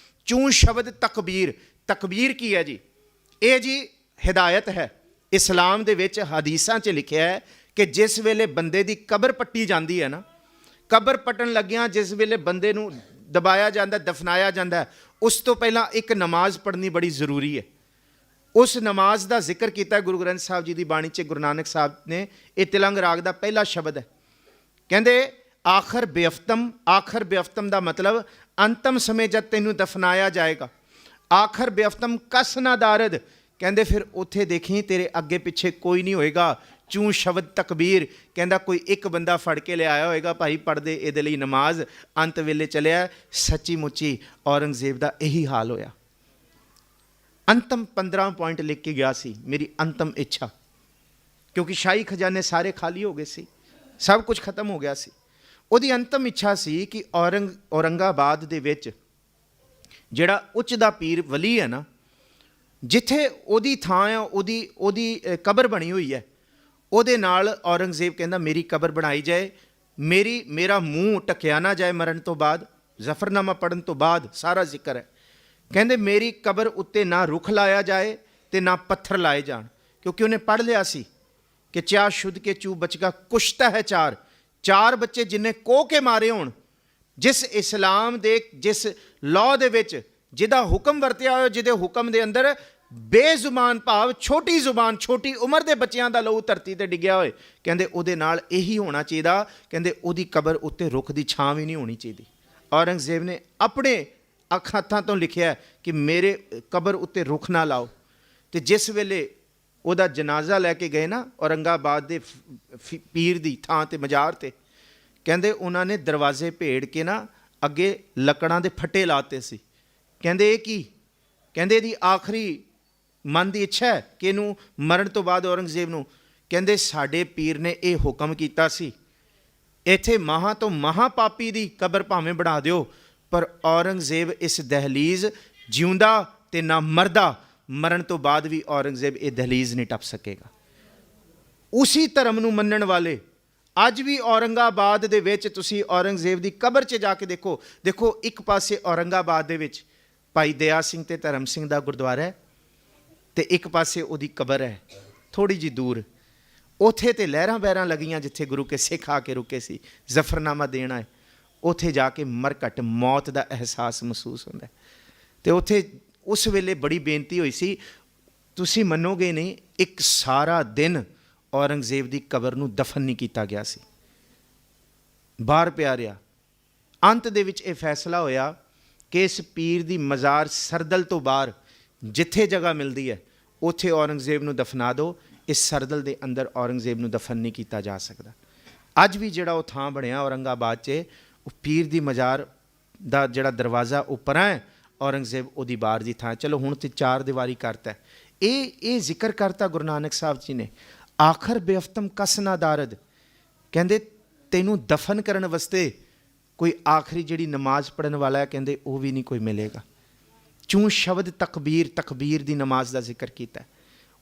ਚੂੰ ਸ਼ਬਦ ਤਕਬੀਰ। ਤਕਬੀਰ ਕੀ ਹੈ ਜੀ? ਇਹ ਜੀ ਹਿਦਾਇਤ ਹੈ। ਇਸਲਾਮ ਦੇ ਵਿੱਚ ਹਦੀਸਾਂ 'ਚ ਲਿਖਿਆ ਹੈ ਕਿ ਜਿਸ ਵੇਲੇ ਬੰਦੇ ਦੀ ਕਬਰ ਪੱਟੀ ਜਾਂਦੀ ਹੈ ਨਾ, ਕਬਰ ਪੱਟਣ ਲੱਗਿਆਂ ਜਿਸ ਵੇਲੇ ਬੰਦੇ ਨੂੰ ਦਬਾਇਆ ਜਾਂਦਾ, ਦਫਨਾਇਆ ਜਾਂਦਾ, ਉਸ ਤੋਂ ਪਹਿਲਾਂ ਇੱਕ ਨਮਾਜ਼ ਪੜ੍ਹਨੀ ਬੜੀ ਜ਼ਰੂਰੀ ਹੈ। ਉਸ ਨਮਾਜ਼ ਦਾ ਜ਼ਿਕਰ ਕੀਤਾ ਗੁਰੂ ਗ੍ਰੰਥ ਸਾਹਿਬ ਜੀ ਦੀ ਬਾਣੀ 'ਚ ਗੁਰੂ ਨਾਨਕ ਸਾਹਿਬ ਨੇ। ਇਹ ਤਿਲੰਗ ਰਾਗ ਦਾ ਪਹਿਲਾ ਸ਼ਬਦ ਹੈ। ਕਹਿੰਦੇ ਆਖਰ ਬੇਅਫਤਮ। ਆਖਰ ਬੇਅਫਤਮ ਦਾ ਮਤਲਬ ਅੰਤਮ ਸਮੇਂ ਜਦ ਤੈਨੂੰ ਦਫਨਾਇਆ ਜਾਏਗਾ। ਆਖਰ ਬੇਅਫਤਮ ਕਸ ਨਾ ਦਾਰਦ। ਕਹਿੰਦੇ ਫਿਰ ਉੱਥੇ ਦੇਖੀ ਤੇਰੇ ਅੱਗੇ ਪਿੱਛੇ ਕੋਈ ਨਹੀਂ ਹੋਏਗਾ। ਚੂੰ ਸ਼ਬਦ ਤਕਬੀਰ। ਕਹਿੰਦਾ ਕੋਈ ਇੱਕ ਬੰਦਾ ਫੜ ਕੇ ਲਿਆਇਆ ਹੋਏਗਾ, ਭਾਈ ਪੜ੍ਹਦੇ ਇਹਦੇ ਲਈ ਨਮਾਜ਼। ਅੰਤ ਵੇਲੇ ਚਲਿਆ। ਸੱਚੀ ਮੁੱਚੀ ਔਰੰਗਜ਼ੇਬ ਦਾ ਇਹੀ ਹਾਲ ਹੋਇਆ। ਅੰਤਮ 15 ਪੁਆਇੰਟ ਲਿਖ ਕੇ ਗਿਆ ਸੀ, ਮੇਰੀ ਅੰਤਮ ਇੱਛਾ, ਕਿਉਂਕਿ ਸ਼ਾਹੀ ਖਜ਼ਾਨੇ ਸਾਰੇ ਖਾਲੀ ਹੋ ਗਏ ਸੀ, ਸਭ ਕੁਝ ਖਤਮ ਹੋ ਗਿਆ ਸੀ। ਉਹਦੀ ਅੰਤਮ ਇੱਛਾ ਸੀ ਕਿ ਔਰੰਗਾਬਾਦ ਦੇ ਵਿੱਚ ਜਿਹੜਾ ਉੱਚ ਦਾ ਪੀਰ ਵਲੀ ਹੈ ਨਾ, ਜਿੱਥੇ ਉਹਦੀ ਥਾਂ ਆ, ਉਹਦੀ ਕਬਰ ਬਣੀ ਹੋਈ ਹੈ, ਉਹਦੇ ਨਾਲ ਔਰੰਗਜ਼ੇਬ ਕਹਿੰਦਾ ਮੇਰੀ ਕਬਰ ਬਣਾਈ ਜਾਏ, ਮੇਰਾ ਮੂੰਹ ਢੱਕਿਆ ਨਾ ਜਾਏ ਮਰਨ ਤੋਂ ਬਾਅਦ। ਜ਼ਫਰਨਾਮਾ ਪੜ੍ਹਨ ਤੋਂ ਬਾਅਦ ਸਾਰਾ ਜ਼ਿਕਰ ਹੈ। ਕਹਿੰਦੇ ਮੇਰੀ ਕਬਰ ਉੱਤੇ ਨਾ ਰੁੱਖ ਲਾਇਆ ਜਾਏ ਅਤੇ ਨਾ ਪੱਥਰ ਲਾਏ ਜਾਣ, ਕਿਉਂਕਿ ਉਹਨੇ ਪੜ੍ਹ ਲਿਆ ਸੀ ਕਿ ਚਾਹ ਸ਼ੁੱਧ ਕੇ ਚੂ ਬਚਗਾ ਕੁਸ਼ਤਾ ਹੈ ਚਾਰ ਬੱਚੇ ਜਿੰਨੇ ਕੋਹ ਕੇ ਮਾਰੇ ਹੋਣ। ਜਿਸ ਇਸਲਾਮ ਦੇ ਜਿਸ ਲਾਅ ਦੇ ਵਿੱਚ ਜਿਹਦਾ ਹੁਕਮ ਵਰਤਿਆ ਹੋਇਆ, ਜਿਹਦੇ ਹੁਕਮ ਦੇ ਅੰਦਰ ਬੇਜ਼ੁਬਾਨ ਭਾਵ ਛੋਟੀ ਜ਼ੁਬਾਨ, ਛੋਟੀ ਉਮਰ ਦੇ ਬੱਚਿਆਂ ਦਾ ਲਹੂ ਧਰਤੀ 'ਤੇ ਡਿੱਗਿਆ ਹੋਏ, ਕਹਿੰਦੇ ਉਹਦੇ ਨਾਲ ਇਹੀ ਹੋਣਾ ਚਾਹੀਦਾ। ਕਹਿੰਦੇ ਉਹਦੀ ਕਬਰ ਉੱਤੇ ਰੁੱਖ ਦੀ ਛਾਂ ਵੀ ਨਹੀਂ ਹੋਣੀ ਚਾਹੀਦੀ। ਔਰੰਗਜ਼ੇਬ ਨੇ ਆਪਣੇ ਹੱਥਾਂ ਤੋਂ ਲਿਖਿਆ ਕਿ ਮੇਰੇ ਕਬਰ ਉੱਤੇ ਰੁੱਖ ਨਾ ਲਾਓ। ਅਤੇ ਜਿਸ ਵੇਲੇ ਉਹਦਾ ਜਨਾਜ਼ਾ ਲੈ ਕੇ ਗਏ ਨਾ ਔਰੰਗਾਬਾਦ ਦੇ ਪੀਰ ਦੀ ਥਾਂ 'ਤੇ, ਮਜ਼ਾਰ 'ਤੇ, ਕਹਿੰਦੇ ਉਹਨਾਂ ਨੇ ਦਰਵਾਜ਼ੇ ਭੇੜ ਕੇ ਨਾ ਅੱਗੇ ਲੱਕੜਾਂ ਦੇ ਫੱਟੇ ਲਾਤੇ ਸੀ। ਕਹਿੰਦੇ ਇਹ ਕੀ? ਕਹਿੰਦੇ ਇਹਦੀ ਆਖਰੀ ਮਨ ਦੀ ਇੱਛਾ ਹੈ ਕਿ ਇਹਨੂੰ ਮਰਨ ਤੋਂ ਬਾਅਦ ਔਰੰਗਜ਼ੇਬ ਨੂੰ, ਕਹਿੰਦੇ ਸਾਡੇ ਪੀਰ ਨੇ ਇਹ ਹੁਕਮ ਕੀਤਾ ਸੀ, ਇੱਥੇ ਮਹਾਂ ਤੋਂ ਮਹਾਂ ਪਾਪੀ ਦੀ ਕਬਰ ਭਾਵੇਂ ਬਣਾ ਦਿਓ, ਪਰ ਔਰੰਗਜ਼ੇਬ ਇਸ ਦਹਲੀਜ਼ ਜਿਉਂਦਾ ਤੇ ਨਾ ਮਰਦਾ, ਮਰਨ ਤੋਂ ਬਾਅਦ ਵੀ ਔਰੰਗਜ਼ੇਬ ਇਹ ਦਹਲੀਜ਼ ਨਹੀਂ ਟੱਪ ਸਕੇਗਾ। ਉਸੀ ਧਰਮ ਨੂੰ ਮੰਨਣ ਵਾਲੇ ਅੱਜ ਵੀ ਔਰੰਗਾਬਾਦ ਦੇ ਵਿੱਚ ਤੁਸੀਂ ਔਰੰਗਜ਼ੇਬ ਦੀ ਕਬਰ 'ਚ ਜਾ ਕੇ ਦੇਖੋ ਇੱਕ ਪਾਸੇ ਔਰੰਗਾਬਾਦ ਦੇ ਵਿੱਚ ਭਾਈ ਦਇਆ ਸਿੰਘ ਤੇ ਧਰਮ ਸਿੰਘ ਦਾ ਗੁਰਦੁਆਰਾ ਹੈ, ਅਤੇ ਇੱਕ ਪਾਸੇ ਉਹਦੀ ਕਬਰ ਹੈ ਥੋੜ੍ਹੀ ਜਿਹੀ ਦੂਰ। ਉੱਥੇ ਤੇ ਲਹਿਰਾਂ ਬਹਿਰਾਂ ਲੱਗੀਆਂ ਜਿੱਥੇ ਗੁਰੂ ਕੇ ਸਿੱਖ ਆ ਕੇ ਰੁਕੇ ਸੀ ਜ਼ਫਰਨਾਮਾ ਦੇਣਾ ਹੈ। ਉੱਥੇ ਜਾ ਕੇ ਮਰਕਟ ਮੌਤ ਦਾ ਅਹਿਸਾਸ ਮਹਿਸੂਸ ਹੁੰਦਾ। ਅਤੇ ਉੱਥੇ ਉਸ ਵੇਲੇ ਬੜੀ ਬੇਨਤੀ ਹੋਈ ਸੀ, ਤੁਸੀਂ ਮੰਨੋਗੇ ਨਹੀਂ, ਇੱਕ ਸਾਰਾ ਦਿਨ ਔਰੰਗਜ਼ੇਬ ਦੀ ਕਬਰ ਨੂੰ ਦਫਨ ਨਹੀਂ ਕੀਤਾ ਗਿਆ ਸੀ, ਬਾਹਰ ਪਿਆ ਰਿਹਾ। ਅੰਤ ਦੇ ਵਿੱਚ ਇਹ ਫੈਸਲਾ ਹੋਇਆ ਕਿ ਇਸ ਪੀਰ ਦੀ ਮਜ਼ਾਰ ਸਰਦਲ ਤੋਂ ਬਾਹਰ ਜਿੱਥੇ ਜਗ੍ਹਾ ਮਿਲਦੀ ਹੈ ਉੱਥੇ ਔਰੰਗਜ਼ੇਬ ਨੂੰ ਦਫਨਾ ਦਿਓ। ਇਸ ਸਰਦਲ ਦੇ ਅੰਦਰ ਔਰੰਗਜ਼ੇਬ ਨੂੰ ਦਫਨ ਨਹੀਂ ਕੀਤਾ ਜਾ ਸਕਦਾ। ਅੱਜ ਵੀ ਜਿਹੜਾ ਉਹ ਥਾਂ ਬਣਿਆ ਔਰੰਗਾਬਾਦ 'ਚ, ਉਹ ਪੀਰ ਦੀ ਮਜ਼ਾਰ ਦਾ ਜਿਹੜਾ ਦਰਵਾਜ਼ਾ ਉੱਪਰ ਹੈ, ਔਰੰਗਜ਼ੇਬ ਉਹਦੀ ਬਾਹਰ ਦੀ ਥਾਂ। ਚਲੋ ਹੁਣ ਤੇ 4 ਦੀਵਾਰੀ ਕਰਤਾ। ਇਹ ਜ਼ਿਕਰ ਕਰਤਾ ਗੁਰੂ ਨਾਨਕ ਸਾਹਿਬ ਜੀ ਨੇ। ਆਖਰ ਬੇਅਫਤਮ ਕਸ ਨਾ ਦਾਰਦ। ਕਹਿੰਦੇ ਤੈਨੂੰ ਦਫਨ ਕਰਨ ਵਾਸਤੇ ਕੋਈ ਆਖਰੀ ਜਿਹੜੀ ਨਮਾਜ਼ ਪੜ੍ਹਨ ਵਾਲਾ ਹੈ, ਕਹਿੰਦੇ ਉਹ ਵੀ ਨਹੀਂ ਕੋਈ ਮਿਲੇਗਾ। ਚੂੰ ਸ਼ਬਦ ਤਕਬੀਰ ਦੀ ਨਮਾਜ਼ ਦਾ ਜ਼ਿਕਰ ਕੀਤਾ।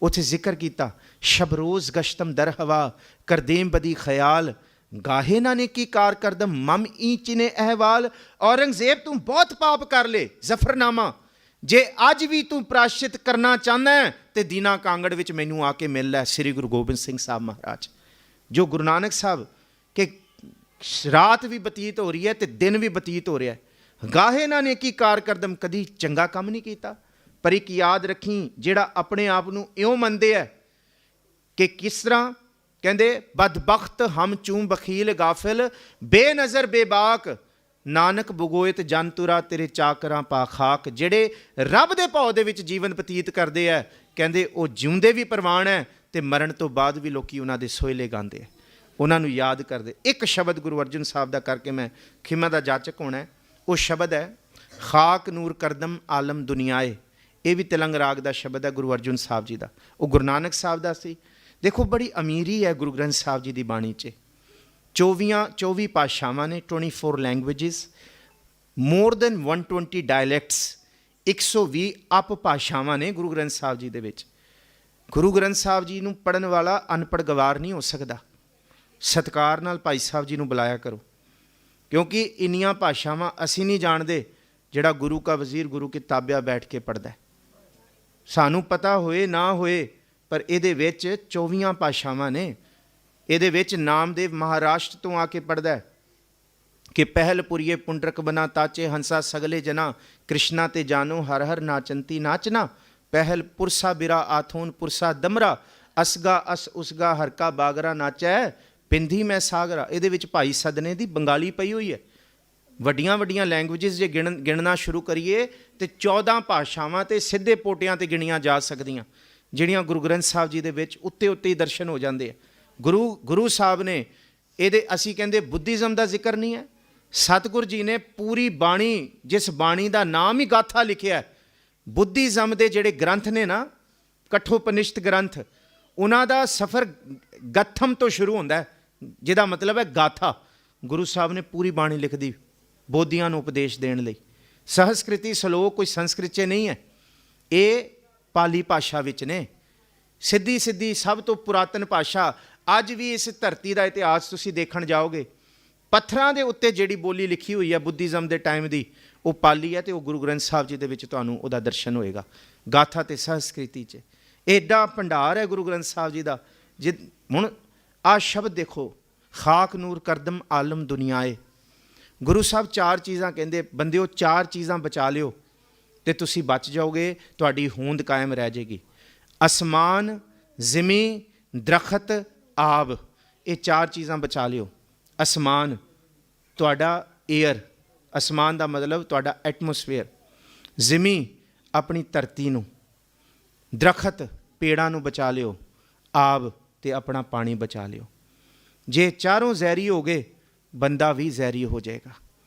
ਉੱਥੇ ਜ਼ਿਕਰ ਕੀਤਾ ਸ਼ਬਰੋਜ਼ ਗਸ਼ਤਮ ਦਰ ਹਵਾ ਕਰਦੇਮ ਬਦੀ ਖਿਆਲ ਗਾਹੇ ਨਾ ਨੇ ਕੀ ਕਾਰ ਕਰਦਮ ਮਮ ਈ ਚਿਨੇ ਅਹਿਵਾਲ। ਔਰੰਗਜ਼ੇਬ ਤੂੰ ਬਹੁਤ ਪਾਪ ਕਰ ਲੇ, ਜ਼ਫਰਨਾਮਾ ਜੇ ਅੱਜ ਵੀ ਤੂੰ ਪ੍ਰਾਸ਼ਿਤ ਕਰਨਾ ਚਾਹੁੰਦਾ ਤੇ ਦੀਨਾ ਕਾਂਗੜ ਵਿੱਚ ਮੈਨੂੰ ਆ ਕੇ ਮਿਲ ਲੈ। ਸ੍ਰੀ ਗੁਰੂ ਗੋਬਿੰਦ ਸਿੰਘ ਸਾਹਿਬ ਮਹਾਰਾਜ, ਜੋ ਗੁਰੂ ਨਾਨਕ ਸਾਹਿਬ ਕਿ ਰਾਤ ਵੀ ਬਤੀਤ ਹੋ ਰਹੀ ਹੈ ਅਤੇ ਦਿਨ ਵੀ ਬਤੀਤ ਹੋ ਰਿਹਾ। ਗਾਹੇ ਨਾ ਨੇ ਕੀ ਕਾਰ ਕਰਦਮ, ਕਦੀ ਚੰਗਾ ਕੰਮ ਨਹੀਂ ਕੀਤਾ। ਪਰ ਇੱਕ ਯਾਦ ਰੱਖੀ, ਜਿਹੜਾ ਆਪਣੇ ਆਪ ਨੂੰ ਇਉਂ ਮੰਨਦੇ ਹੈ ਕਿ ਕਿਸ ਤਰ੍ਹਾਂ, ਕਹਿੰਦੇ ਬਦਬਖਤ ਹਮ ਚੂੰ ਬਖੀਲ ਗਾਫਿਲ ਬੇਨਜ਼ਰ ਬੇਬਾਕ ਨਾਨਕ ਬਗੋਇਤ ਜਨ ਤੁਰਾ ਤੇਰੇ ਚਾਕਰਾਂ ਪਾ ਖਾਕ। ਜਿਹੜੇ ਰੱਬ ਦੇ ਭਾਅ ਦੇ ਵਿੱਚ ਜੀਵਨ ਬਤੀਤ ਕਰਦੇ ਹੈ, ਕਹਿੰਦੇ ਉਹ ਜਿਉਂਦੇ ਵੀ ਪ੍ਰਵਾਨ ਹੈ ਅਤੇ ਮਰਨ ਤੋਂ ਬਾਅਦ ਵੀ ਲੋਕ ਉਹਨਾਂ ਦੇ ਸੋਹਿਲੇ ਗਾਉਂਦੇ ਹੈ, ਉਹਨਾਂ ਨੂੰ ਯਾਦ ਕਰਦੇ। ਇੱਕ ਸ਼ਬਦ ਗੁਰੂ ਅਰਜਨ ਸਾਹਿਬ ਦਾ ਕਰਕੇ ਮੈਂ ਖਿਮਾ ਦਾ ਜਾਚਕ ਹੋਣਾ। ਉਹ ਸ਼ਬਦ ਹੈ ਖਾਕ ਨੂਰ ਕਰਦਮ ਆਲਮ ਦੁਨੀਆਏ, ਇਹ ਵੀ ਤਿਲੰਗ ਰਾਗ ਦਾ ਸ਼ਬਦ ਹੈ ਗੁਰੂ ਅਰਜਨ ਸਾਹਿਬ ਜੀ ਦਾ। ਉਹ ਗੁਰੂ ਨਾਨਕ ਸਾਹਿਬ ਦਾ ਸੀ। ਦੇਖੋ ਬੜੀ ਅਮੀਰੀ ਹੈ ਗੁਰੂ ਗ੍ਰੰਥ ਸਾਹਿਬ ਜੀ ਦੀ ਬਾਣੀ 'ਚ। 24 ਭਾਸ਼ਾਵਾਂ ਨੇ, 24 ਲੈਂਗੁਏਜਿਸ, ਮੋਰ ਦੈਨ 120 ਡਾਇਲੈਕਟਸ, 120 ਅਪ ਭਾਸ਼ਾਵਾਂ ਨੇ ਗੁਰੂ ਗ੍ਰੰਥ ਸਾਹਿਬ ਜੀ ਦੇ ਵਿੱਚ। ਗੁਰੂ ਗ੍ਰੰਥ ਸਾਹਿਬ ਜੀ ਨੂੰ ਪੜ੍ਹਨ ਵਾਲਾ ਅਨਪੜ੍ਹ ਗਵਾਰ ਨਹੀਂ ਹੋ ਸਕਦਾ। ਸਤਿਕਾਰ ਨਾਲ ਭਾਈ ਸਾਹਿਬ ਜੀ ਨੂੰ ਬੁਲਾਇਆ ਕਰੋ, ਕਿਉਂਕਿ ਇੰਨੀਆਂ ਭਾਸ਼ਾਵਾਂ ਅਸੀਂ ਨਹੀਂ ਜਾਣਦੇ ਜਿਹੜਾ ਗੁਰੂ ਕਾ ਵਜ਼ੀਰ ਗੁਰੂ ਕੀ ਤਾਬਿਆ ਬੈਠ ਕੇ ਪੜ੍ਹਦਾ। ਸਾਨੂੰ ਪਤਾ ਹੋਏ ਨਾ ਹੋਏ, ਪਰ ਇਹਦੇ ਵਿੱਚ 24 ਭਾਸ਼ਾਵਾਂ ਨੇ। ਇਹਦੇ ਵਿੱਚ ਨਾਮਦੇਵ ਮਹਾਰਾਸ਼ਟਰ ਤੋਂ ਆ ਕੇ ਪੜ੍ਹਦਾ ਕਿ ਪਹਿਲ ਪੁਰੀਏ ਪੁੰਡਰਕ ਬਨਾ ਤਾਚੇ ਹੰਸਾ ਸਗਲੇ ਜਨਾ, ਕ੍ਰਿਸ਼ਨਾ ਤੇ ਜਾਨੋ ਹਰ ਹਰ ਨਾਚੰਤੀ ਨਾਚਨਾ, ਪਹਿਲ ਪੁਰਸਾ ਬਿਰਾ ਆਥੋਨ ਪੁਰਸਾ ਦਮਰਾ, ਅਸਗਾ ਅਸ ਉਸਗਾ ਹਰਕਾ ਬਾਗਰਾ ਨਾਚੈ, ਪਿੰਧੀ ਮੈਂ ਸਾਗਰਾ। ਇਹਦੇ ਵਿੱਚ ਭਾਈ ਸਦਨੇ ਦੀ ਬੰਗਾਲੀ ਪਈ ਹੋਈ ਹੈ। ਵੱਡੀਆਂ ਵੱਡੀਆਂ ਲੈਂਗੁਏਜਿਸ ਜੇ ਗਿਣਨਾ ਸ਼ੁਰੂ ਕਰੀਏ ਤੇ 14 ਭਾਸ਼ਾਵਾਂ ਤੇ ਸਿੱਧੇ ਪੋਟਿਆਂ ਤੇ ਗਿਣੀਆਂ ਜਾ ਸਕਦੀਆਂ, ਜਿਹੜੀਆਂ ਗੁਰੂ ਗ੍ਰੰਥ ਸਾਹਿਬ ਜੀ ਦੇ ਵਿੱਚ ਉੱਤੇ ਉੱਤੇ ਹੀ ਦਰਸ਼ਨ ਹੋ ਜਾਂਦੇ ਆ। ਗੁਰੂ ਸਾਹਿਬ ਨੇ ਇਹਦੇ, ਅਸੀਂ ਕਹਿੰਦੇ ਬੁੱਧੀਜ਼ਮ ਦਾ ਜ਼ਿਕਰ ਨਹੀਂ ਹੈ। ਸਤਿਗੁਰੂ ਜੀ ਨੇ ਪੂਰੀ ਬਾਣੀ, ਜਿਸ ਬਾਣੀ ਦਾ ਨਾਮ ਹੀ ਗਾਥਾ ਲਿਖਿਆ, ਬੁੱਧੀਜ਼ਮ ਦੇ ਜਿਹੜੇ ਗ੍ਰੰਥ ਨੇ ਨਾ, ਕਠੋਪਨਿਸ਼ਦ ਗ੍ਰੰਥ, ਉਹਨਾਂ ਦਾ ਸਫ਼ਰ ਗਥਮ ਤੋਂ ਸ਼ੁਰੂ ਹੁੰਦਾ ਹੈ, ਜਿਹਦਾ ਮਤਲਬ ਹੈ ਗਾਥਾ। ਗੁਰੂ ਸਾਹਿਬ ਨੇ ਪੂਰੀ ਬਾਣੀ ਲਿਖ ਦੀ ਬੋਧੀਆਂ ਨੂੰ ਉਪਦੇਸ਼ ਦੇਣ ਲਈ। ਸੰਸਕ੍ਰਿਤੀ ਸ਼ਲੋਕ ਕੋਈ ਸੰਸਕ੍ਰਿਤ 'ਚ ਨਹੀਂ ਹੈ, ਇਹ ਪਾਲੀ ਭਾਸ਼ਾ ਵਿੱਚ ਨੇ। ਸਿੱਧੀ ਸਿੱਧੀ ਸਭ ਤੋਂ ਪੁਰਾਤਨ ਭਾਸ਼ਾ। ਅੱਜ ਵੀ ਇਸ ਧਰਤੀ ਦਾ ਇਤਿਹਾਸ ਤੁਸੀਂ ਦੇਖਣ ਜਾਓਗੇ, ਪੱਥਰਾਂ ਦੇ ਉੱਤੇ ਜਿਹੜੀ ਬੋਲੀ ਲਿਖੀ ਹੋਈ ਹੈ ਬੁੱਧੀਜ਼ਮ ਦੇ ਟਾਈਮ ਦੀ, ਉਹ ਪਾਲੀ ਹੈ, ਅਤੇ ਉਹ ਗੁਰੂ ਗ੍ਰੰਥ ਸਾਹਿਬ ਜੀ ਦੇ ਵਿੱਚ ਤੁਹਾਨੂੰ ਉਹਦਾ ਦਰਸ਼ਨ ਹੋਏਗਾ, ਗਾਥਾ ਅਤੇ ਸੰਸਕ੍ਰਿਤੀ 'ਚ। ਐਡਾ ਭੰਡਾਰ ਹੈ ਗੁਰੂ ਗ੍ਰੰਥ ਸਾਹਿਬ ਜੀ ਦਾ। ਹੁਣ ਆਹ ਸ਼ਬਦ ਦੇਖੋ, ਖਾਕ ਨੂਰ ਕਰਦਮ ਆਲਮ ਦੁਨੀਆਏ। ਗੁਰੂ ਸਾਹਿਬ 4 ਚੀਜ਼ਾਂ ਕਹਿੰਦੇ, ਬੰਦਿਓ 4 ਚੀਜ਼ਾਂ ਬਚਾ ਲਿਓ ਤੇ ਤੁਸੀਂ ਬਚ ਜਾਓਗੇ, ਤੁਹਾਡੀ ਹੋਂਦ ਕਾਇਮ ਰਹਿ ਜਾਏਗੀ। ਅਸਮਾਨ, ਜ਼ਮੀਨ, ਦਰਖਤ, ਆਬ, ਇਹ 4 ਚੀਜ਼ਾਂ ਬਚਾ ਲਿਓ। ਅਸਮਾਨ ਤੁਹਾਡਾ ਏਅਰ, ਅਸਮਾਨ ਦਾ ਮਤਲਬ ਤੁਹਾਡਾ ਐਟਮੋਸਫੇਅਰ। ਜ਼ਮੀਨ ਆਪਣੀ ਧਰਤੀ ਨੂੰ, ਦਰਖਤ ਪੇੜਾਂ ਨੂੰ ਬਚਾ ਲਿਓ, ਆਬ ਤੇ ਆਪਣਾ ਪਾਣੀ ਬਚਾ ਲਿਓ। ਜੇ ਚਾਰੋਂ ਜ਼ਹਿਰੀ ਹੋ ਗਏ, ਬੰਦਾ ਵੀ ਜ਼ਹਿਰੀ ਹੋ ਜਾਏਗਾ।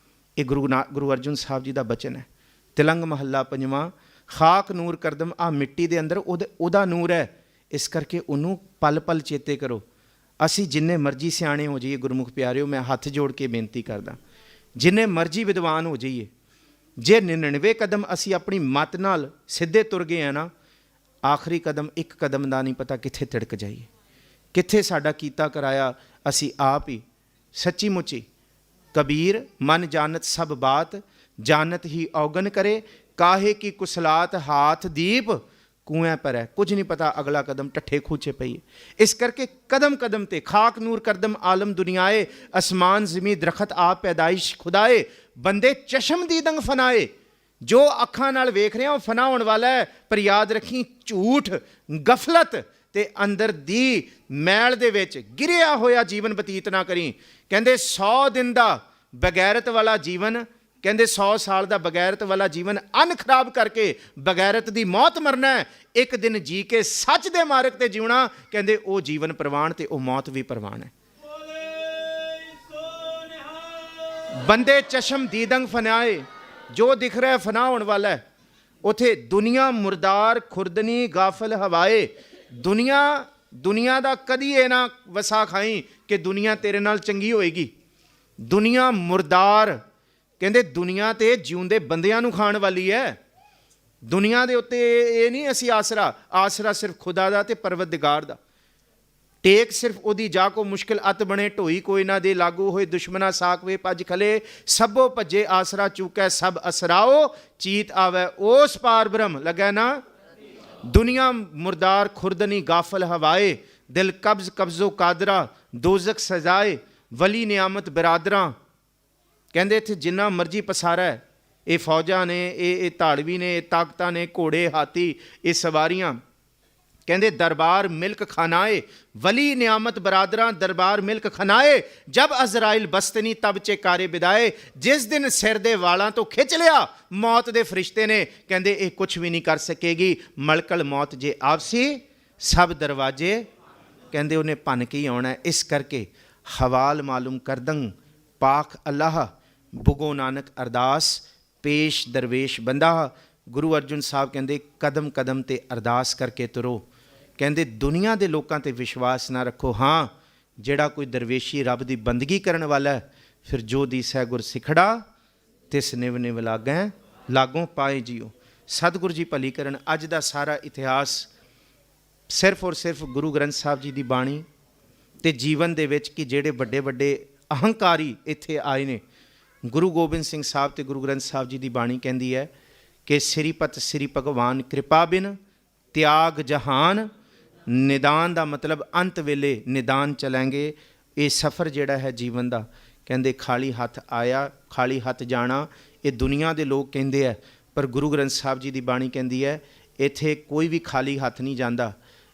ਇਹ ਗੁਰੂ ਅਰਜਨ ਸਾਹਿਬ ਜੀ ਦਾ ਬਚਨ ਹੈ। ਤਿਲੰਗ ਮਹੱਲਾ 5ਵਾਂ, ਖਾਕ ਨੂਰ ਕਰਦਮ। ਆਹ ਮਿੱਟੀ ਦੇ ਅੰਦਰ ਉਹਦਾ ਨੂਰ ਹੈ, ਇਸ ਕਰਕੇ ਉਹਨੂੰ ਪਲ ਪਲ ਚੇਤੇ ਕਰੋ। ਅਸੀਂ ਜਿੰਨੇ ਮਰਜ਼ੀ ਸਿਆਣੇ ਹੋ ਜਾਈਏ ਗੁਰਮੁਖ ਪਿਆਰਿਓ, ਮੈਂ ਹੱਥ ਜੋੜ ਕੇ ਬੇਨਤੀ ਕਰਦਾ, ਜਿੰਨੇ ਮਰਜ਼ੀ ਵਿਦਵਾਨ ਹੋ ਜਾਈਏ, ਜੇ 99 ਕਦਮ ਅਸੀਂ ਆਪਣੀ ਮੱਤ ਨਾਲ ਸਿੱਧੇ ਤੁਰ ਗਏ ਆ ਨਾ, ਆਖਰੀ ਕਦਮ, ਇੱਕ ਕਦਮ ਦਾ ਨਹੀਂ ਪਤਾ ਕਿੱਥੇ ਤਿੜਕ ਜਾਈਏ, ਕਿੱਥੇ ਸਾਡਾ ਕੀਤਾ ਕਰਾਇਆ ਅਸੀਂ ਆਪ ਹੀ। ਸੱਚੀ ਮੁੱਚੀ ਕਬੀਰ ਮਨ ਜਾਨਤ ਸਭ ਬਾਤ, ਜਾਨਤ ਹੀ ਔਗਨ ਕਰੇ, ਕਾਹੇ ਕੀ ਕੁਸਲਾਤ ਹਾਥ ਦੀਪ ਕੂਐਂ ਪਰ ਹੈ। ਕੁਝ ਨਹੀਂ ਪਤਾ ਅਗਲਾ ਕਦਮ ਟੱਠੇ ਖੂਚੇ ਪਈ। ਇਸ ਕਰਕੇ ਕਦਮ ਕਦਮ ਤੇ ਖਾਕ ਨੂਰ ਕਰਦਮ ਆਲਮ ਦੁਨੀਆਏ, ਅਸਮਾਨ ਜ਼ਮੀ ਦਰਖਤ ਆਪ ਪੈਦਾਇਸ਼ ਖੁਦਾਏ, ਬੰਦੇ ਚਸ਼ਮ ਦੀ ਦੰਗ ਫਨਾਏ। ਜੋ ਅੱਖਾਂ ਨਾਲ ਵੇਖ ਰਿਹਾ ਉਹ ਫਨਾ ਹੋਣ ਵਾਲਾ ਹੈ, ਪਰ ਯਾਦ ਰੱਖੀ ਝੂਠ, ਗਫਲਤ ਤੇ ਅੰਦਰ ਦੀ ਮੈਲ ਦੇ ਵਿੱਚ ਗਿਰਿਆ ਹੋਇਆ ਜੀਵਨ ਬਤੀਤ ਨਾ ਕਰੀ। ਕਹਿੰਦੇ 100 ਦਿਨ ਦਾ ਬਗੈਰਤ ਵਾਲਾ ਜੀਵਨ, ਕਹਿੰਦੇ 100 ਸਾਲ ਦਾ ਬਗੈਰਤ ਵਾਲਾ ਜੀਵਨ ਅੰਨ ਖਰਾਬ ਕਰਕੇ ਬਗੈਰਤ ਦੀ ਮੌਤ ਮਰਨਾ ਹੈ। ਇੱਕ ਦਿਨ ਜੀ ਕੇ ਸੱਚ ਦੇ ਮਾਰਗ ਤੇ ਜਿਉਣਾ, ਕਹਿੰਦੇ ਉਹ ਜੀਵਨ ਪ੍ਰਵਾਨ ਤੇ ਉਹ ਮੌਤ ਵੀ ਪ੍ਰਵਾਨ ਹੈ। ਬੰਦੇ ਚਸ਼ਮ ਦੀਦੰਗ ਫਨਾਏ, ਜੋ ਦਿਖ ਰਿਹਾ ਫਨਾ ਹੋਣ ਵਾਲਾ ਹੈ। ਉਥੇ ਦੁਨੀਆ ਮੁਰਦਾਰ ਖੁਰਦਨੀ ਗਾਫਲ ਹਵਾਏ। ਦੁਨੀਆ ਦਾ ਕਦੀ ਇਹ ਨਾ ਵਸਾ ਖਾਈ ਕਿ ਦੁਨੀਆ ਤੇਰੇ ਨਾਲ ਚੰਗੀ ਹੋਏਗੀ। ਦੁਨੀਆ ਮੁਰਦਾਰ, ਕਹਿੰਦੇ ਦੁਨੀਆ ਤੇ ਜਿਉਂਦੇ ਬੰਦਿਆਂ ਨੂੰ ਖਾਣ ਵਾਲੀ ਹੈ। ਦੁਨੀਆ ਦੇ ਉੱਤੇ ਇਹ ਨਹੀਂ ਅਸੀਂ ਆਸਰਾ ਸਿਰਫ ਖੁਦਾ ਦਾ ਤੇ ਪਰਵਰਦਿਗਾਰ ਦਾ। ਟੇਕ ਸਿਰਫ ਉਹਦੀ ਜਾ ਕੋ ਮੁਸ਼ਕਿਲ ਅਤ ਬਣੇ, ਢੋਈ ਕੋਈ ਨਾ ਦੇ ਲਾਗੂ ਹੋਏ, ਦੁਸ਼ਮਨਾ ਸਾਕ ਵੇ ਭੱਜ ਖਲੇ, ਸਭੋ ਭੱਜੇ ਆਸਰਾ ਚੂਕੈ ਸਭ ਅਸਰਾਓ, ਚੀਤ ਆਵੈ ਉਸ ਪਾਰ ਬ੍ਰਹਮ ਲੱਗੈ ਨਾ। ਦੁਨੀਆ ਮੁਰਦਾਰ ਖੁਰਦਨੀ ਗਾਫਲ ਹਵਾਏ, ਦਿਲ ਕਬਜ਼ ਕਬਜ਼ੋ ਕਾਦਰਾ, ਦੋਜ਼ਕ ਸਜ਼ਾਏ, ਵਲੀ ਨਿਆਮਤ ਬਰਾਦਰਾਂ। ਕਹਿੰਦੇ ਇੱਥੇ ਜਿੰਨਾ ਮਰਜ਼ੀ ਪਸਾਰਾ ਹੈ, ਇਹ ਫੌਜਾਂ ਨੇ, ਇਹ ਧਾੜਵੀ ਨੇ, ਇਹ ਤਾਕਤਾਂ ਨੇ, ਘੋੜੇ ਹਾਥੀ, ਇਹ ਸਵਾਰੀਆਂ। ਕਹਿੰਦੇ ਦਰਬਾਰ ਮਿਲਕ ਖਾਨਾਏ, ਵਲੀ ਨਿਆਮਤ ਬਰਾਦਰਾਂ, ਦਰਬਾਰ ਮਿਲਕ ਖਾਨਾਏ, ਜਬ ਅਜ਼ਰਾइल ਬਸਤਨੀ ਤਬ ਚੇਕਾਰੇ ਬਿਦਾਏ। ਜਿਸ ਦਿਨ ਸਿਰ ਦੇ ਵਾਲਾਂ ਤੋਂ ਖਿੱਚ ਲਿਆ ਮੌਤ ਦੇ ਫਰਿਸ਼ਤੇ ਨੇ, ਕਹਿੰਦੇ ਇਹ ਕੁਛ ਵੀ ਨਹੀਂ ਕਰ ਸਕੇਗੀ। ਮਲਕਲ ਮੌਤ ਜੇ ਆਪਸੀ ਸਭ ਦਰਵਾਜ਼ੇ, ਕਹਿੰਦੇ ਉਹਨੇ ਭੰਨ ਕੇ ਹੀ ਆਉਣਾ। ਇਸ ਕਰਕੇ ਹਵਾਲ ਮਾਲੂਮ ਕਰਦੰ ਪਾਕ ਅੱਲਾਹ, ਬੁਗੋ ਨਾਨਕ ਅਰਦਾਸ, ਪੇਸ਼ ਦਰਵੇਸ਼ ਬੰਦਾ। ਗੁਰੂ ਅਰਜਨ ਸਾਹਿਬ ਕਹਿੰਦੇ ਕਦਮ ਕਦਮ ਤੇ ਅਰਦਾਸ ਕਰਕੇ ਤੁਰੋ। ਕਹਿੰਦੇ ਦੁਨੀਆ ਦੇ ਲੋਕਾਂ ਤੇ ਵਿਸ਼ਵਾਸ ਨਾ ਰੱਖੋ। ਹਾਂ, ਜਿਹੜਾ ਕੋਈ ਦਰਵੇਸ਼ੀ ਰੱਬ ਦੀ ਬੰਦਗੀ ਕਰਨ ਵਾਲਾ ਹੈ, ਫਿਰ ਜੋ ਦੀਸੈ ਗੁਰ ਸਿਖੜਾ ਤਿਸ ਨਿਵ ਨਿਵ ਲਾਗੈ ਲਾਗੋਂ ਪਾਏ ਜੀਓ। ਸਤਿਗੁਰੂ ਜੀ ਭਲੀ ਕਰਨ। ਅੱਜ ਦਾ ਸਾਰਾ ਇਤਿਹਾਸ ਸਿਰਫ ਔਰ ਸਿਰਫ ਗੁਰੂ ਗ੍ਰੰਥ ਸਾਹਿਬ ਜੀ ਦੀ ਬਾਣੀ ਤੇ ਜੀਵਨ ਦੇ ਵਿੱਚ ਕਿ ਜਿਹੜੇ ਵੱਡੇ ਵੱਡੇ ਅਹੰਕਾਰੀ ਇੱਥੇ ਆਏ ਨੇ। ਗੁਰੂ ਗੋਬਿੰਦ ਸਿੰਘ ਸਾਹਿਬ ਤੇ ਗੁਰੂ ਗ੍ਰੰਥ ਸਾਹਿਬ ਜੀ ਦੀ ਬਾਣੀ ਕਹਿੰਦੀ ਹੈ ਕਿ ਸ੍ਰੀਪਤ ਸ੍ਰੀ ਭਗਵਾਨ ਕਿਰਪਾ ਬਿਨ ਤਿਆਗ ਜਹਾਨ। ਨਿਦਾਨ ਦਾ ਮਤਲਬ ਅੰਤ ਵੇਲੇ ਨਿਦਾਨ ਚਲਾਂਗੇ। ਇਹ ਸਫ਼ਰ ਜਿਹੜਾ ਹੈ ਜੀਵਨ ਦਾ, ਕਹਿੰਦੇ ਖਾਲੀ ਹੱਥ ਆਇਆ ਖਾਲੀ ਹੱਥ ਜਾਣਾ। ਇਹ ਦੁਨੀਆ ਦੇ ਲੋਕ ਕਹਿੰਦੇ ਆ, ਪਰ ਗੁਰੂ ਗ੍ਰੰਥ ਸਾਹਿਬ ਜੀ ਦੀ ਬਾਣੀ ਕਹਿੰਦੀ ਹੈ ਇੱਥੇ ਕੋਈ ਵੀ ਖਾਲੀ ਹੱਥ ਨਹੀਂ ਜਾਂਦਾ।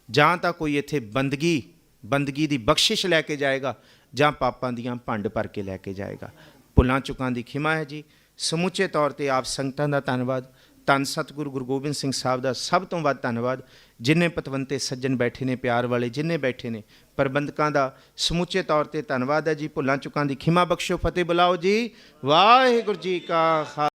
ਜਾਂ ਤਾਂ ਕੋਈ ਇੱਥੇ ਬੰਦਗੀ ਦੀ ਬਖਸ਼ਿਸ਼ ਲੈ ਕੇ ਜਾਏਗਾ, ਜਾਂ ਪਾਪਾਂ ਦੀਆਂ ਭੰਡ ਭਰ ਕੇ ਲੈ ਕੇ ਜਾਏਗਾ। ਭੁੱਲਾਂ ਚੁੱਕਾਂ ਦੀ ਖਿਮਾ ਹੈ ਜੀ। ਸਮੁੱਚੇ ਤੌਰ ਤੇ ਆਪ ਸੰਗਤਾਂ ਦਾ ਧੰਨਵਾਦ। ਧੰਨ ਸਤਿਗੁਰੂ ਗੁਰੂ ਗੋਬਿੰਦ ਸਿੰਘ ਸਾਹਿਬ ਦਾ ਸਭ ਤੋਂ ਵੱਧ ਧੰਨਵਾਦ। ਜਿੰਨੇ ਪਤਵੰਤੇ ਸੱਜਣ ਬੈਠੇ ਨੇ, ਪਿਆਰ ਵਾਲੇ ਜਿੰਨੇ ਬੈਠੇ ਨੇ, ਪ੍ਰਬੰਧਕਾਂ ਦਾ ਸਮੁੱਚੇ ਤੌਰ ਤੇ ਧੰਨਵਾਦ ਹੈ ਜੀ। ਭੁੱਲਾਂ ਚੁੱਕਾਂ ਦੀ ਖਿਮਾ ਬਖਸ਼ੋ। ਫਤਿਹ ਬੁਲਾਓ ਜੀ। ਵਾਹਿਗੁਰੂ ਜੀ ਕਾ ਖਾਲਸਾ।